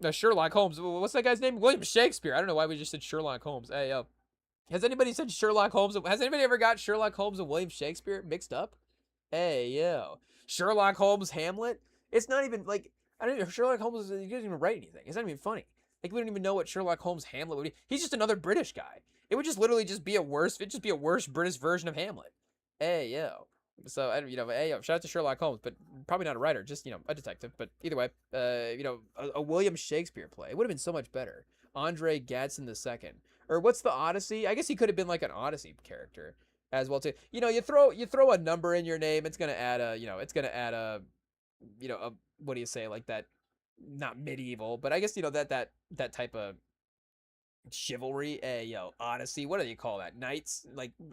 Sherlock Holmes. What's that guy's name? William Shakespeare. I don't know why we just said Sherlock Holmes. Has anybody said Sherlock Holmes? Has anybody ever got Sherlock Holmes and William Shakespeare mixed up? Sherlock Holmes Hamlet. It's not even I don't know. Sherlock Holmes, he doesn't even write anything. It's not even funny. We don't even know what Sherlock Holmes Hamlet would be. He's just another British guy. It would just literally just be a worse British version of Hamlet. So, shout out to Sherlock Holmes, but probably not a writer, just, a detective. But either way, a William Shakespeare play. It would have been so much better. Andre Gadsden II. Or what's the Odyssey? I guess he could have been an Odyssey character as well, too. You throw a number in your name, it's going to add a, what do you say, that, not medieval, but I guess, that type of chivalry. Odyssey, what do you call that? Knights?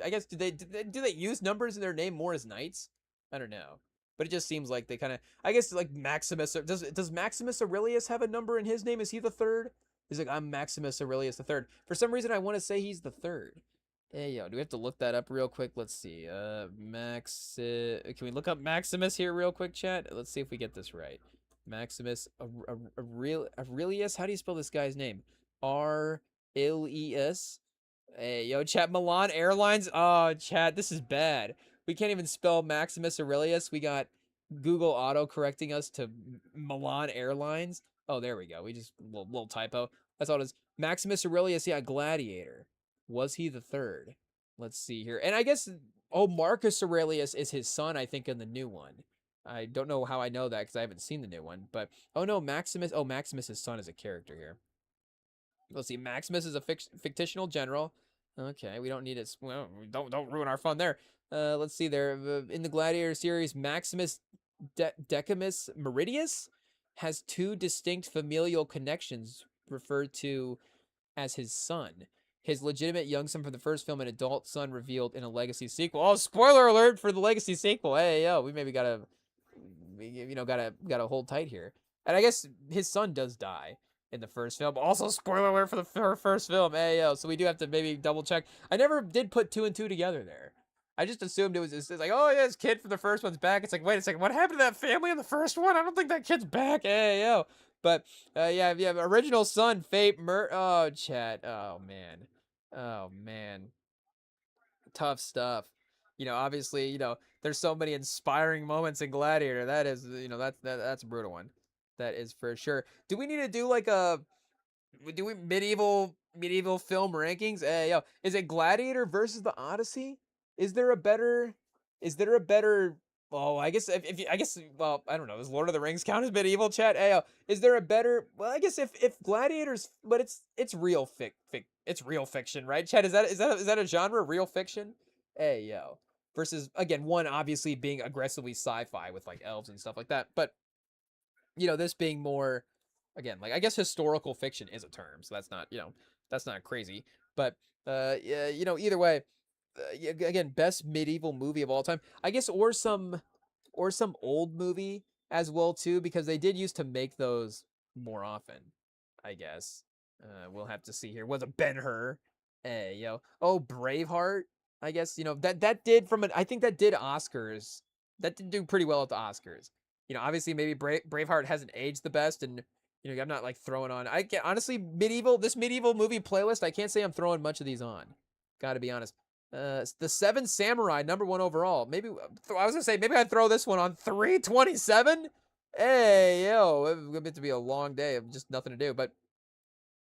I guess do they use numbers in their name more as knights? I don't know, but it just seems like they kind of, I guess, Maximus. Does Maximus Aurelius have a number in his name? Is he the third? He's like, I'm Maximus Aurelius the third. For some reason, I want to say he's the third. Hey, yo, do we have to look that up real quick? Let's see. Can we look up Maximus here real quick, chat? Let's see if we get this right. Maximus Aurelius. How do you spell this guy's name? R-L-E-S. Hey, yo, chat. Milan Airlines. Oh, chat. This is bad. We can't even spell Maximus Aurelius. We got Google auto correcting us to Milan Airlines. Oh, there we go. We just little typo. That's all it is. Maximus Aurelius, yeah, Gladiator. Was he the third? Let's see here. And I guess, oh, Marcus Aurelius is his son, I think, in the new one. I don't know how I know that because I haven't seen the new one. But, oh no, Maximus. Oh, Maximus' son is a character here. Let's see. Maximus is a fictional general. Okay, we don't need it. Well, don't ruin our fun there. Let's see there. In the Gladiator series, Maximus Decimus Meridius has two distinct familial connections referred to as his son. His legitimate young son from the first film, an adult son revealed in a Legacy sequel. Oh, spoiler alert for the Legacy sequel. Hey, yo, we maybe gotta hold tight here. And I guess his son does die in the first film. Also, spoiler alert for the first film. Hey, yo, so we do have to maybe double check. I never did put 2 and 2 together there. I just assumed it was just like, oh yeah, his kid from the first one's back. It's like, wait a second, what happened to that family in the first one? I don't think that kid's back. Hey, yo. But, yeah, original son, Fate, oh, chat. Oh, man. Oh, man. Tough stuff. Obviously, there's so many inspiring moments in Gladiator. That is, that's a brutal one. That is for sure. Do we need to do like a medieval film rankings? Hey, yo, is it Gladiator versus the Odyssey? Is there a better Oh, I guess well, I don't know. Does Lord of the Rings count as medieval, chat? Hey, yo, is there a better Well, I guess if Gladiator's but it's real it's real fiction, right? Chat, is that a genre, real fiction? Hey, yo. Versus again, one obviously being aggressively sci-fi with like elves and stuff like that. But this being more, again, like I guess historical fiction is a term, so that's not crazy. But yeah, either way, again, best medieval movie of all time, I guess, or some old movie as well too, because they did used to make those more often. I guess we'll have to see here. Was it Ben-Hur? Hey, yo, oh, Braveheart. I guess that did I think that did Oscars. That did do pretty well at the Oscars. Obviously maybe Braveheart hasn't aged the best, and I'm not like throwing on. I can't honestly this medieval movie playlist. I can't say I'm throwing much of these on. Got to be honest. The Seven Samurai, #1 overall. Maybe I was gonna say maybe I'd throw this one on 327. Hey, yo, it's going to be a long day of just nothing to do, but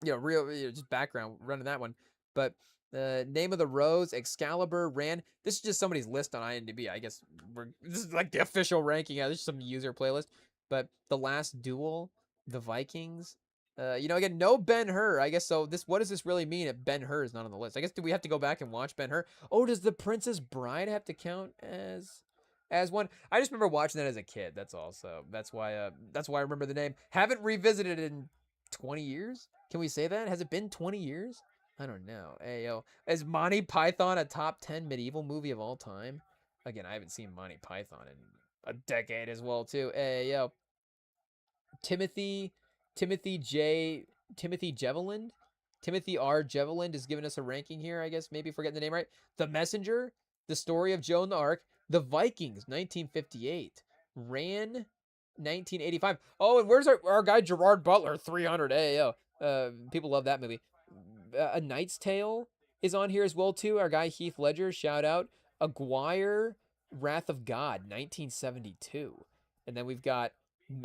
just background running that one. But Name of the Rose, Excalibur, Ran. This is just somebody's list on IMDb. I guess this is like the official ranking. Yeah, this is some user playlist. But The Last Duel, The Vikings. Again, no Ben-Hur. I guess so. What does this really mean if Ben-Hur is not on the list? I guess do we have to go back and watch Ben-Hur? Oh, does The Princess Bride have to count as one? I just remember watching that as a kid. That's all. So that's why I remember the name. Haven't revisited it in 20 years. Can we say that? Has it been 20 years? I don't know. Hey, yo, is Monty Python a top 10 medieval movie of all time? Again, I haven't seen Monty Python in a decade as well too. Hey, yo, Timothy Jeveland. Timothy R. Jeveland is giving us a ranking here, I guess, maybe if we're getting the name right. The Messenger, The Story of Joan the Arc, The Vikings, 1958. Ran, 1985. Oh, and where's our guy Gerard Butler, 300. Hey, yo. People love that movie. A Knight's Tale is on here as well, too. Our guy Heath Ledger, shout out. Aguirre, Wrath of God, 1972. And then we've got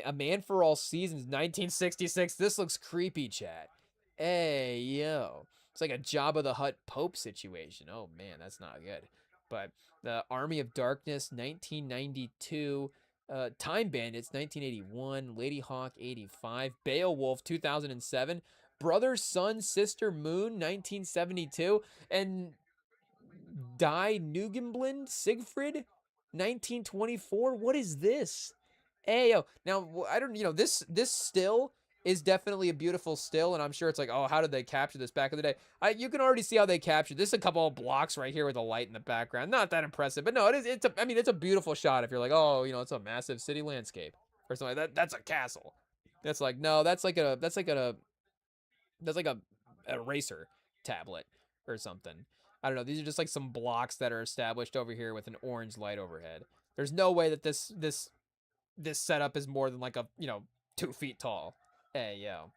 A Man for All Seasons, 1966. This looks creepy, chat. Hey, yo. It's like a Jabba the Hutt Pope situation. Oh, man, that's not good. But the Army of Darkness, 1992. Time Bandits, 1981. Lady Hawk, 85. Beowulf, 2007. Brother, Sun, Sister, Moon, 1972. And Die Newgenblind, Siegfried, 1924. What is this? Hey, yo. Now, I don't, this still is definitely a beautiful still, and I'm sure it's like, oh, how did they capture this back in the day? You can already see how they captured this. A couple of blocks right here with the light in the background. Not that impressive, but no, it's a beautiful shot if you're like, oh, it's a massive city landscape or something like that. That's a castle. That's like, no, that's like a That's like a eraser tablet or something. I don't know. These are just like some blocks that are established over here with an orange light overhead. There's no way that this setup is more than like a 2 feet tall. Hey yo,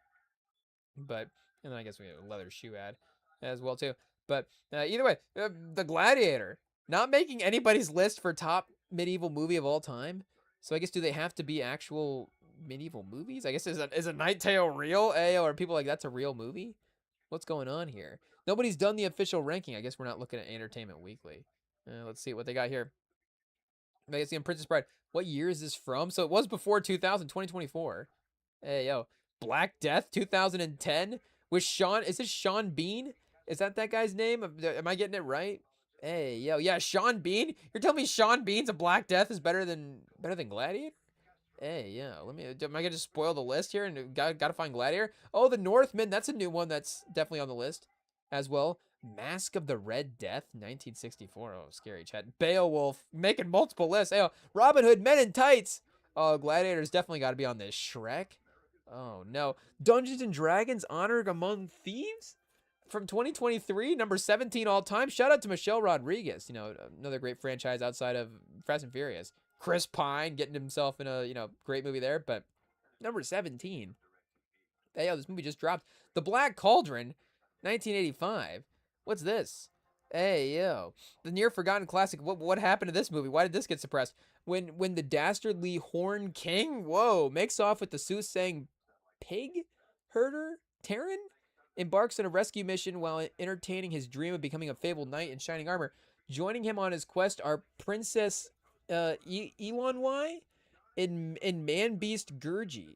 but and then I guess we have a leather shoe ad as well too. But either way, the Gladiator not making anybody's list for top medieval movie of all time. So I guess do they have to be actual medieval movies? I guess is a Night Tale real? Hey, or are people like that's a real movie? What's going on here? Nobody's done the official ranking. I guess we're not looking at Entertainment Weekly. Let's see what they got here. I guess the Princess Bride. What year is this from? So it was before 2000, 2024. Hey, yo. Black Death 2010 with Sean. Is this Sean Bean? Is that guy's name? Am I getting it right? Hey, yo. Yeah, Sean Bean. You're telling me Sean Bean's a Black Death is better than Gladiator? Hey, yeah. Am I gonna just spoil the list here and gotta find Gladiator? Oh, the Northman. That's a new one that's definitely on the list as well. Mask of the Red Death, 1964. Oh, scary chat. Beowulf making multiple lists. Hey, Robin Hood, Men in Tights. Oh, Gladiator's definitely got to be on this. Shrek. Oh no. Dungeons and Dragons: Honor Among Thieves from 2023, number 17 all time. Shout out to Michelle Rodriguez. Another great franchise outside of Fast and Furious. Chris Pine getting himself in a great movie there, but number 17. Hey, yo, this movie just dropped. The Black Cauldron, 1985. What's this? Hey, yo, the near forgotten classic. What happened to this movie? Why did this get suppressed? When the dastardly Horn King, whoa, makes off with the soothsaying pig herder Terran, embarks on a rescue mission while entertaining his dream of becoming a fabled knight in shining armor. Joining him on his quest are Princess Elon Y and Man Beast Gurgi.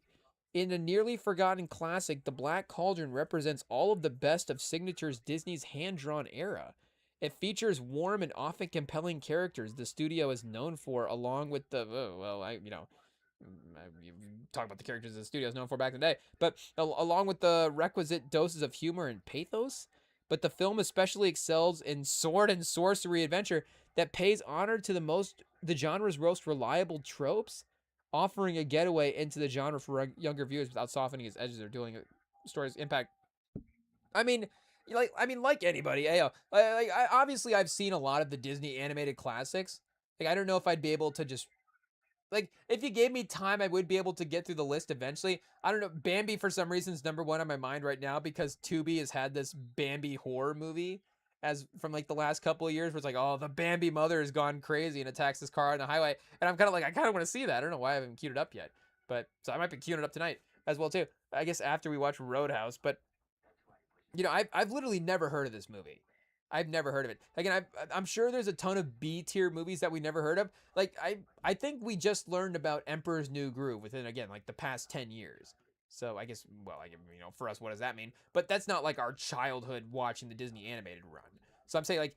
In a nearly forgotten classic, The Black Cauldron represents all of the best of Signature's Disney's hand-drawn era. It features warm and often compelling characters the studio is known for, along with the you talk about the characters the studio is known for back in the day, but along with the requisite doses of humor and pathos. But the film especially excels in sword and sorcery adventure that pays honor to the genre's most reliable tropes, offering a getaway into the genre for younger viewers without softening its edges or doing story's impact. I mean, like anybody, obviously I've seen a lot of the Disney animated classics. Like I don't know if I'd be able to just like if you gave me time, I would be able to get through the list eventually. I don't know. Bambi for some reason is number one on my mind right now because Tubi has had this Bambi horror movie as from like the last couple of years where it's like, oh, the Bambi mother has gone crazy and attacks this car on the highway, and I'm kind of like, I kind of want to see that. I don't know why I haven't queued it up yet, but so I might be queuing it up tonight as well too. I guess after we watch Roadhouse, but I've literally never heard of this movie. I've never heard of it. Again, I'm sure there's a ton of B tier movies that we never heard of. Like I think we just learned about Emperor's New Groove within again like the past 10 years. So I guess for us, what does that mean? But that's not like our childhood watching the Disney animated run. So I'm saying like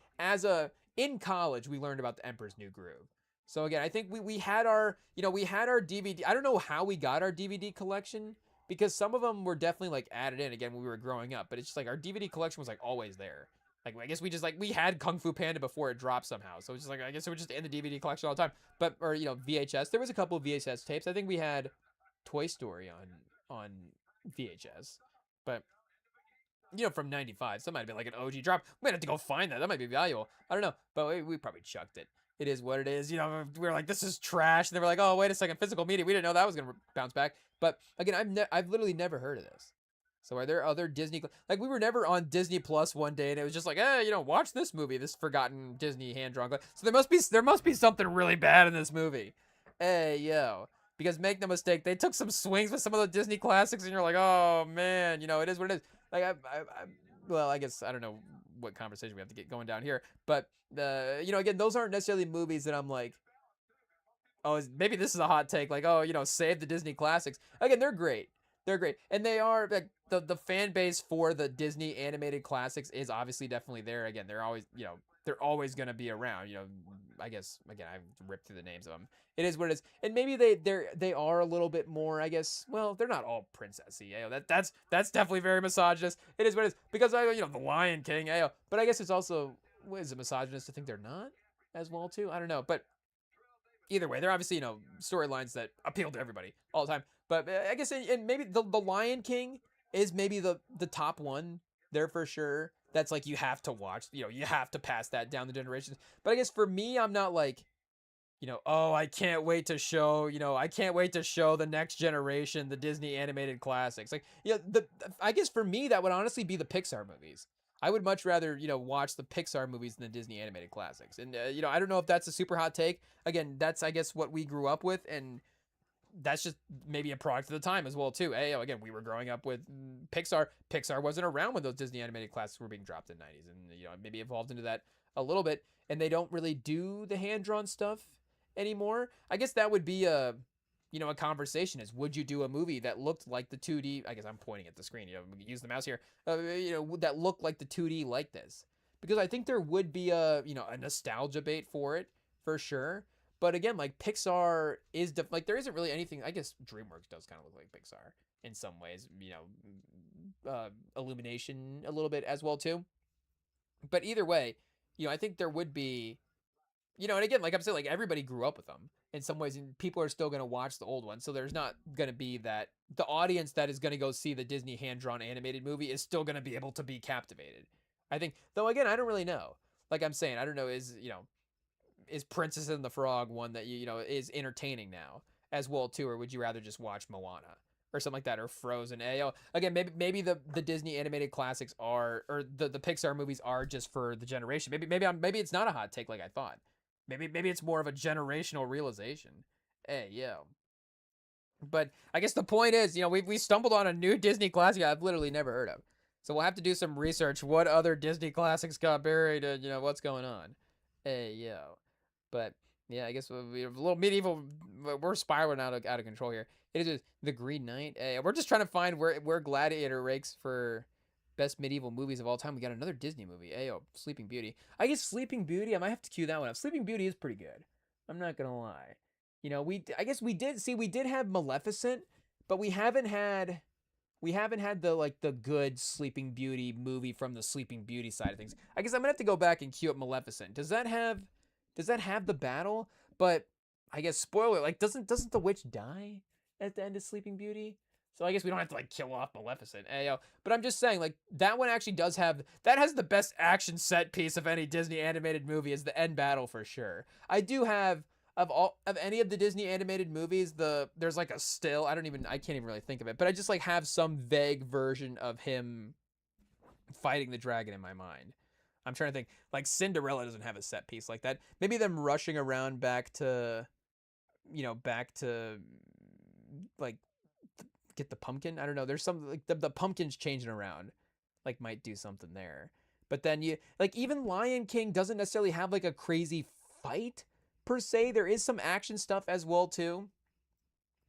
in college we learned about the Emperor's New Groove. So again, I think we had our we had our DVD. I don't know how we got our DVD collection because some of them were definitely like added in again when we were growing up. But it's just like our DVD collection was like always there. Like I guess we just we had Kung Fu Panda before it dropped somehow, so it's just like I guess it was just in the DVD collection all the time. But or VHS, there was a couple of VHS tapes. I think we had Toy Story on VHS, but from '95, some might have been like an OG drop. We might have to go find that. That might be valuable. I don't know, but we probably chucked it. It is what it is. We were like, this is trash, and they were like, oh wait a second, physical media. We didn't know that was gonna bounce back. But again, I've literally never heard of this. So are there other Disney we were never on Disney Plus one day and it was just like, watch this movie, this forgotten Disney hand-drawn. So there must be something really bad in this movie. Hey, yo. Because make no mistake, they took some swings with some of the Disney classics and you're like, oh man, it is what it is. Like I guess I don't know what conversation we have to get going down here, but again, those aren't necessarily movies that I'm like, oh, maybe this is a hot take, like, oh, save the Disney classics. Again, they're great. They're great. And they are like the fan base for the Disney animated classics is obviously definitely there. Again, they're always going to be around, I guess again, I've ripped through the names of them. It is what it is. And maybe they are a little bit more, I guess, well, they're not all princessy. That's definitely very misogynist. It is what it is because the Lion King, but I guess it's also is it misogynist to think they're not as well too? I don't know, but either way, they're obviously, storylines that appeal to everybody all the time. But I guess, and maybe the Lion King, is maybe the top one there for sure. That's like you have to watch. You have to pass that down the generations. But I guess for me, I'm not like, oh, I can't wait to show, I can't wait to show the next generation the Disney animated classics. Like, I guess for me, that would honestly be the Pixar movies. I would much rather, watch the Pixar movies than the Disney animated classics. And, I don't know if that's a super hot take. Again, that's, I guess, what we grew up with. And that's just maybe a product of the time as well, too. Hey, again, we were growing up with Pixar. Pixar wasn't around when those Disney animated classics were being dropped in the 90s. And, maybe evolved into that a little bit. And they don't really do the hand-drawn stuff anymore. I guess that would be a conversation is, would you do a movie that looked like the 2D, I guess I'm pointing at the screen, use the mouse here, that looked like the 2D like this? Because I think there would be a nostalgia bait for it for sure. But again, like Pixar is like there isn't really anything. I guess DreamWorks does kind of look like Pixar in some ways, Illumination a little bit as well too. But either way, I think there would be, and again, like I'm saying, like everybody grew up with them in some ways, and people are still going to watch the old ones. So there's not going to be that the audience that is going to go see the Disney hand drawn animated movie is still going to be able to be captivated. I think, though, again, I don't really know. Like I'm saying, I don't know, is Princess and the Frog one that is entertaining now as well too, or would you rather just watch Moana or something like that, or Frozen? Again, maybe the Disney animated classics are, or the Pixar movies are just for the generation. Maybe it's not a hot take like I thought. Maybe it's more of a generational realization. Hey, yo. But I guess the point is, we stumbled on a new Disney classic I've literally never heard of. So we'll have to do some research. What other Disney classics got buried? And, what's going on? Hey, yo. But yeah, I guess we have a little medieval. We're spiraling out of control here. It is the Green Knight. Hey, we're just trying to find where Gladiator ranks for best medieval movies of all time. We got another Disney movie. Ayo, Sleeping Beauty. I guess Sleeping Beauty, I might have to cue that one up. Sleeping Beauty is pretty good. I'm not gonna lie. I guess we did have Maleficent, but we haven't had the good Sleeping Beauty movie from the Sleeping Beauty side of things. I guess I'm gonna have to go back and cue up Maleficent. Does that have the battle? But I guess spoiler, like doesn't the witch die at the end of Sleeping Beauty? So I guess we don't have to like kill off Maleficent. But I'm just saying, like that one actually has the best action set piece of any Disney animated movie is the end battle for sure. I do have of any of the Disney animated movies, there's like a still, I can't even really think of it, but I just like have some vague version of him fighting the dragon in my mind. I'm trying to think. Like Cinderella doesn't have a set piece like that. Maybe them rushing around back to like get the pumpkin. I don't know. There's some like the pumpkins changing around, like might do something there. But then even Lion King doesn't necessarily have like a crazy fight per se. There is some action stuff as well too.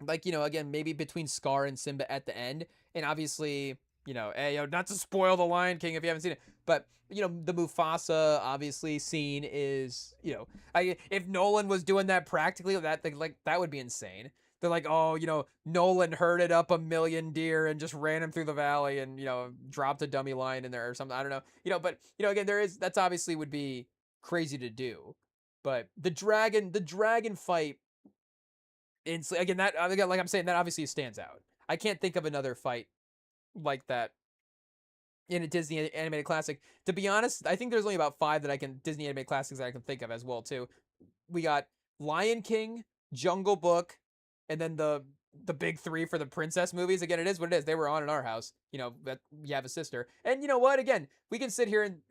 Like again maybe between Scar and Simba at the end, and obviously not to spoil the Lion King if you haven't seen it, but the Mufasa obviously scene is if Nolan was doing that practically, that would be insane. They're like, oh, Nolan herded up a million deer and just ran him through the valley and dropped a dummy lion in there or something. I don't know, but again that's obviously would be crazy to do, but the dragon fight again like I'm saying that obviously stands out. I can't think of another fight like that in a Disney animated classic. To be honest, I think there's only about 5 Disney animated classics that I can think of as well too. We got Lion King, Jungle Book, and then the big 3 for the princess movies. Again, it is what it is. They were on in our house. That you have a sister, and you know what? Again, we can sit here and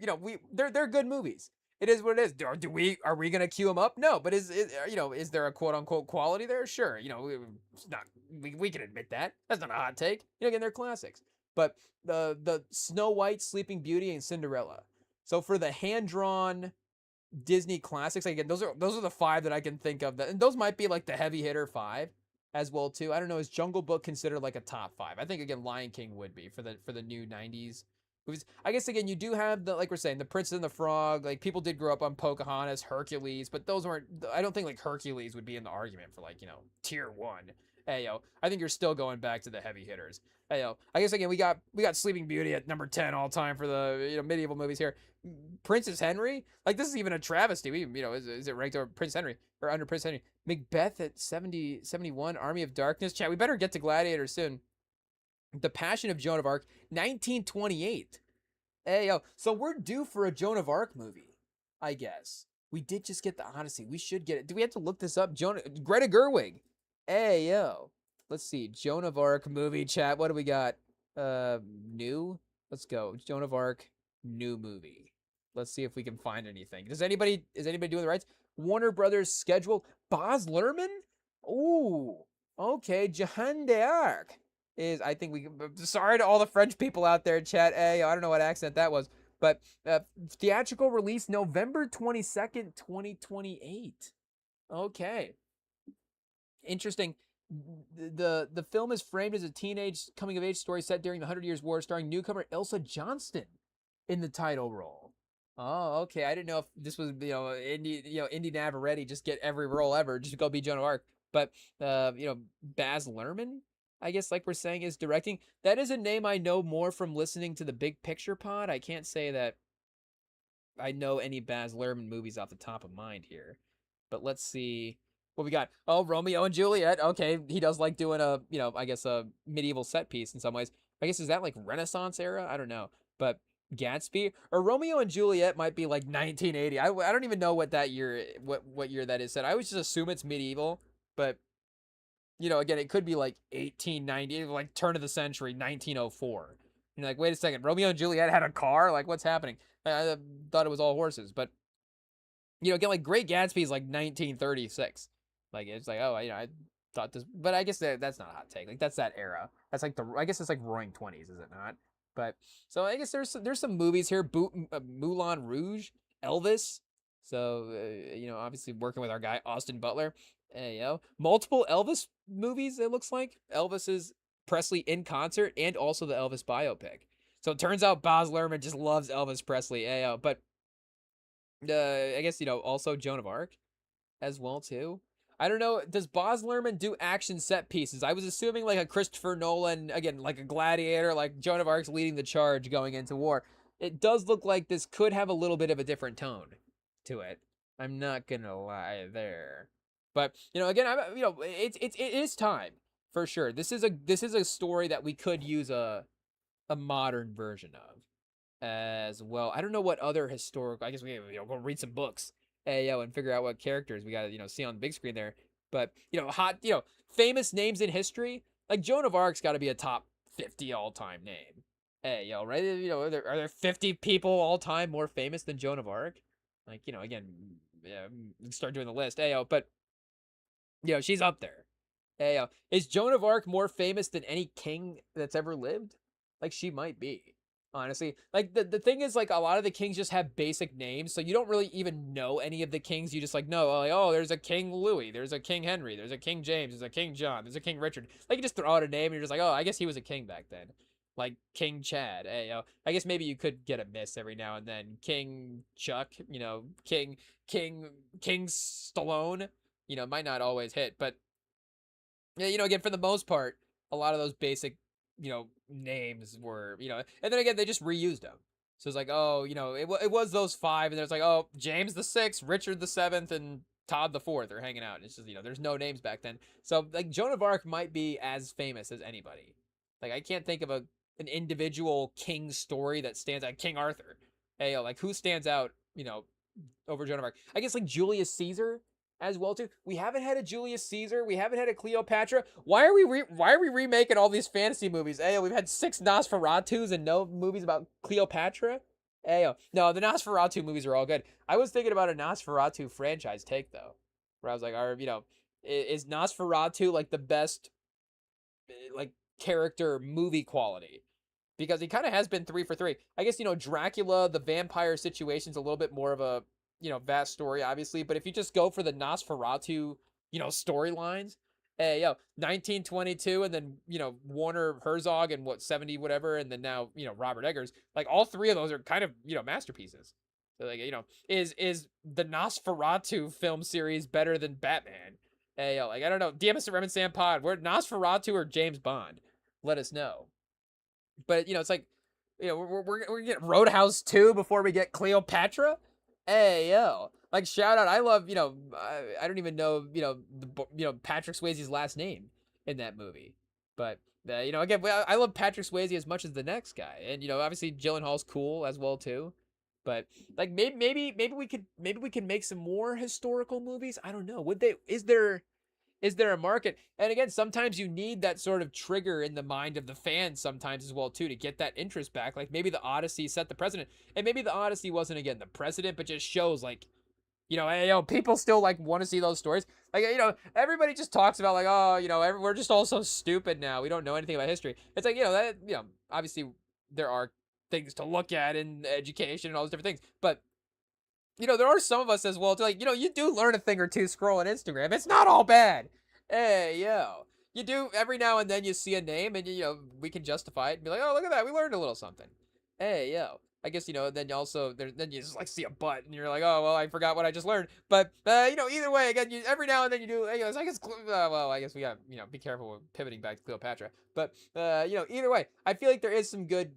they're good movies. It is what it is. Are we gonna queue them up? No, but is there a quote unquote quality there? Sure. It's not. We can admit that. That's not a hot take. Again, they're classics. But the Snow White, Sleeping Beauty, and Cinderella. So for the hand drawn Disney classics, again, those are the 5 that I can think of. And those might be like the heavy hitter 5 as well too. I don't know. Is Jungle Book considered like a top 5? I think again Lion King would be for the new '90s movies. I guess again you do have like we're saying, the Princess and the Frog. Like people did grow up on Pocahontas, Hercules, but those weren't. I don't think like Hercules would be in the argument for like tier 1. I think you're still going back to the heavy hitters. I guess again we got Sleeping Beauty at number 10 all time for the medieval movies here. Princess Henry, like this is even a travesty. Is it ranked over Prince Henry or under Prince Henry? Macbeth at 71. Army of Darkness. Chat, we better get to Gladiator soon. The Passion of Joan of Arc, 1928. Hey, yo. So we're due for a Joan of Arc movie, I guess. We did just get the Odyssey. We should get it. Do we have to look this up? Greta Gerwig. Hey, yo. Let's see. Joan of Arc movie chat. What do we got? New? Let's go. Joan of Arc, new movie. Let's see if we can find anything. Is anybody doing the rights? Warner Brothers schedule. Baz Luhrmann? Ooh. Okay. Jeanne d'Arc is, I think we, sorry to all the French people out there, chat. Hey, I don't know what accent that was, but theatrical release November 22nd, 2028. Okay. Interesting. The film is framed as a teenage coming of age story set during the 100 Years' War, starring newcomer Ilsa Johnston in the title role. Oh, okay. I didn't know if this was Indy Navarrete just get every role ever, just go be Joan of Arc. But Baz Luhrmann, I guess, like we're saying, is directing. That is a name I know more from listening to the Big Picture Pod. I can't say that I know any Baz Luhrmann movies off the top of mind here. But let's see what we got. Oh, Romeo and Juliet. Okay, he does like doing I guess a medieval set piece in some ways. I guess, is that like Renaissance era? I don't know. But Gatsby or Romeo and Juliet might be like 1980. I don't even know what that year, what year that is set. I always just assume it's medieval, but again, it could be like 1890, like turn of the century, 1904. You're like, wait a second, Romeo and Juliet had a car? Like, what's happening? I thought it was all horses. But, again, like Great Gatsby is like 1936. Like, it's like, oh, I thought this, but I guess that's not a hot take. Like, that's that era. That's like I guess it's like Roaring Twenties, is it not? But, so I guess there's some movies here. Moulin Rouge, Elvis. So, obviously working with our guy, Austin Butler. Hey, multiple Elvis movies, it looks like. Elvis's Presley in concert and also the Elvis biopic. So it turns out Baz Luhrmann just loves Elvis Presley. Hey, but I guess, also Joan of Arc as well, too. I don't know. Does Baz Luhrmann do action set pieces? I was assuming like a Christopher Nolan, again, like a Gladiator, like Joan of Arc's leading the charge going into war. It does look like this could have a little bit of a different tone to it. I'm not gonna lie there. But again, it is time for sure. This is a story that we could use a modern version of as well. I don't know what other historical. I guess we go read some books, and figure out what characters we got to see on the big screen there. But famous names in history, like Joan of Arc's got to be a top 50 all time name. Right? Are there 50 people all time more famous than Joan of Arc? Like again, start doing the list. But she's up there. Is Joan of Arc more famous than any king that's ever lived? Like, she might be, honestly. Like, the thing is, like, a lot of the kings just have basic names, so you don't really even know any of the kings. You just, like, know, like, oh, there's a King Louis, there's a King Henry, there's a King James, there's a King John, there's a King Richard. Like, you just throw out a name, and you're just like, oh, I guess he was a king back then. Like, King Chad. I guess maybe you could get a miss every now and then. King Chuck, King Stallone, might not always hit, but again, for the most part, a lot of those basic, names were, and then again, they just reused them. So it's like, oh, it was those five, and there's like, oh, James the Sixth, Richard the Seventh, and Todd the Fourth are hanging out. And it's just, there's no names back then. So like, Joan of Arc might be as famous as anybody. Like, I can't think of an individual king story that stands out. King Arthur. Like, who stands out, over Joan of Arc? I guess like Julius Caesar as well too. We haven't had a Julius Caesar. We haven't had a Cleopatra. Why are we remaking all these fantasy movies? We've had 6 Nosferatus and no movies about Cleopatra. No, the Nosferatu movies are all good. I was thinking about a Nosferatu franchise take though, where I was like, is Nosferatu like the best like character movie quality? Because he kind of has been 3 for 3. I guess Dracula, the vampire situation's a little bit more of a vast story, obviously. But if you just go for the Nosferatu, storylines, 1922, and then, Warner Herzog and 70 whatever, and then now, Robert Eggers, like all 3 of those are kind of, masterpieces. So like, is the Nosferatu film series better than Batman? Like, I don't know. DM us at REMINGTOM Pod. We're Nosferatu or James Bond. Let us know. But, it's like, we're going to get Roadhouse 2 before we get Cleopatra? Like, shout out. I love, I don't even know, Patrick Swayze's last name in that movie. But Again, I love Patrick Swayze as much as the next guy, and obviously Gyllenhaal's cool as well too. But like maybe we could make some more historical movies. I don't know. Would they? Is there a market? And again, sometimes you need that sort of trigger in the mind of the fans sometimes as well too to get that interest back. Like maybe the Odyssey set the precedent, and maybe the Odyssey wasn't again the precedent, but just shows like hey, people still like want to see those stories. Like, everybody just talks about like, oh, we're just all so stupid now. We don't know anything about history. It's like, that, obviously there are things to look at in education and all those different things. But, there are some of us as well. To like, you do learn a thing or two scrolling Instagram. It's not all bad. Hey, yo. You do every now and then you see a name and, we can justify it and be like, oh, look at that. We learned a little something. Hey, yo. I guess then you also then you just like see a butt and you're like, oh well, I forgot what I just learned. But either way, again, every now and then you do. I guess well, I guess we got be careful with pivoting back to Cleopatra. But either way, I feel like there is some good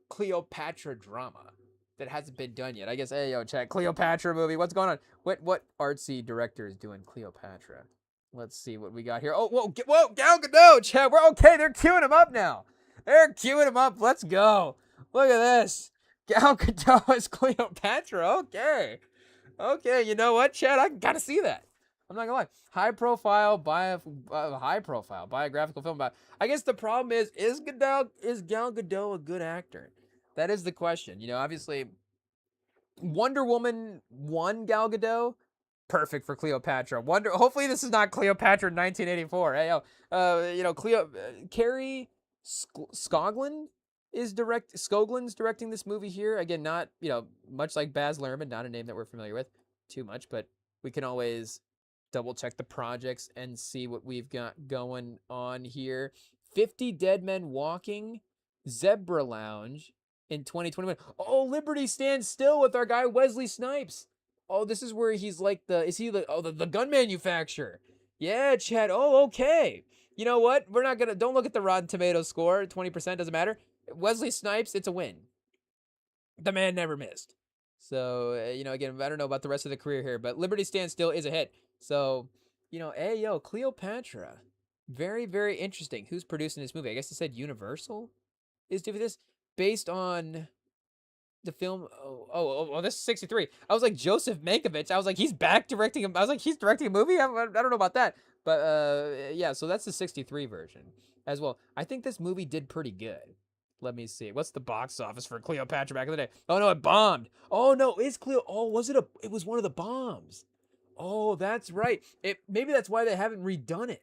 Cleopatra drama that hasn't been done yet. I guess check Cleopatra movie. What's going on? What artsy director is doing Cleopatra? Let's see what we got here. Oh, whoa, Gal Gadot, Chad. We're okay. They're queuing him up now. They're queuing him up. Let's go. Look at this. Gal Gadot as Cleopatra. Okay. You know what, Chad? I gotta see that. I'm not gonna lie. High profile biographical film about. I guess the problem is Gal Gadot a good actor? That is the question. Obviously, Wonder Woman 1 Gal Gadot, perfect for Cleopatra. Hopefully this is not Cleopatra 1984. Hey, Carrie Skoglund Skogland's directing this movie here. Again, not, much like Baz Luhrmann, not a name that we're familiar with too much, but we can always double check the projects and see what we've got going on here. 50 Dead Men Walking, Zebra Lounge in 2021. Oh, Liberty Stands Still with our guy Wesley Snipes. Oh, this is where he's like the gun manufacturer. Yeah, Chad. Oh, okay. You know what? Don't look at the Rotten Tomatoes score. 20% doesn't matter. Wesley Snipes, it's a win. The man never missed. So, again, I don't know about the rest of the career here, but Liberty Stands Still is a hit. So, Cleopatra. Very, very interesting. Who's producing this movie? I guess it said Universal is doing this based on the film. Oh, this is 63. I was like, Joseph Mankiewicz. I was like, he's back directing him. I was like, he's directing a movie? I don't know about that. But, yeah, so that's the 63 version as well. I think this movie did pretty good. Let me see. What's the box office for Cleopatra back in the day? Oh, no, it bombed. Oh, no, it's Cleo. Oh, it was one of the bombs. Oh, that's right. Maybe that's why they haven't redone it.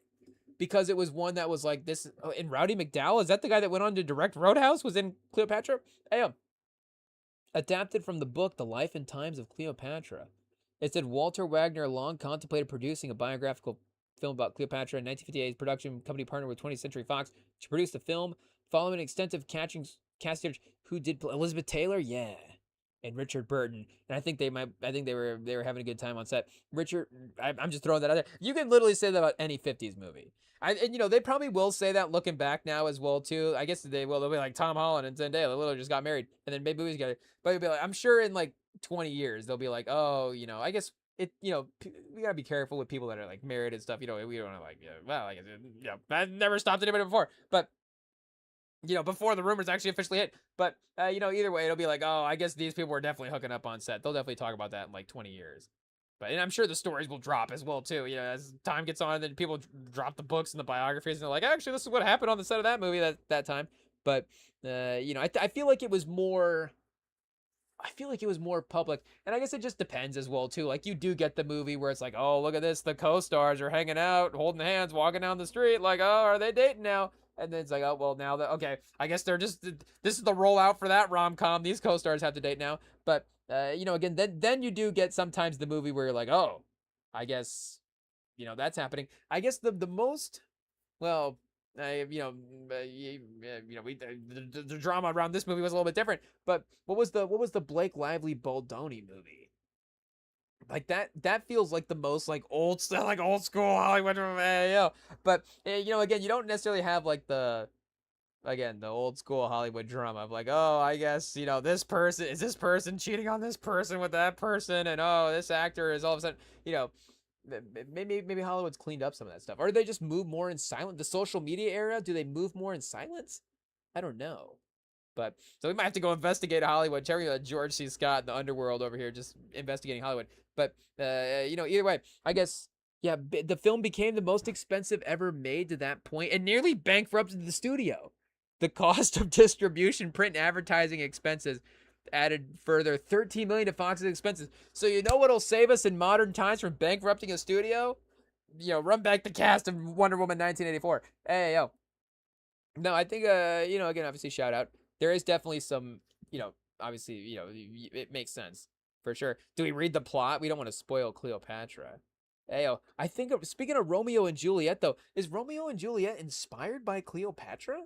Because it was one that was like this. Oh, and Rowdy McDowell, is that the guy that went on to direct Roadhouse, was in Cleopatra? Hey, adapted from the book The Life and Times of Cleopatra. It said Walter Wagner long contemplated producing a biographical film about Cleopatra. In 1958, his production company partnered with 20th Century Fox to produce the film. Following an extensive casting search, who did Elizabeth Taylor? Yeah, and Richard Burton. And I think they were having a good time on set. I'm just throwing that out there. You can literally say that about any 50s movie. They probably will say that looking back now as well too. I guess they will. They'll be like Tom Holland and Zendaya. They literally just got married and then made movies together. But it'll be like, I'm sure in like 20 years they'll be like, oh, I guess it. We gotta be careful with people that are like married and stuff. We don't like, I've never stopped anybody before, but. Before the rumors actually officially hit. But, either way, it'll be like, oh, I guess these people were definitely hooking up on set. They'll definitely talk about that in like 20 years. And I'm sure the stories will drop as well, too. As time gets on, then people drop the books and the biographies, and they're like, actually, this is what happened on the set of that movie that time. But, I feel like it was more... public. And I guess it just depends as well, too. Like, you do get the movie where it's like, oh, look at this. The co-stars are hanging out, holding hands, walking down the street. Like, oh, are they dating now? And then it's like, oh, well, now that, okay, I guess this is the rollout for that rom-com. These co-stars have to date now. But, again, then you do get sometimes the movie where you're like, oh, I guess, that's happening. I guess the most, well, the drama around this movie was a little bit different. But what was the Blake Lively Baldoni movie? Like that feels like the most like old school Hollywood. But again, you don't necessarily have like the old school Hollywood drama of like, oh, I guess this person cheating on this person with that person, and oh, this actor is all of a sudden maybe Hollywood's cleaned up some of that stuff, or do they just move more in silence? The social media era, do they move more in silence? I don't know. But so we might have to go investigate Hollywood. Terry, George C. Scott in the underworld over here, just investigating Hollywood. But either way, I guess yeah, the film became the most expensive ever made to that point, and nearly bankrupted the studio. The cost of distribution, print, and advertising expenses added further 13 million to Fox's expenses. So you know what'll save us in modern times from bankrupting a studio? Run back the cast of Wonder Woman 1984. Hey yo, no, I think again, obviously shout out. There is definitely some, obviously, it makes sense for sure. Do we read the plot? We don't want to spoil Cleopatra. Ayo, I think speaking of Romeo and Juliet though, is Romeo and Juliet inspired by Cleopatra?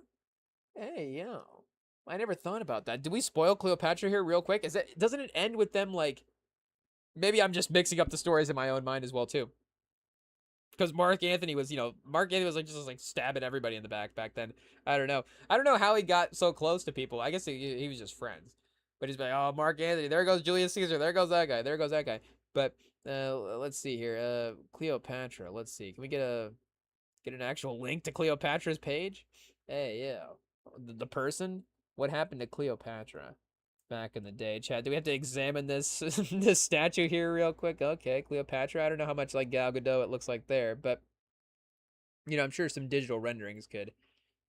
Hey, yo. I never thought about that. Did we spoil Cleopatra here real quick? Doesn't it end with them like maybe I'm just mixing up the stories in my own mind as well too. Because Mark Anthony was like just like stabbing everybody in the back then. I don't know how he got so close to people. I guess he was just friends. But he's like, oh, Mark Anthony, there goes Julius Caesar, there goes that guy, there goes that guy. But let's see here, Cleopatra. Let's see, can we get an actual link to Cleopatra's page? Hey, yeah, the person. What happened to Cleopatra back in the day? Chad, do we have to examine this this statue here real quick? Okay, Cleopatra. I don't know how much like Gal Gadot it looks like there, but I'm sure some digital renderings could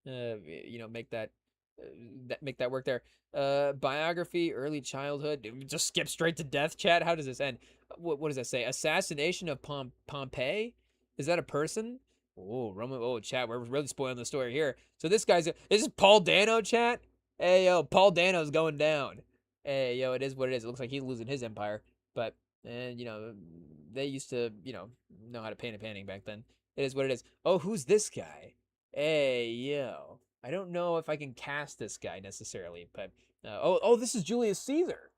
make that work there. Biography, early childhood. Just skip straight to death, Chad. How does this end? What does that say? Assassination of Pompey? Is that a person? Oh, Roman. Oh, chat. We're really spoiling the story here. So this is Paul Dano, chat. Hey, yo, Paul Dano's going down. Hey, yo, it is what it is. It looks like he's losing his empire. But, they used to, know how to paint a painting back then. It is what it is. Oh, who's this guy? Hey, yo. I don't know if I can cast this guy necessarily, but, this is Julius Caesar.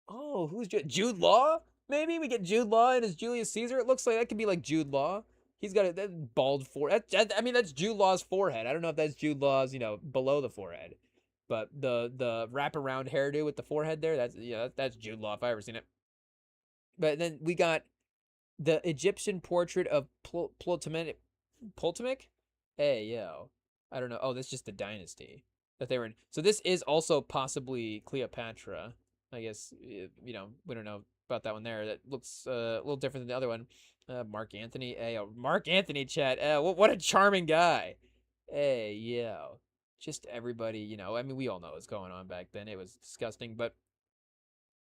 Oh, who's Jude Law? Maybe we get Jude Law in as Julius Caesar. It looks like that could be like Jude Law. He's got that bald forehead. That's Jude Law's forehead. I don't know if that's Jude Law's, below the forehead. But the wraparound hairdo with the forehead there, that's Jude Law if I ever seen it. But then we got the Egyptian portrait of Ptolemy. Hey, yo. I don't know. Oh, that's just the dynasty that they were in. So this is also possibly Cleopatra. I guess, we don't know about that one there. That looks a little different than the other one. Mark Anthony. Hey, Mark Anthony, chat. What a charming guy. Hey, yo. Just everybody, we all know what's going on back then. It was disgusting, but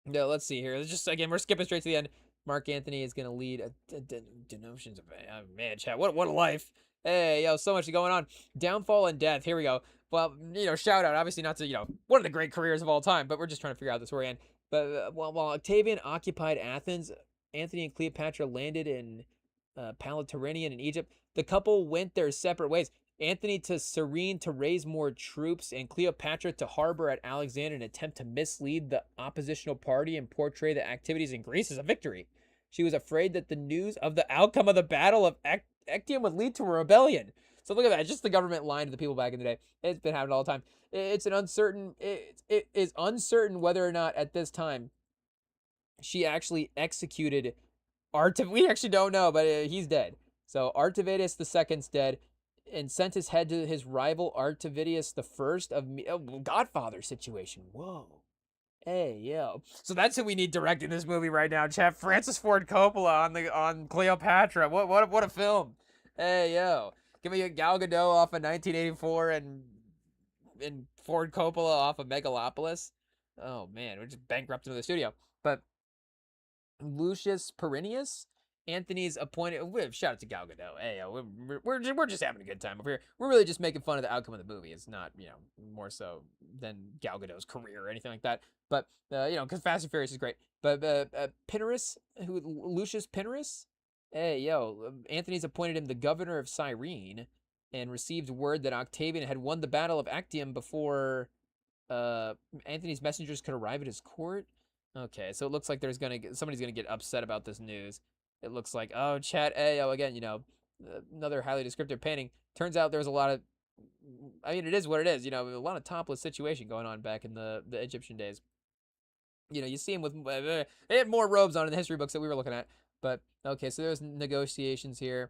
let's see here. Just again, we're skipping straight to the end. Mark Anthony is going to lead denotions of man, chat. What a life. Hey, yo, so much going on. Downfall and death. Here we go. Well, shout out, obviously not to, one of the great careers of all time, but we're just trying to figure out the story. And but while Octavian occupied Athens, Antony and Cleopatra landed in Palmyra in Egypt. The couple went their separate ways. Antony to Cyrene to raise more troops, and Cleopatra to harbor at Alexandria in an attempt to mislead the oppositional party and portray the activities in Greece as a victory. She was afraid that the news of the outcome of the Battle of Actium would lead to a rebellion. So look at that, just the government lying to the people back in the day. It's been happening all the time. It is uncertain whether or not at this time she actually executed we actually don't know, but he's dead. So Artavius II's dead, and sent his head to his rival Artavius I of Godfather situation. Whoa. Hey, yo. So that's who we need directing this movie right now, Chef. Francis Ford Coppola on Cleopatra. What a film. Hey, yo. Give me a Gal Gadot off of 1984 and Ford Coppola off of Megalopolis. Oh, man. We're just bankrupting the studio. But Lucius Perinius, Anthony's appointed. Shout out to Gal Gadot. Hey, yo, we're just having a good time over here. We're really just making fun of the outcome of the movie. It's not, more so than Gal Gadot's career or anything like that. But, because Fast and Furious is great. But Pinarus, Lucius Pinarus? Hey, yo, Anthony's appointed him the governor of Cyrene and received word that Octavian had won the Battle of Actium before Anthony's messengers could arrive at his court. Okay, so it looks like somebody's gonna get upset about this news. It looks like, oh, chat, Ayo, again, another highly descriptive painting. Turns out there's a lot of, it is what it is, a lot of topless situation going on back in the Egyptian days. You see him with, they had more robes on in the history books that we were looking at. But okay, so there's negotiations here.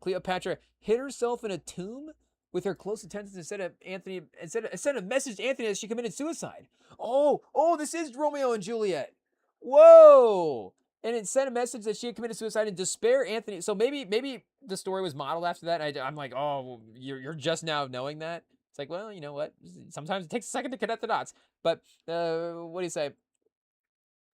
Cleopatra hid herself in a tomb with her close attendants instead of messaged Anthony that she committed suicide. Oh, this is Romeo and Juliet. Whoa! And it sent a message that she had committed suicide in despair. Anthony. So maybe the story was modeled after that. I'm like, oh, well, you're just now knowing that. It's like, well, you know what? Sometimes it takes a second to connect the dots. But what do you say?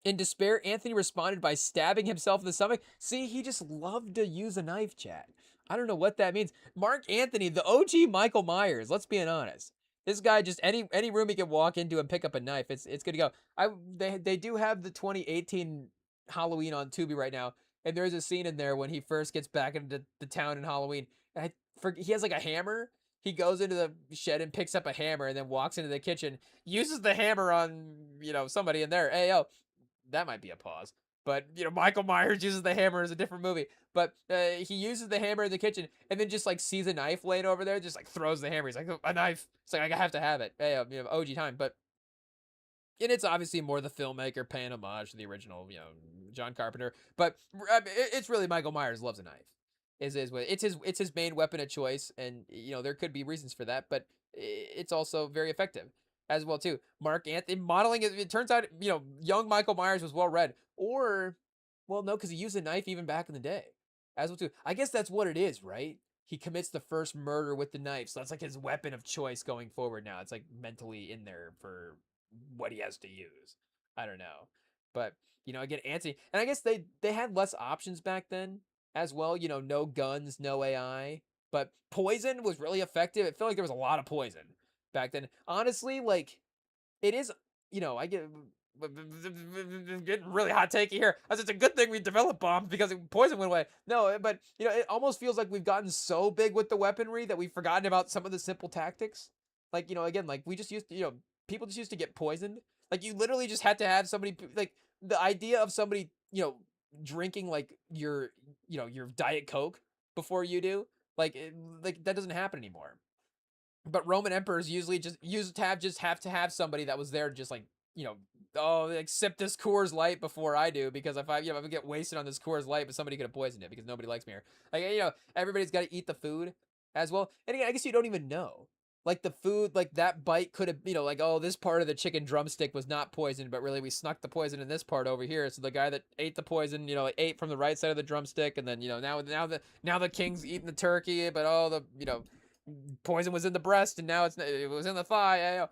In despair, Anthony responded by stabbing himself in the stomach. See, he just loved to use a knife, chat. I don't know what that means. Mark Anthony, the OG Michael Myers. Let's be honest. This guy just any room he can walk into and pick up a knife. It's good to go. They do have the 2018 Halloween on Tubi right now, and there's a scene in there when he first gets back into the town in Halloween. And he has like a hammer. He goes into the shed and picks up a hammer, and then walks into the kitchen, uses the hammer on somebody in there. Hey yo, that might be a pause. But Michael Myers uses the hammer as a different movie. But he uses the hammer in the kitchen and then just like sees a knife laying over there, just like throws the hammer. He's like, a knife. It's like I have to have it. Hey, OG time. But and it's obviously more the filmmaker paying homage to the original, John Carpenter. But it's really Michael Myers loves a knife. It's his main weapon of choice, and there could be reasons for that, but it's also very effective as well too. Mark Anthony modeling it. It turns out young Michael Myers was well read, or well no, because he used a knife even back in the day as well too. I guess that's what it is, right? He commits the first murder with the knife, so that's like his weapon of choice going forward. Now it's like mentally in there for what he has to use. I don't know, but again, Anthony, and I guess they had less options back then as well. No guns, no AI, but poison was really effective. It felt like there was a lot of poison back then. Honestly, like it is, I get getting really hot takey here. As it's a good thing we developed bombs because poison went away. No, but it almost feels like we've gotten so big with the weaponry that we've forgotten about some of the simple tactics. Like again, like we just used to, people just used to get poisoned. Like you literally just had to have somebody like the idea of somebody drinking like your Diet Coke before you do like that doesn't happen anymore. But Roman emperors usually just have to have somebody that was there just like oh, like sip this Coors Light before I do, because if I get wasted on this Coors Light, but somebody could have poisoned it because nobody likes me here. Like everybody's got to eat the food as well. And again, I guess you don't even know. Like the food, like that bite could have, like, oh, this part of the chicken drumstick was not poisoned, but really we snuck the poison in this part over here. So the guy that ate the poison, ate from the right side of the drumstick, and then now the king's eating the turkey, but oh, the poison was in the breast, and now it was in the thigh.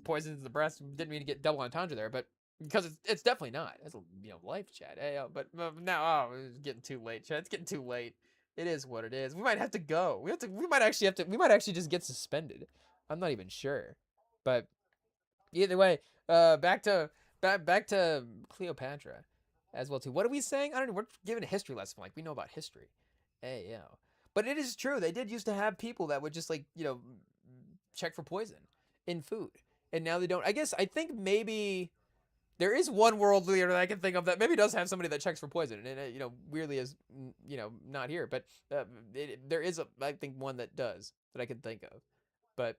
Poison's in the breast. Didn't mean to get double entendre there, but because it's definitely not. That's life, chat. But now it's getting too late, chat. It's getting too late. It is what it is. We might have to go. We might actually just get suspended. I'm not even sure. But either way, back to Cleopatra as well too. What are we saying? I don't know. We're giving a history lesson. Like we know about history. Hey, yo. But it is true. They did used to have people that would just like, check for poison in food. And now they don't. I think maybe there is one world leader that I can think of that maybe does have somebody that checks for poison, and it, weirdly is, not here. But there is I think one that does that I can think of. But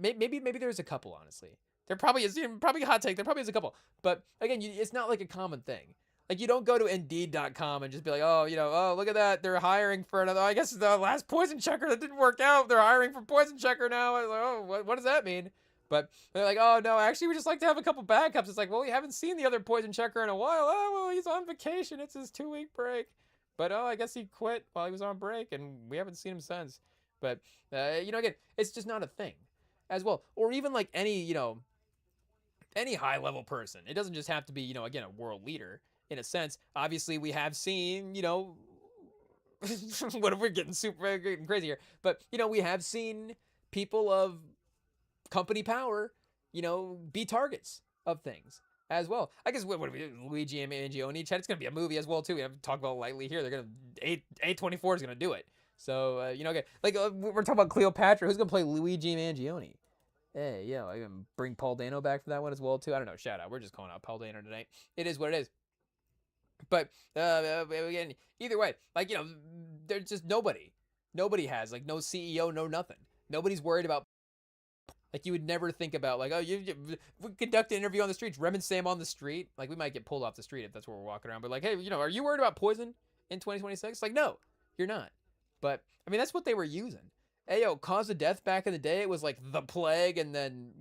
maybe there's a couple. Honestly, there probably is. Probably a hot take. There probably is a couple. But again, it's not like a common thing. Like you don't go to Indeed.com and just be like, oh, look at that, they're hiring for another. I guess the last poison checker that didn't work out, they're hiring for poison checker now. Like, oh, what does that mean? But they're like, oh no, actually we just like to have a couple backups. It's like, well, we haven't seen the other poison checker in a while. Oh well, he's on vacation. It's his 2-week break. But I guess he quit while he was on break, and we haven't seen him since. But again, it's just not a thing, as well. Or even like any high level person. It doesn't just have to be again a world leader. In a sense, obviously, we have seen, what if we're getting crazy here? But, we have seen people of company power, be targets of things as well. I guess, what are we doing? Luigi and Mangione, Chad, it's going to be a movie as well, too. We have to talk about it lightly here. They're going to, A24 is going to do it. So, okay. Like, we're talking about Cleopatra. Who's going to play Luigi Mangione? Hey, I can bring Paul Dano back for that one as well, too. I don't know. Shout out. We're just calling out Paul Dano tonight. It is what it is. But again, either way, like there's just nobody has like no CEO, no nothing. Nobody's worried about Like you would never think about like, oh, we conduct an interview on the streets, Rem and Sam on the street. Like we might get pulled off the street if that's where we're walking around. But like, hey, are you worried about poison in 2026? Like, no, you're not. But I mean, that's what they were using. Hey, yo, cause of death back in the day, it was like the plague and then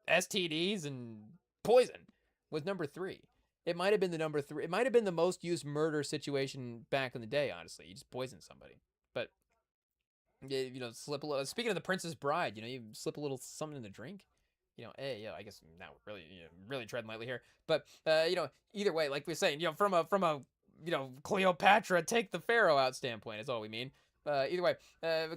STDs and poison was number three. It might have been the number three. It might have been the most used murder situation back in the day. Honestly, you just poison somebody. But slip a little. Speaking of the Princess Bride, you slip a little something in the drink. Hey, I guess now we're really treading lightly here. But either way, like we're saying, from a Cleopatra take the pharaoh out standpoint is all we mean. Either way,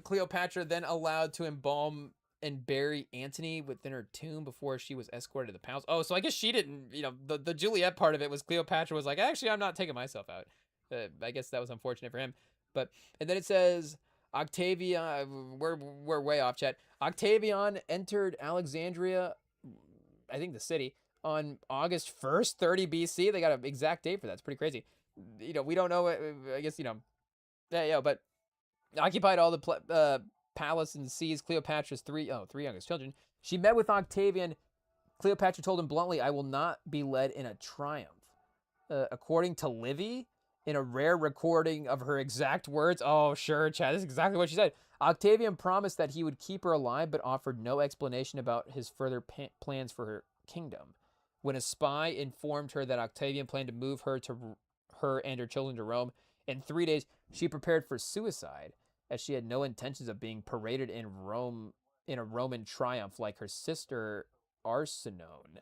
Cleopatra then allowed to embalm and bury Antony within her tomb before she was escorted to the palace. Oh, so I guess she didn't. The Juliet part of it was Cleopatra was like, actually, I'm not taking myself out. I guess that was unfortunate for him. But and then it says Octavian, we're way off, chat. Octavian entered Alexandria, I think the city, on August 1st, 30 BC. They got an exact date for that. It's pretty crazy. We don't know. I guess but occupied all the palace and seized Cleopatra's three youngest children. She met with Octavian. Cleopatra told him bluntly, "I will not be led in a triumph." According to Livy, in a rare recording of her exact words. Oh, sure, Chad. This is exactly what she said. Octavian promised that he would keep her alive, but offered no explanation about his further plans for her kingdom. When a spy informed her that Octavian planned to move her and her children to Rome, in 3 days, she prepared for suicide, as she had no intentions of being paraded in Rome in a Roman triumph like her sister Arsenone.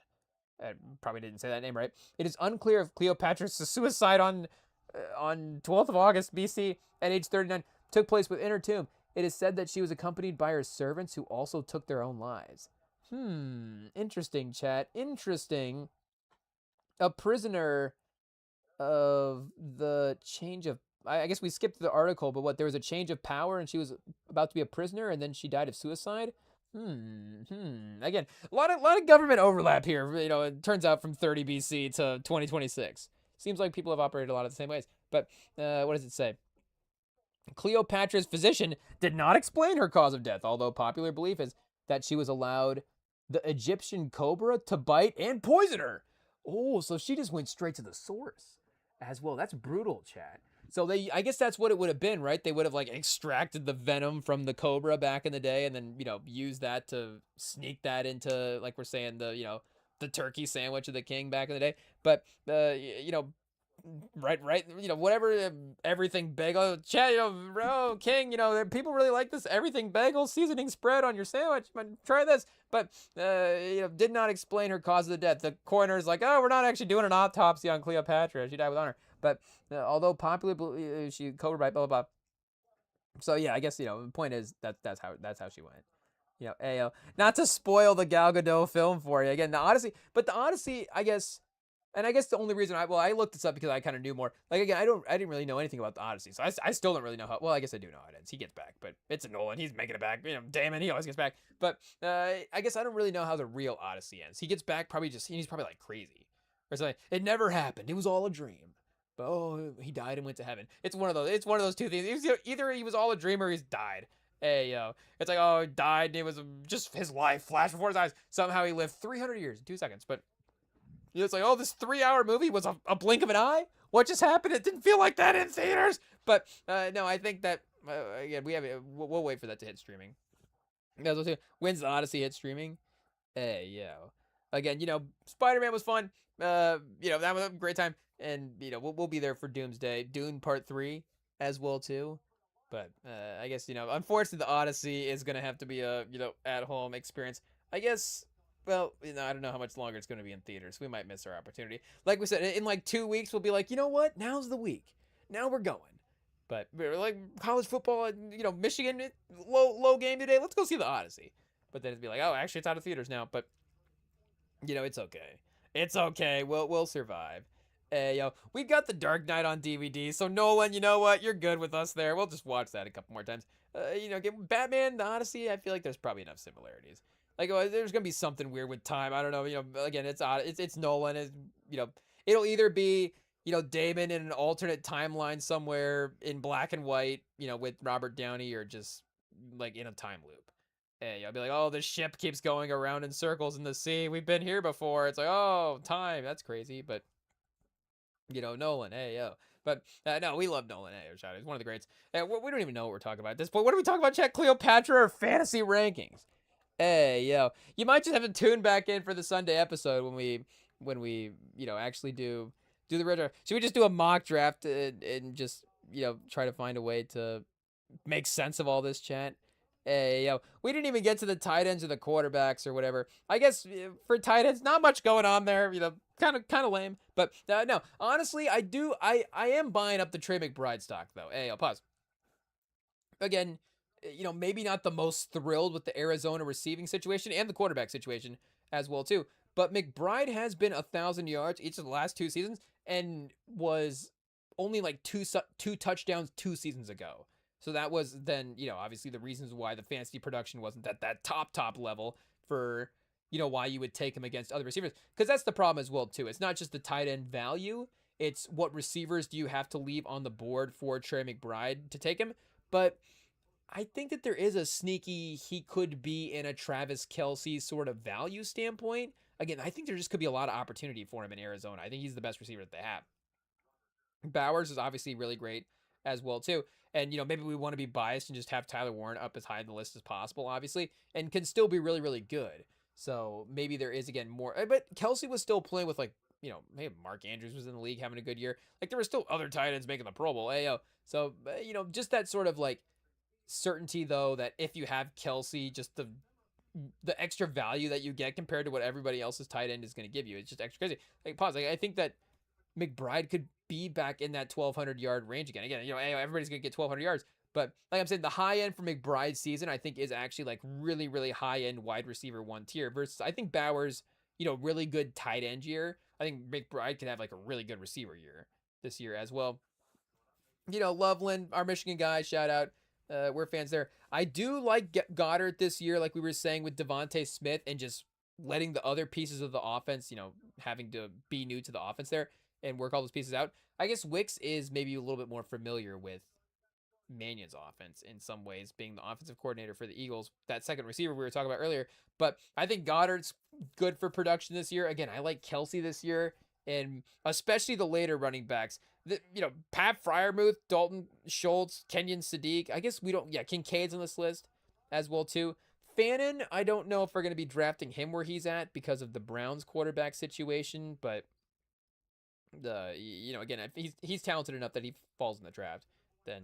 I probably didn't say that name right. It is unclear if Cleopatra's suicide on 12th of August BC at age 39 took place within her tomb. It is said that she was accompanied by her servants who also took their own lives. Interesting, chat. Interesting. A prisoner of the change of... I guess we skipped the article, but there was a change of power and she was about to be a prisoner and then she died of suicide? Again, a lot of government overlap here. It turns out from 30 BC to 2026. Seems like people have operated a lot of the same ways. But what does it say? Cleopatra's physician did not explain her cause of death, although popular belief is that she was allowed the Egyptian cobra to bite and poison her. Oh, so she just went straight to the source as well. That's brutal, chat. So I guess that's what it would have been, right? They would have extracted the venom from the cobra back in the day, and then used that to sneak that into, like we're saying, the turkey sandwich of the king back in the day. But right, whatever, everything bagel, chat, king, people really like this everything bagel seasoning spread on your sandwich. Try this. But did not explain her cause of the death. The coroner's like, oh, we're not actually doing an autopsy on Cleopatra. She died with honor. But although popular, she cobra bite, blah blah blah. So yeah, I guess the point is that's how she went. Not to spoil the Gal Gadot film for you again, the Odyssey, I guess. And I guess the only reason I looked this up because I kind of knew more. Like, again, I didn't really know anything about the Odyssey, so I still don't really know how. Well, I guess I do know how it ends. He gets back, but it's a Nolan. He's making it back. Damon, he always gets back. But I guess I don't really know how the real Odyssey ends. He gets back he's probably like crazy or something. It never happened. It was all a dream. But he died and went to heaven. It's one of those two things. Either he was all a dream or he's died. Hey, it's like, oh, he died and it was just his life flashed before his eyes. Somehow he lived 300 years in 2 seconds, but. It's like, oh, this 3-hour movie was a blink of an eye? What just happened? It didn't feel like that in theaters. But, no, I think that, again, we'll wait for that to hit streaming. When's the Odyssey hit streaming? Hey, yo. Again, Spider-Man was fun. That was a great time. And, we'll be there for Doomsday. Dune Part 3 as well, too. But, I guess, unfortunately, the Odyssey is going to have to be a, at-home experience. I guess... Well, I don't know how much longer it's going to be in theaters. We might miss our opportunity. Like we said, in 2 weeks, we'll be like, you know what? Now's the week. Now we're going. But we're like college football, Michigan, low game today. Let's go see the Odyssey. But then it'd be like, oh, actually, it's out of theaters now. But, it's okay. It's okay. We'll survive. We got The Dark Knight on DVD. So, Nolan, you know what? You're good with us there. We'll just watch that a couple more times. Batman, the Odyssey, I feel like there's probably enough similarities. Like, there's gonna be something weird with time. I don't know. Again, it's odd. It's Nolan. It'll either be Damon in an alternate timeline somewhere in black and white, with Robert Downey, or just like in a time loop. Hey, I'll be like, oh, the ship keeps going around in circles in the sea. We've been here before. It's like, oh, time. That's crazy. But, Nolan, hey, yo. But, no, we love Nolan. Hey, Shadow. He's one of the greats. We don't even know what we're talking about at this point. What are we talking about, chat? Cleopatra or fantasy rankings? Hey, yo. You might just have to tune back in for the Sunday episode when we actually do the red draft. Should we just do a mock draft and just, try to find a way to make sense of all this, chat? Hey, yo, we didn't even get to the tight ends or the quarterbacks or whatever. I guess for tight ends, not much going on there. Kind of lame. But no, honestly, I am buying up the Trey McBride stock though. Hey, I'll pause again. Maybe not the most thrilled with the Arizona receiving situation and the quarterback situation as well too. But McBride has been 1,000 yards each of the last 2 seasons and was only like two touchdowns 2 seasons ago. So that was then, obviously the reasons why the fantasy production wasn't at that top level for, why you would take him against other receivers. Because that's the problem as well, too. It's not just the tight end value, it's what receivers do you have to leave on the board for Trey McBride to take him. But I think that there is a sneaky, he could be in a Travis Kelce sort of value standpoint. Again, I think there just could be a lot of opportunity for him in Arizona. I think he's the best receiver that they have. Bowers is obviously really great as well too. And maybe we want to be biased and just have Tyler Warren up as high in the list as possible, obviously, and can still be really, really good. So maybe there is again more. But Kelce was still playing with maybe Mark Andrews was in the league having a good year. Like there were still other tight ends making the Pro Bowl. Ayo. So just that sort of like certainty though that if you have Kelce, just the extra value that you get compared to what everybody else's tight end is going to give you, it's just extra crazy. Like pause. Like I think that McBride could be back in that 1,200-yard range again. Again, everybody's going to get 1,200 yards. But like I'm saying, the high end for McBride's season, I think, is actually like really, really high end wide receiver 1 tier versus I think Bowers, really good tight end year. I think McBride could have like a really good receiver year this year as well. Loveland, our Michigan guy, shout out. We're fans there. I do like Goddard this year, like we were saying with Devontae Smith and just letting the other pieces of the offense, having to be new to the offense there and work all those pieces out. I guess Wicks is maybe a little bit more familiar with Mannion's offense in some ways, being the offensive coordinator for the Eagles, that second receiver we were talking about earlier. But I think Goddard's good for production this year. Again, I like Kelce this year, and especially the later running backs. Pat Freiermuth, Dalton Schultz, Kenyon Sadiq. I guess we don't. Yeah, Kincaid's on this list as well too. Fannin, I don't know if we're going to be drafting him where he's at because of the Browns quarterback situation, but again, if he's talented enough that he falls in the draft, then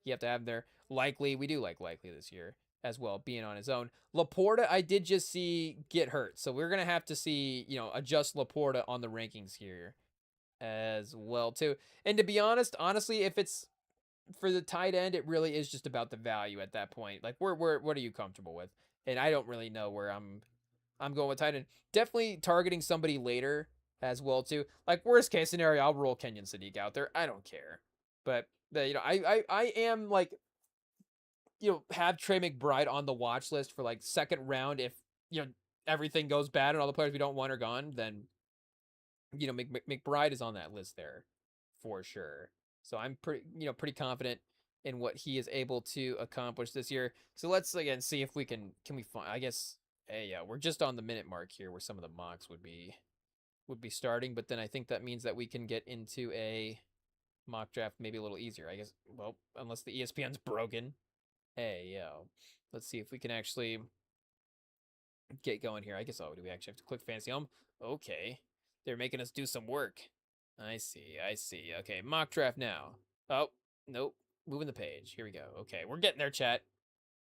you have to have him there. Likely, we do like Likely this year as well, being on his own. Laporta, I did just see get hurt, so we're gonna have to see adjust Laporta on the rankings here as well too. And to be honestly, if it's for the tight end, it really is just about the value at that point. Like, what are you comfortable with? And I don't really know where I'm going with tight end. Definitely targeting somebody later as well too. Like worst case scenario, I'll roll Kenyon Sadiq out there. I don't care. But I am like have Trey McBride on the watch list for like second round if everything goes bad and all the players we don't want are gone, then McBride is on that list there for sure. So I'm pretty confident in what he is able to accomplish this year. So let's again see if we can we find, I guess, yeah, we're just on the minute mark here where some of the mocks would be starting, but then I think that means that we can get into a mock draft maybe a little easier, I guess. Well, unless the ESPN's broken. Hey, yo. Let's see if we can actually get going here. I guess, do we actually have to click Fantasy Home? Okay. They're making us do some work. I see. Okay, mock draft now. Oh, nope. Moving the page. Here we go. Okay, we're getting there, chat.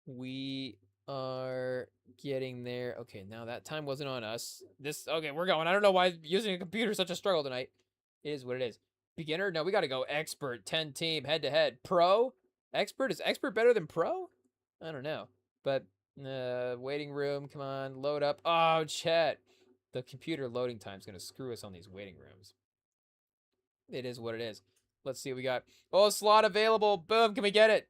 We are getting there. Okay, now that time wasn't on us. Okay, we're going. I don't know why using a computer is such a struggle tonight. It is what it is. Beginner? No, we got to go expert, 10 team, head to head. Pro? Expert? Is expert better than pro? I don't know. But waiting room, come on, load up. Oh, chat. The computer loading time is going to screw us on these waiting rooms. It is what it is. Let's see what we got. Oh, slot available. Boom. Can we get it?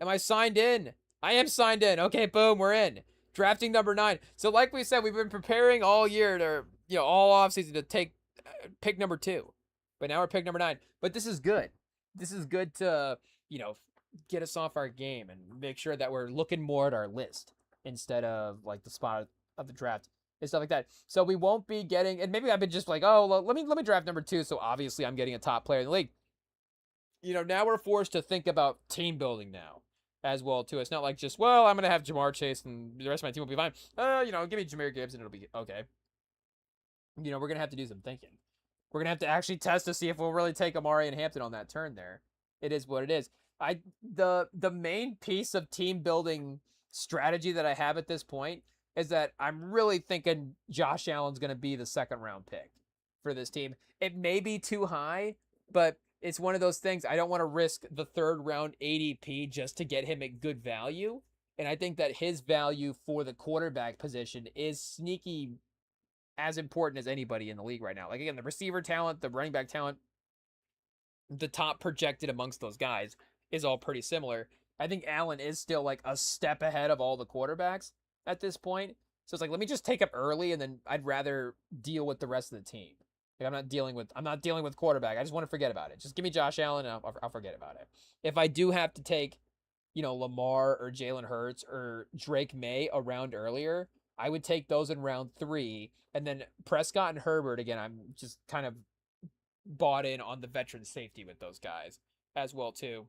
Am I signed in? I am signed in. Okay, boom, we're in. Drafting number 9. So like we said, we've been preparing all year to, all offseason to take pick number 2. But now we're pick number 9. But this is good. This is good to, get us off our game and make sure that we're looking more at our list instead of like the spot of the draft and stuff like that. So we won't be getting, and maybe I've been just like, oh, let me draft number 2. So obviously I'm getting a top player in the league. Now we're forced to think about team building now as well too. It's not like just, well, I'm gonna have Jamar Chase and the rest of my team will be fine. Give me Jahmyr Gibbs and it'll be okay. We're gonna have to do some thinking. We're gonna have to actually test to see if we'll really take Amari and Hampton on that turn there. It is what it is. The main piece of team building strategy that I have at this point is that I'm really thinking Josh Allen's gonna be the second round pick for this team. It may be too high, but it's one of those things. I don't want to risk the third round ADP just to get him at good value. And I think that his value for the quarterback position is sneaky as important as anybody in the league right now. Like, again, the receiver talent, the running back talent, the top projected amongst those guys is all pretty similar. I think Allen is still like a step ahead of all the quarterbacks at this point. So it's like, let me just take up early, and then I'd rather deal with the rest of the team. Like, I'm not dealing with quarterback. I just want to forget about it. Just give me Josh Allen, and I'll forget about it. If I do have to take, Lamar or Jalen Hurts or Drake May a round earlier, I would take those in round 3, and then Prescott and Herbert, again, I'm just kind of bought in on the veteran safety with those guys as well too.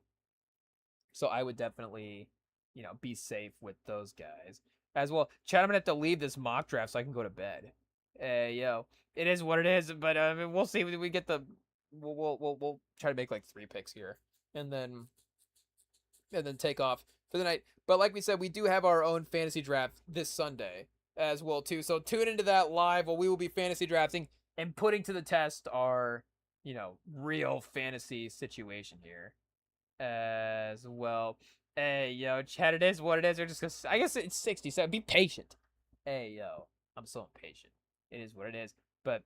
So I would definitely, be safe with those guys as well. Chad, I'm gonna have to leave this mock draft so I can go to bed. It is what it is, but we'll see. We get the we'll try to make like 3 picks here, and then take off for the night. But like we said, we do have our own fantasy draft this Sunday as well too. So tune into that live while we will be fantasy drafting and putting to the test our real fantasy situation here as well. Hey, Chad, it is what it is. We're just gonna, I guess it's 67. Be patient. Hey, I'm so impatient. It is what it is. But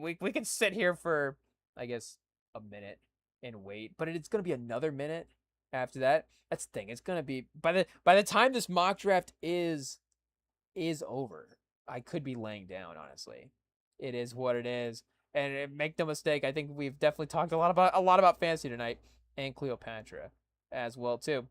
we can sit here for, I guess, a minute and wait. But it's gonna be another minute after that. That's the thing. It's gonna be by the time this mock draft is over, I could be laying down. Honestly, it is what it is. And make no mistake, I think we've definitely talked a lot about fantasy tonight and Cleopatra as well too.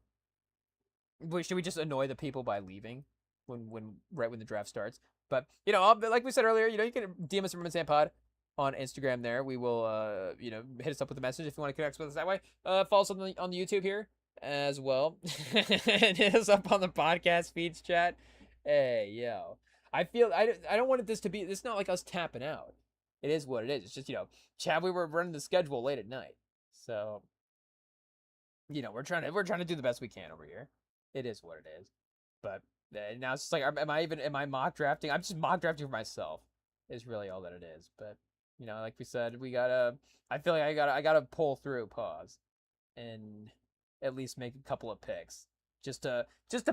Should we just annoy the people by leaving right when the draft starts? But like we said earlier, you can DM us at BETSTAMP Pod on Instagram. There, we will hit us up with a message if you want to connect with us that way. Follow us on the YouTube here as well, and hit us up on the podcast feeds, chat. Hey, I feel I don't want this to be. It's not like us tapping out. It is what it is. It's just, Chad, we were running the schedule late at night. So, we're trying to do the best we can over here. It is what it is. But now it's just like, am I mock drafting? I'm just mock drafting for myself is really all that it is. But, like we said, I feel like I gotta pull through, pause, and at least make a couple of picks. Just to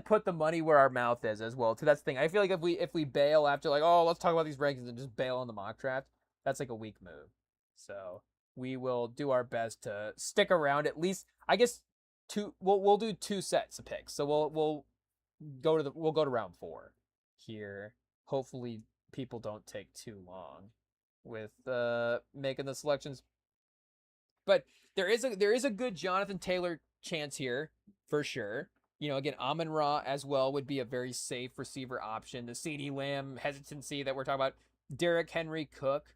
put the money where our mouth is as well. That's the thing. I feel like if we bail after like, oh, let's talk about these rankings and just bail on the mock draft, that's like a weak move. So we will do our best to stick around at least. I guess we'll do 2 sets of picks. So we'll go to round 4 here. Hopefully people don't take too long with making the selections. But there is a good Jonathan Taylor chance here for sure. Again, Amon-Ra as well would be a very safe receiver option. The CeeDee Lamb hesitancy that we're talking about, Derrick Henry, Cook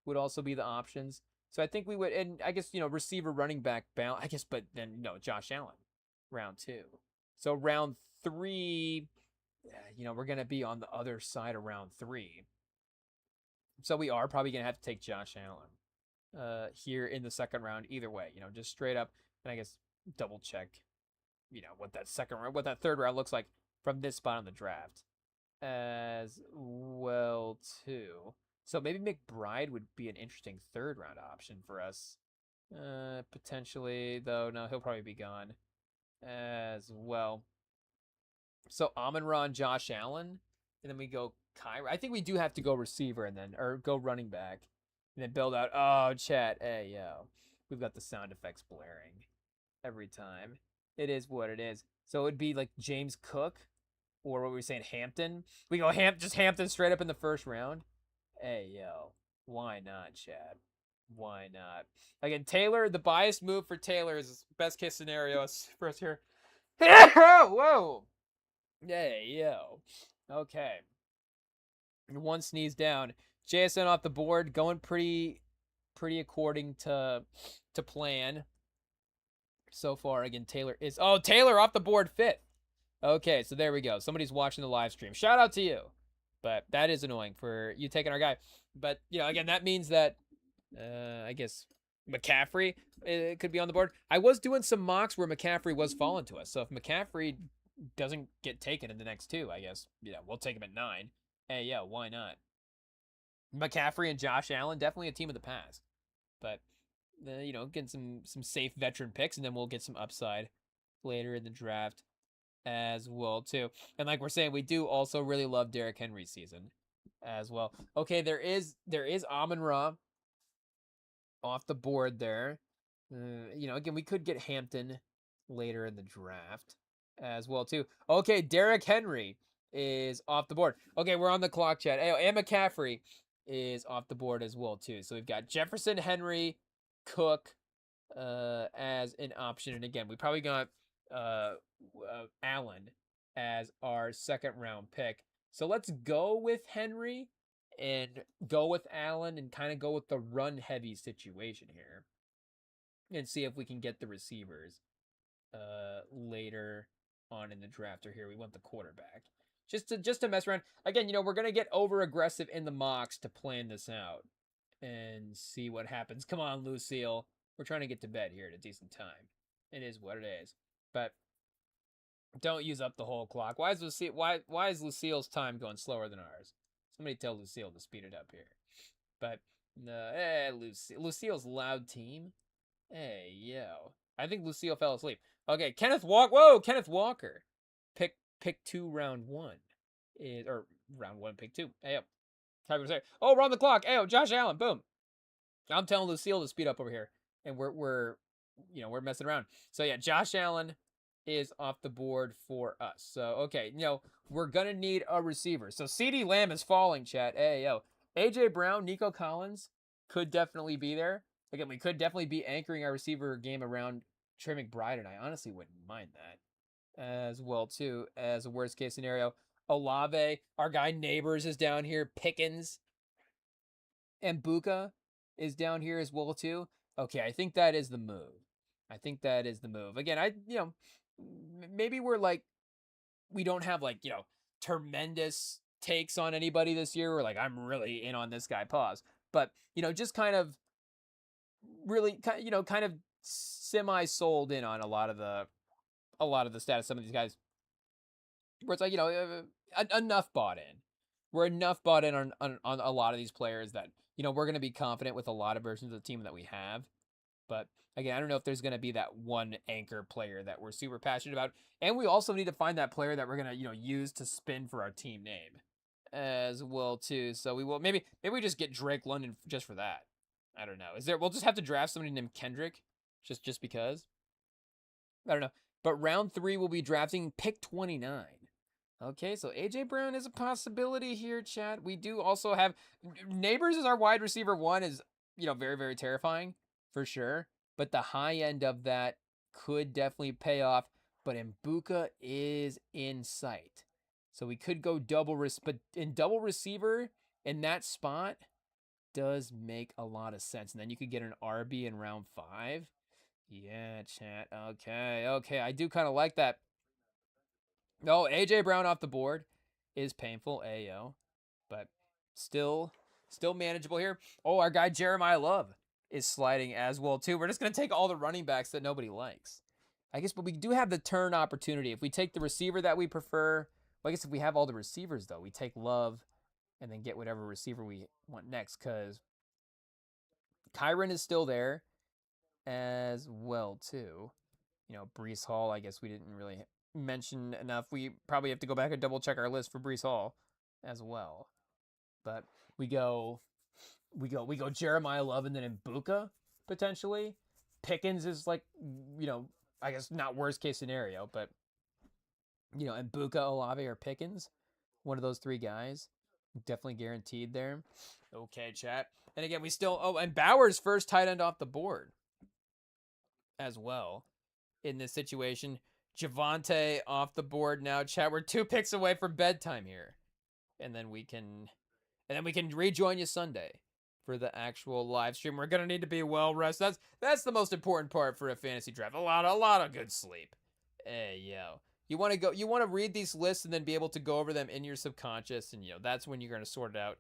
would also be the options. So I think we would, and I guess, receiver, running back, balance, I guess, but then, Josh Allen, round 2. So round 3, we're going to be on the other side of round 3. So we are probably going to have to take Josh Allen here in the second round either way, just straight up, and I guess double check, what that third round looks like from this spot on the draft as well too. So maybe McBride would be an interesting third round option for us. Potentially, though. No, he'll probably be gone as well. So Amon-Ra and Josh Allen, and then we go Kyra. I think we do have to go receiver or go running back, and then build out. Oh, chat. Hey, we've got the sound effects blaring every time. It is what it is. So it would be like James Cook, or what were we saying, Hampton? We go just Hampton straight up in the first round. Hey, why not, Chad? Why not? Again, Taylor, the biased move for Taylor is best case scenario for us here. Whoa! Hey, yo. Okay. One sneeze down. JSN off the board, going pretty according to plan so far. Again, Taylor off the board fifth. Okay, so there we go. Somebody's watching the live stream. Shout out to you. But that is annoying for you taking our guy. But again, that means that I guess McCaffrey could be on the board. I was doing some mocks where McCaffrey was falling to us. So if McCaffrey doesn't get taken in the next two, I guess we'll take him at 9. Hey, yeah, why not? McCaffrey and Josh Allen, definitely a team of the past. But getting some safe veteran picks, and then we'll get some upside later in the draft as well too. And like we're saying, we do also really love Derrick Henry's season as well. Okay, there is Amon-Ra off the board there. Again, we could get Hampton later in the draft as well too. Okay, Derrick Henry is off the board. Okay, we're on the clock, chat. And McCaffrey is off the board as well too. So we've got Jefferson, Henry, Cook as an option. And again, we probably got Allen as our second round pick. So let's go with Henry and go with Allen and kind of go with the run heavy situation here and see if we can get the receivers later on in the draft. Or here we want the quarterback just to mess around. Again, we're gonna get over aggressive in the mocks to plan this out and see what happens. Come on, Lucille, we're trying to get to bed here at a decent time. It is what it is, but don't use up the whole clock. Why is Lucille's time going slower than ours? Somebody tell Lucille to speed it up here. But Lucille's loud team. Hey, yo. I think Lucille fell asleep. Okay, Kenneth Walker. Pick 2, round 1. Or round 1, pick 2. Hey, yo. Oh, we're on the clock. Hey, yo, Josh Allen. Boom. I'm telling Lucille to speed up over here. And we're messing around. So yeah, Josh Allen is off the board for us. So okay, we're gonna need a receiver. So CeeDee Lamb is falling, chat. Hey, yo. AJ Brown, Nico Collins could definitely be there. Again, we could definitely be anchoring our receiver game around Trey McBride, and I honestly wouldn't mind that as well too, as a worst case scenario. Olave, our guy Neighbors is down here. Pickens and Buka is down here as well too. Okay, I think that is the move. Again, maybe we don't have tremendous takes on anybody this year. We're like, I'm really in on this guy. Pause. But just kind of really kind of semi sold in on a lot of the status. Some of these guys, where it's like enough bought in. We're enough bought in on a lot of these players that we're going to be confident with a lot of versions of the team that we have. But again, I don't know if there's going to be that one anchor player that we're super passionate about. And we also need to find that player that we're going to, use to spin for our team name as well too. So we will maybe we just get Drake London just for that. I don't know. We'll just have to draft somebody named Kendrick just because. I don't know. But round 3 we'll be drafting pick 29. Okay, so AJ Brown is a possibility here, chat. We do also have Neighbors as our wide receiver 1 is, very, very terrifying for sure. But the high end of that could definitely pay off. But Mbuka is in sight. So we could go but in double receiver in that spot does make a lot of sense. And then you could get an RB in round 5. Yeah, chat. Okay. I do kind of like that. No, AJ Brown off the board is painful, Ayo, but still manageable here. Oh, our guy Jeremiah Love is sliding as well too. We're just gonna take all the running backs that nobody likes, I guess. But we do have the turn opportunity if we take the receiver that we prefer. Well, I guess if we have all the receivers though, we take Love and then get whatever receiver we want next, because Kyron is still there as well too. Breece Hall, I guess we didn't really mention enough. We probably have to go back and double check our list for Breece Hall as well. But we go Jeremiah Love and then Mbuka potentially. Pickens is I guess not worst case scenario, but Mbuka, Olave, or Pickens, one of those 3 guys, definitely guaranteed there. Okay, chat. And again, we still and Bauer's first tight end off the board as well in this situation. Javante off the board now, chat. We're 2 picks away from bedtime here. And then we can rejoin you Sunday for the actual live stream. We're gonna need to be well rested. That's the most important part for a fantasy draft. A lot of good sleep. Hey yo. You want to read these lists and then be able to go over them in your subconscious, and that's when you're gonna sort it out.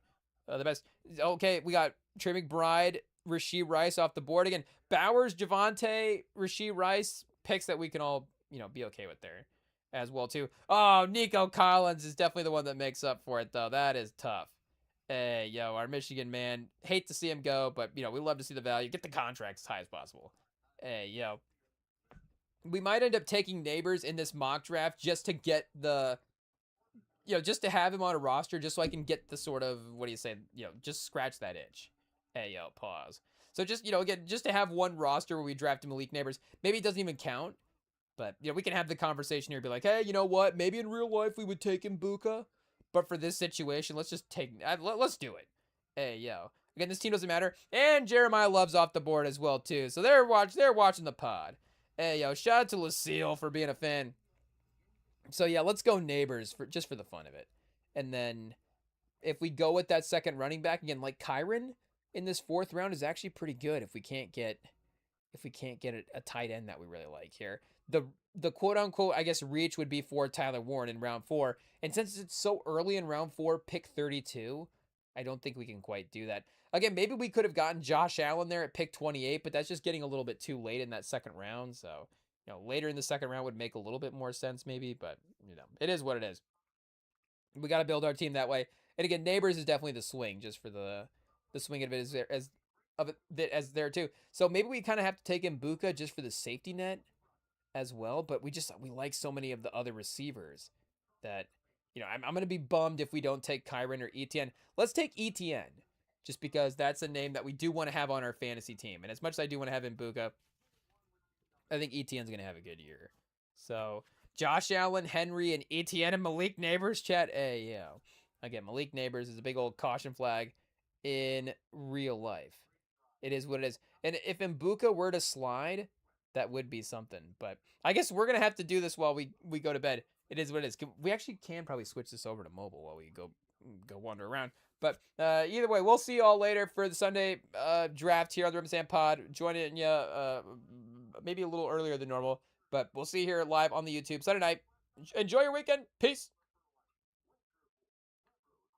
The best. Okay, we got Trey McBride, Rashee Rice off the board again. Bowers, Javante, Rashee Rice picks that we can all be okay with there as well too. Oh, Nico Collins is definitely the one that makes up for it though. That is tough. Hey, yo, our Michigan man. Hate to see him go, but we love to see the value. Get the contract as high as possible. Hey, yo. We might end up taking Neighbors in this mock draft just to get just to have him on a roster, just so I can get the sort of, what do you say, just scratch that itch. Hey, yo, pause. So just, again, just to have one roster where we draft Malik Neighbors. Maybe it doesn't even count, but, we can have the conversation here, be like, hey, you know what? Maybe in real life we would take Mbuka, but for this situation, let's just let's do it. Hey, yo. Again, this team doesn't matter. And Jeremiah Love's off the board as well, too. So they're watching the pod. Hey, yo, shout out to Lucille for being a fan. So, yeah, let's go Neighbors just for the fun of it. And then if we go with that second running back, again, like Kyron in this 4th round is actually pretty good if we can't get a tight end that we really like here. The quote-unquote, I guess, reach would be for Tyler Warren in round 4. And since it's so early in round 4, pick 32, I don't think we can quite do that. Again, maybe we could have gotten Josh Allen there at pick 28, but that's just getting a little bit too late in that second round. So, later in the second round would make a little bit more sense maybe, but, it is what it is. We got to build our team that way. And again, Neighbors is definitely the swing, just for the swing of it as there too. So maybe we kind of have to take Mbuka just for the safety net as well, but we like so many of the other receivers that I'm going to be bummed if we don't take Kyron or Etienne. Let's take Etienne just because that's a name that we do want to have on our fantasy team. And as much as I do want to have Mbuka, I think Etienne's going to have a good year. So Josh Allen, Henry, and Etienne and Malik Neighbors, chat. Hey, yeah. Again, Malik Neighbors is a big old caution flag in real life. It is what it is. And if Mbuka were to slide, that would be something. But I guess we're going to have to do this while we go to bed. It is what it is. We actually can probably switch this over to mobile while we go wander around. But either way, we'll see you all later for the Sunday draft here on the REMINGTOM pod. Joining you maybe a little earlier than normal. But we'll see you here live on the YouTube Sunday night. Enjoy your weekend. Peace.